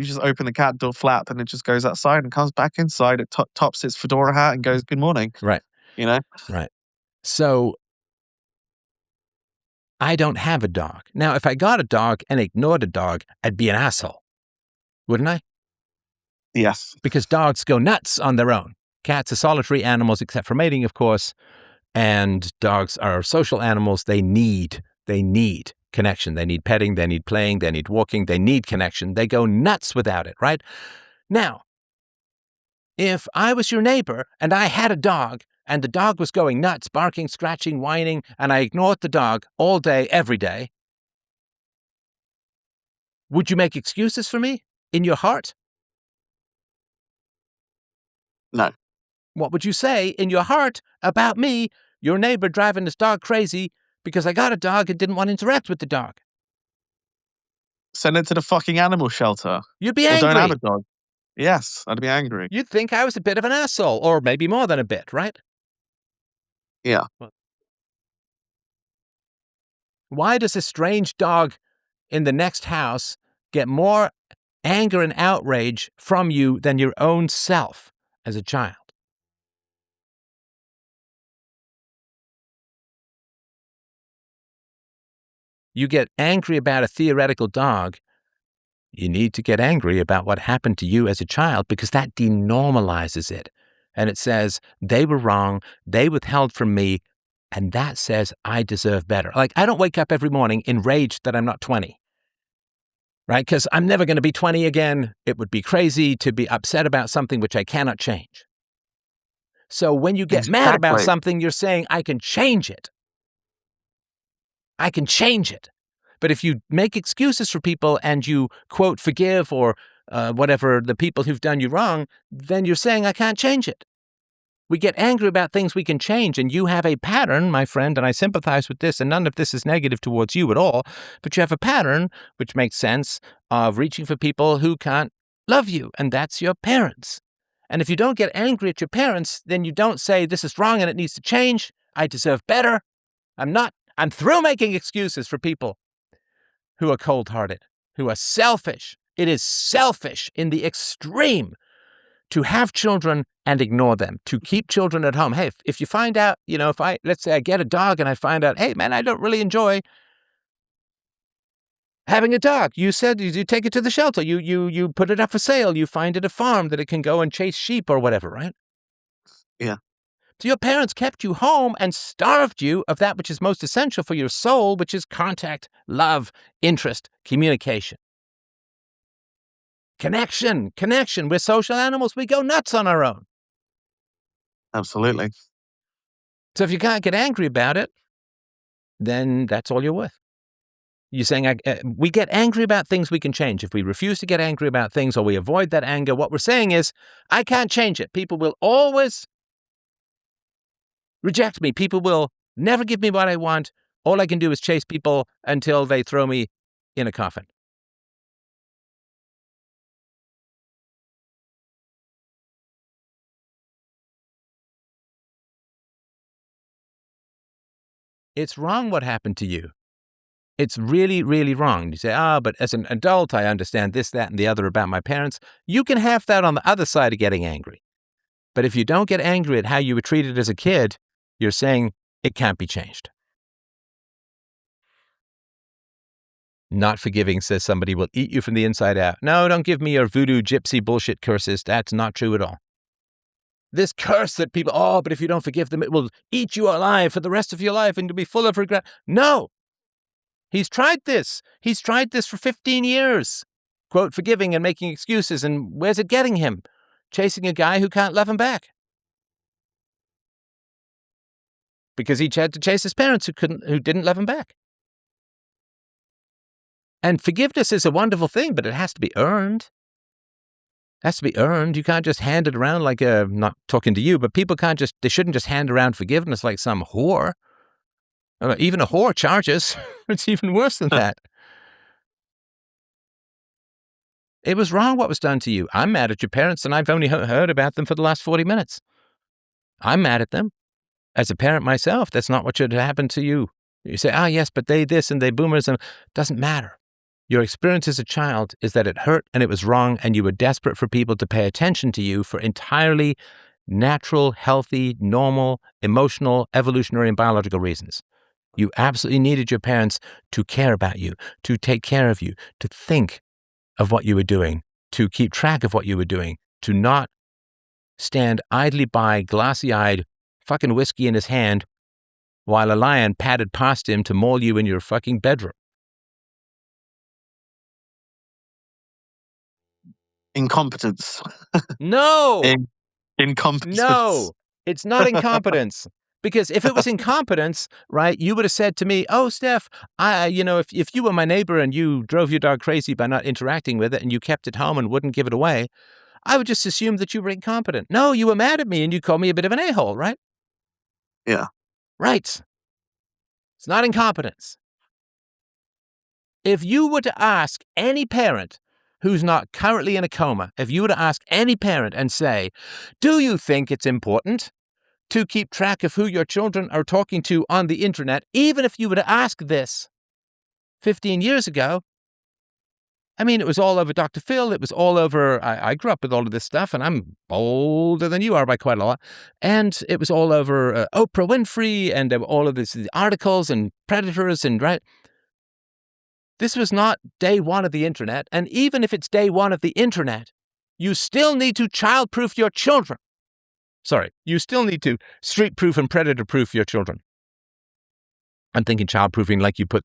just open the cat door flap and it just goes outside and comes back inside. It tops its fedora hat and goes, good morning. Right. Right. So I don't have a dog. Now, if I got a dog and ignored a dog, I'd be an asshole, wouldn't I? Yes. Because dogs go nuts on their own. Cats are solitary animals, except for mating, of course. And dogs are social animals. They need connection. They need petting. They need playing. They need walking. They need connection. They go nuts without it, right? Now, if I was your neighbor and I had a dog and the dog was going nuts, barking, scratching, whining, and I ignored the dog all day, every day, would you make excuses for me in your heart? No. What would you say in your heart about me, your neighbor driving his dog crazy because I got a dog and didn't want to interact with the dog? Send it to the fucking animal shelter. You'd be Or don't have angry. a dog. Yes, I'd be angry. You'd think I was a bit of an asshole, or maybe more than a bit, right? Yeah. Why does a strange dog in the next house get more anger and outrage from you than your own self as a child? You get angry about a theoretical dog. You need to get angry about what happened to you as a child because that denormalizes it. And it says, they were wrong, they withheld from me, and that says I deserve better. Like, I don't wake up every morning enraged that I'm not 20, right? Because I'm never going to be 20 again. It would be crazy to be upset about something which I cannot change. So when you get mad about Exactly. something, you're saying, I can change it. I can change it. But if you make excuses for people and you, quote, forgive or whatever the people who've done you wrong, then you're saying, I can't change it. We get angry about things we can change, and you have a pattern, my friend, and I sympathize with this, and none of this is negative towards you at all, but you have a pattern, which makes sense, of reaching for people who can't love you, and that's your parents. And if you don't get angry at your parents, then you don't say, this is wrong and it needs to change. I deserve better. I'm through making excuses for people who are cold-hearted, who are selfish. It is selfish in the extreme to have children and ignore them, to keep children at home. Hey, if you find out, let's say I get a dog and I find out, hey, man, I don't really enjoy having a dog. You said you take it to the shelter. You put it up for sale. You find it a farm that it can go and chase sheep or whatever, right? Yeah. So your parents kept you home and starved you of that which is most essential for your soul, which is contact, love, interest, communication. Connection. We're social animals. We go nuts on our own. Absolutely. So if you can't get angry about it, then that's all you're worth. You're saying we get angry about things we can change. If we refuse to get angry about things or we avoid that anger, what we're saying is, I can't change it. People will always reject me. People will never give me what I want. All I can do is chase people until they throw me in a coffin. It's wrong what happened to you. It's really, really wrong. You say, but as an adult, I understand this, that, and the other about my parents. You can have that on the other side of getting angry. But if you don't get angry at how you were treated as a kid, you're saying it can't be changed. Not forgiving, says somebody, will eat you from the inside out. No, don't give me your voodoo gypsy bullshit curses. That's not true at all. This curse that people, but if you don't forgive them, it will eat you alive for the rest of your life and you'll be full of regret. No. He's tried this. He's tried this for 15 years. Quote, forgiving and making excuses. And where's it getting him? Chasing a guy who can't love him back. Because he had to chase his parents who didn't love him back. And forgiveness is a wonderful thing, but it has to be earned. It has to be earned. You can't just hand it around like not talking to you, but people they shouldn't just hand around forgiveness like some whore. Even a whore charges. It's even worse than that. It was wrong what was done to you. I'm mad at your parents, and I've only heard about them for the last 40 minutes. I'm mad at them. As a parent myself, that's not what should happen to you. You say, yes, but they this and they boomers, and it doesn't matter. Your experience as a child is that it hurt and it was wrong, and you were desperate for people to pay attention to you for entirely natural, healthy, normal, emotional, evolutionary, and biological reasons. You absolutely needed your parents to care about you, to take care of you, to think of what you were doing, to keep track of what you were doing, to not stand idly by, glassy-eyed, fucking whiskey in his hand, while a lion padded past him to maul you in your fucking bedroom. Incompetence. No! Incompetence. No! It's not incompetence. Because if it was incompetence, right, you would have said to me, Steph, if you were my neighbor and you drove your dog crazy by not interacting with it and you kept it home and wouldn't give it away, I would just assume that you were incompetent. No, you were mad at me and you called me a bit of an a-hole, right? Yeah. Right. It's not incompetence. If you were to ask any parent who's not currently in a coma, if you were to ask any parent and say, do you think it's important to keep track of who your children are talking to on the internet, even if you were to ask this 15 years ago, I mean, it was all over Dr. Phil. It was all over, I grew up with all of this stuff, and I'm older than you are by quite a lot. And it was all over Oprah Winfrey, and there were all of these articles and predators, and right. This was not day one of the internet. And even if it's day one of the internet, you still need to child-proof your children. Sorry, you still need to street-proof and predator-proof your children. I'm thinking child-proofing like you put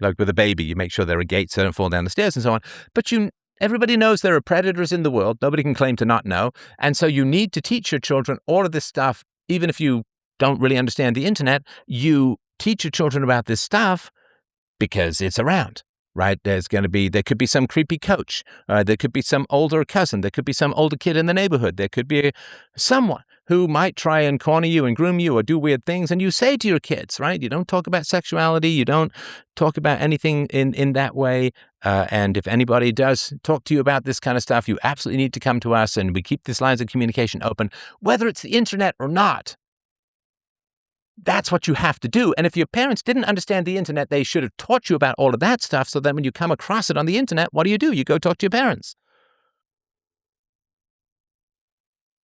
like with a baby, you make sure there are gates so they don't fall down the stairs and so on. But everybody knows there are predators in the world. Nobody can claim to not know. And so you need to teach your children all of this stuff. Even if you don't really understand the internet, you teach your children about this stuff because it's around, right? There could be some creepy coach. There could be some older cousin. There could be some older kid in the neighborhood. There could be someone who might try and corner you and groom you or do weird things. And you say to your kids, right? You don't talk about sexuality. You don't talk about anything in that way. And if anybody does talk to you about this kind of stuff, you absolutely need to come to us, and we keep these lines of communication open, whether it's the internet or not. That's what you have to do. And if your parents didn't understand the internet, they should have taught you about all of that stuff, so that when you come across it on the internet, what do? You go talk to your parents.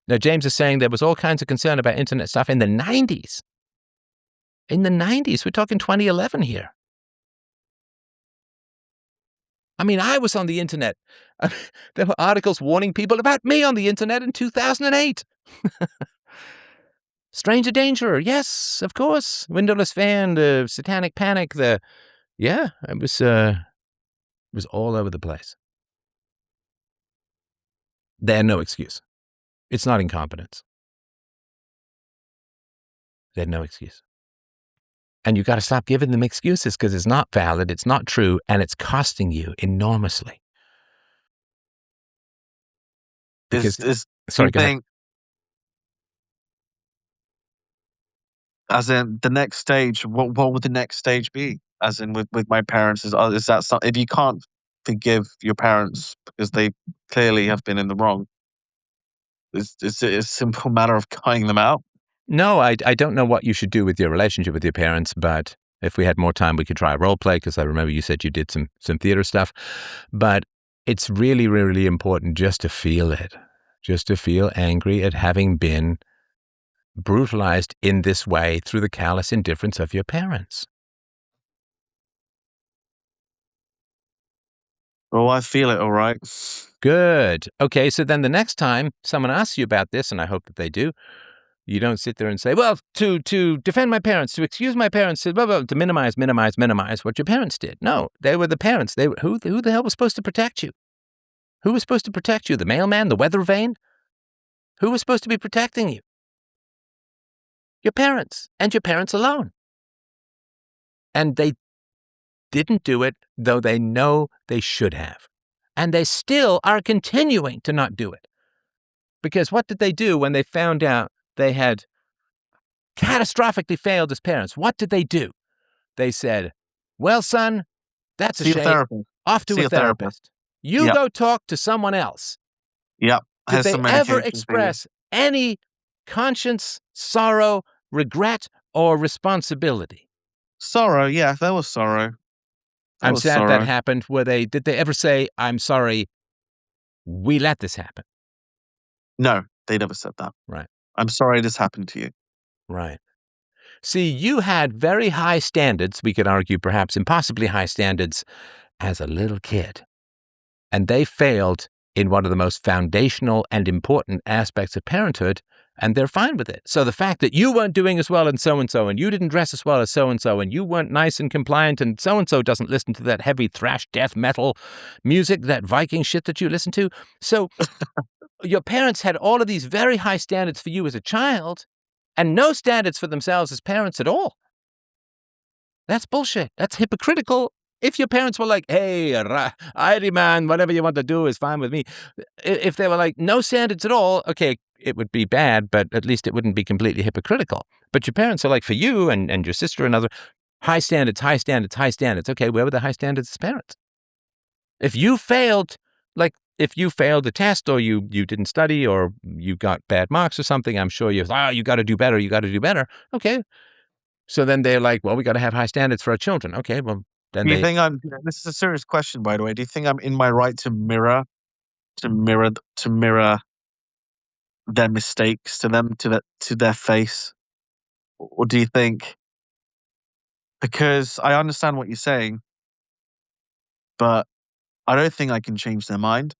Now, James is saying there was all kinds of concern about internet stuff in the 90s. In the 90s, we're talking 2011 here. I mean, I was on the internet. There were articles warning people about me on the internet in 2008. Stranger Danger, yes, of course. Windowless Fan, the Satanic Panic, it was all over the place. They're no excuse. It's not incompetence. They had no excuse. And you got to stop giving them excuses, because it's not valid, it's not true, and it's costing you enormously. Because, sorry, go ahead. As in the next stage, what would the next stage be? As in with my parents, is that something, if you can't forgive your parents because they clearly have been in the wrong, is it a simple matter of cutting them out? No, I don't know what you should do with your relationship with your parents, but if we had more time, we could try a role play, because I remember you said you did some theater stuff. But it's really, really important just to feel it, just to feel angry at having been brutalized in this way through the callous indifference of your parents. Oh, I feel it, all right. Good. Okay, so then the next time someone asks you about this, and I hope that they do, you don't sit there and say, well, to defend my parents, to excuse my parents, to, blah, blah, to minimize what your parents did. No, they were the parents. Who the hell was supposed to protect you? Who was supposed to protect you? The mailman? The weather vane? Who was supposed to be protecting you? Your parents, and your parents alone. And they didn't do it, though they know they should have. And they still are continuing to not do it. Because what did they do when they found out they had catastrophically failed as parents? What did they do? They said, well, son, that's a See a shame. therapist. Off to See a a therapist. therapist. You Yep. go talk to someone else. Yep. Did Has they some ever medication for you. express any conscience, sorrow, regret, or responsibility? Sorrow? Yeah, there was sorrow. I'm sad that happened. Did they ever say, I'm sorry, we let this happen? No, they never said that. Right. I'm sorry this happened to you. Right. See, you had very high standards, we could argue perhaps impossibly high standards, as a little kid. And they failed in one of the most foundational and important aspects of parenthood, and they're fine with it. So the fact that you weren't doing as well as so-and-so, and you didn't dress as well as so-and-so, and you weren't nice and compliant, and so-and-so doesn't listen to that heavy thrash death metal music, that Viking shit that you listen to. So your parents had all of these very high standards for you as a child, and no standards for themselves as parents at all. That's bullshit. That's hypocritical If your parents were like, hey, Irie man, whatever you want to do is fine with me. If they were like, no standards at all, okay, it would be bad, but at least it wouldn't be completely hypocritical. But your parents are like, for you and your sister and other, high standards, high standards, high standards. Okay, where were the high standards as parents? If you failed, like if you failed a test or you didn't study or you got bad marks or something, I'm sure you got to do better, you got to do better. Okay. So then they're like, well, we got to have high standards for our children. Okay, well, then Do you they, think I'm? This is a serious question, by the way. Do you think I'm in my right to mirror their mistakes to them, to their face, or do you think, because I understand what you're saying, but I don't think I can change their mind.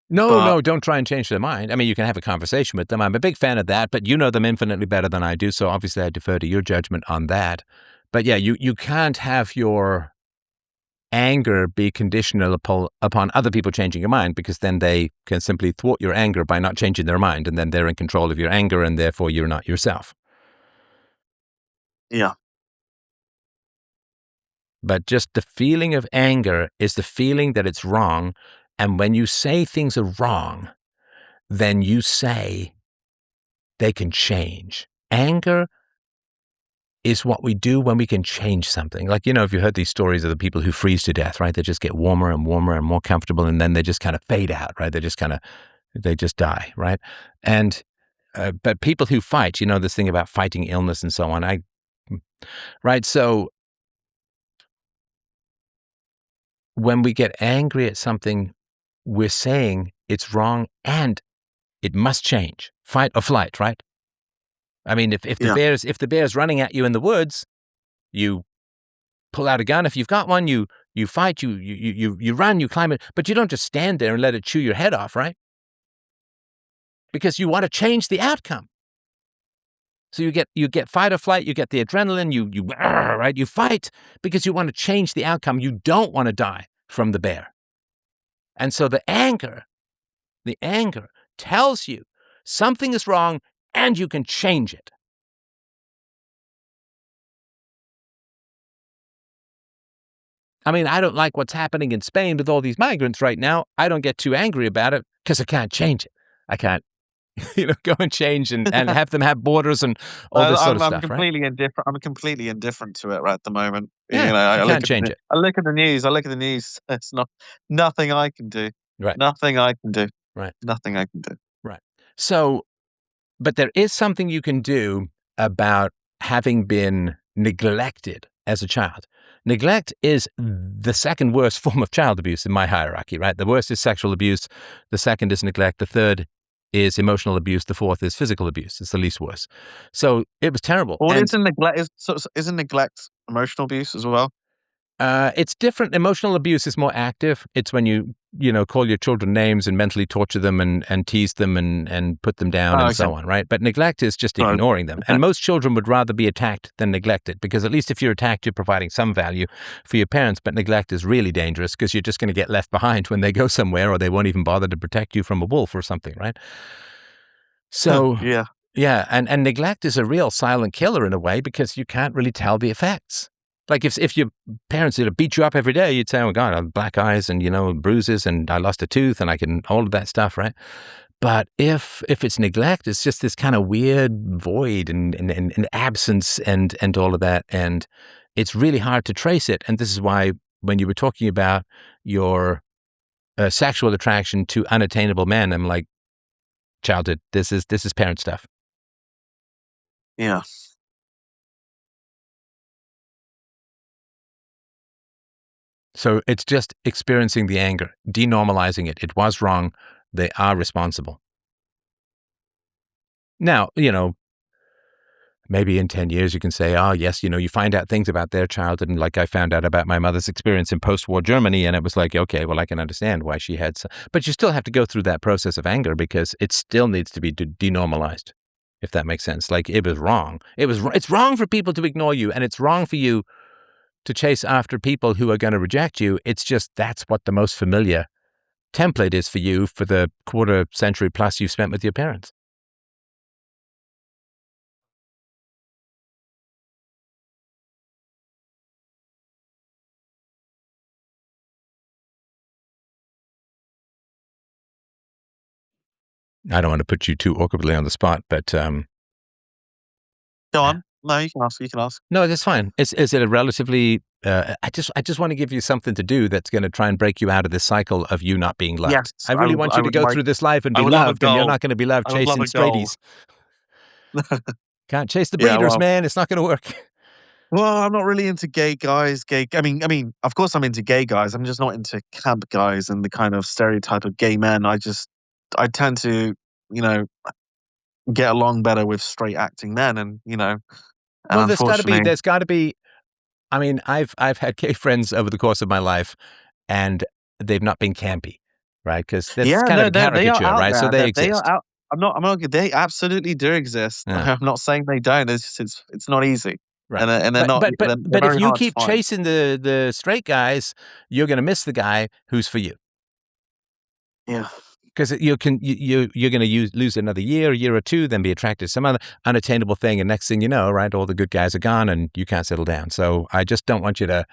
But no, don't try and change their mind. I mean, you can have a conversation with them. I'm a big fan of that, but you know them infinitely better than I do. So obviously I defer to your judgment on that. But yeah, you can't have your anger be conditional upon other people changing your mind, because then they can simply thwart your anger by not changing their mind, and then they're in control of your anger, and therefore you're not yourself. yeah, But just the feeling of anger is the feeling that it's wrong, and when you say things are wrong, then you say they can change. Anger is what we do when we can change something. Like, if you heard these stories of the people who freeze to death, right? They just get warmer and warmer and more comfortable, and then they just kind of fade out, right? They just die, right? And, but people who fight, this thing about fighting illness and so on, right? So when we get angry at something, we're saying it's wrong and it must change. Fight or flight, right? I mean, if the bear's running at you in the woods, you pull out a gun. If you've got one, you fight, you run, you climb it, but you don't just stand there and let it chew your head off, right? Because you want to change the outcome. So you get fight or flight, you get the adrenaline, right? You fight because you want to change the outcome. You don't want to die from the bear. And so the anger tells you something is wrong and you can change it. I mean, I don't like what's happening in Spain with all these migrants right now. I don't get too angry about it because I can't change it. I can't, go and change and have them have borders and all this sort of I'm stuff, right? completely indifferent. I'm completely indifferent to it right at the moment. Yeah, I you look can't at change it. I look at the news. It's nothing I can do. Right, Nothing I can do. right, Nothing I can do. right. So, but there is something you can do about having been neglected as a child. Neglect is the second worst form of child abuse in my hierarchy, right? The worst is sexual abuse. The second is neglect. The third is emotional abuse. The fourth is physical abuse. It's the least worst. So it was terrible. Or And isn't neglect isn't neglect emotional abuse as well? it's different. Emotional abuse is more active. It's when you call your children names and mentally torture them and tease them and put them down Oh, and okay. so on, right? But neglect is just Right. ignoring them. And most children would rather be attacked than neglected, because at least if you're attacked, you're providing some value for your parents. But neglect is really dangerous because you're just going to get left behind when they go somewhere, or they won't even bother to protect you from a wolf or something, right? So, Yeah. yeah, and neglect is a real silent killer in a way, because you can't really tell the effects. Like if your parents beat you up every day, you'd say, "Oh God, I have black eyes and bruises, and I lost a tooth, and I can all of that stuff," right? But if it's neglect, it's just this kind of weird void and absence and all of that, and it's really hard to trace it. And this is why when you were talking about your sexual attraction to unattainable men, I'm like, childhood. This is parent stuff. Yeah. So it's just experiencing the anger, denormalizing it. It was wrong. They are responsible. Now, maybe in 10 years you can say, oh, yes, you find out things about their childhood. And like I found out about my mother's experience in post-war Germany. And it was like, okay, well, I can understand why she had some. But you still have to go through that process of anger, because it still needs to be denormalized, if that makes sense. Like, it was wrong. It's wrong for people to ignore you. And it's wrong for you to chase after people who are going to reject you. It's just that's what the most familiar template is for you for the quarter century plus you've spent with your parents. I don't want to put you too awkwardly on the spot, but Go on. No, you can ask. You can ask. no, that's fine. Is it a relatively? I just want to give you something to do that's going to try and break you out of this cycle of you not being loved. Yes, I really want you to go through this life and I be would love a loved, and you're goal. not going to be loved I would love chasing a goal. straighties. Can't chase the Yeah, breeders, well- man. It's not going to work. Well, I'm not really into gay guys. I mean, of course I'm into gay guys. I'm just not into camp guys and the kind of stereotype of gay men. I tend to, get along better with straight acting men, and Well, there's got unfortunately, to be. I mean, I've had gay friends over the course of my life, and they've not been campy, right? Because that's yeah, kind of no, a they are caricature, out right? So there. they They are exist. out. I'm not. They absolutely do exist. Yeah. I'm not saying they don't. It's just it's not easy, Right. and they're not. They're But if very you hard to keep find. chasing the straight guys, you're going to miss the guy who's for you. Yeah. Because you're going to lose another year or two, then be attracted to some other unattainable thing, and next thing you know, right, all the good guys are gone, and you can't settle down. So I just don't want you to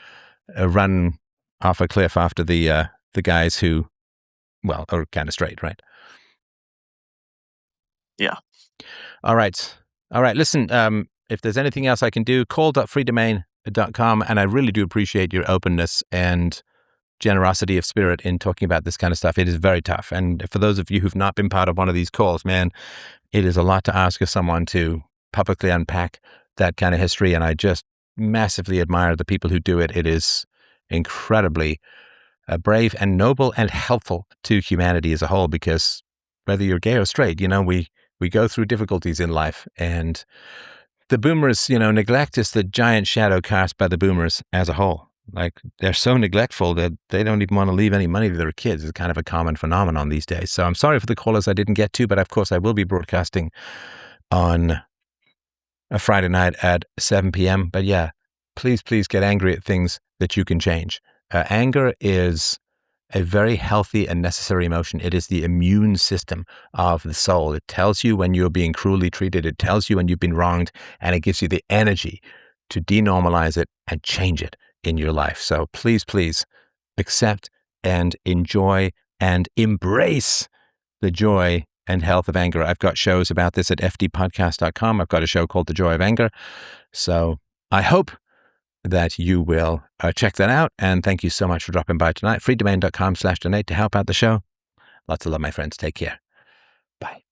run off a cliff after the guys who, well, are kind of straight, right? Yeah. All right. Listen, if there's anything else I can do, call.freedomain.com, and I really do appreciate your openness and generosity of spirit in talking about this kind of stuff. It is very tough. And for those of you who've not been part of one of these calls, man, it is a lot to ask of someone to publicly unpack that kind of history. And I just massively admire the people who do it. It is incredibly brave and noble and helpful to humanity as a whole, because whether you're gay or straight, we go through difficulties in life, and the boomers, neglect is the giant shadow cast by the boomers as a whole. Like, they're so neglectful that they don't even want to leave any money to their kids. It's kind of a common phenomenon these days. So I'm sorry for the callers I didn't get to, but of course I will be broadcasting on a Friday night at 7 p.m. But yeah, please get angry at things that you can change. Anger is a very healthy and necessary emotion. It is the immune system of the soul. It tells you when you're being cruelly treated. It tells you when you've been wronged, and it gives you the energy to denormalize it and change it in your life. So please accept and enjoy and embrace the joy and health of anger. I've got shows about this at fdpodcast.com. I've got a show called The Joy of Anger. So I hope that you will check that out. And thank you so much for dropping by tonight. freedomain.com/donate to help out the show. Lots of love, my friends. Take care. Bye.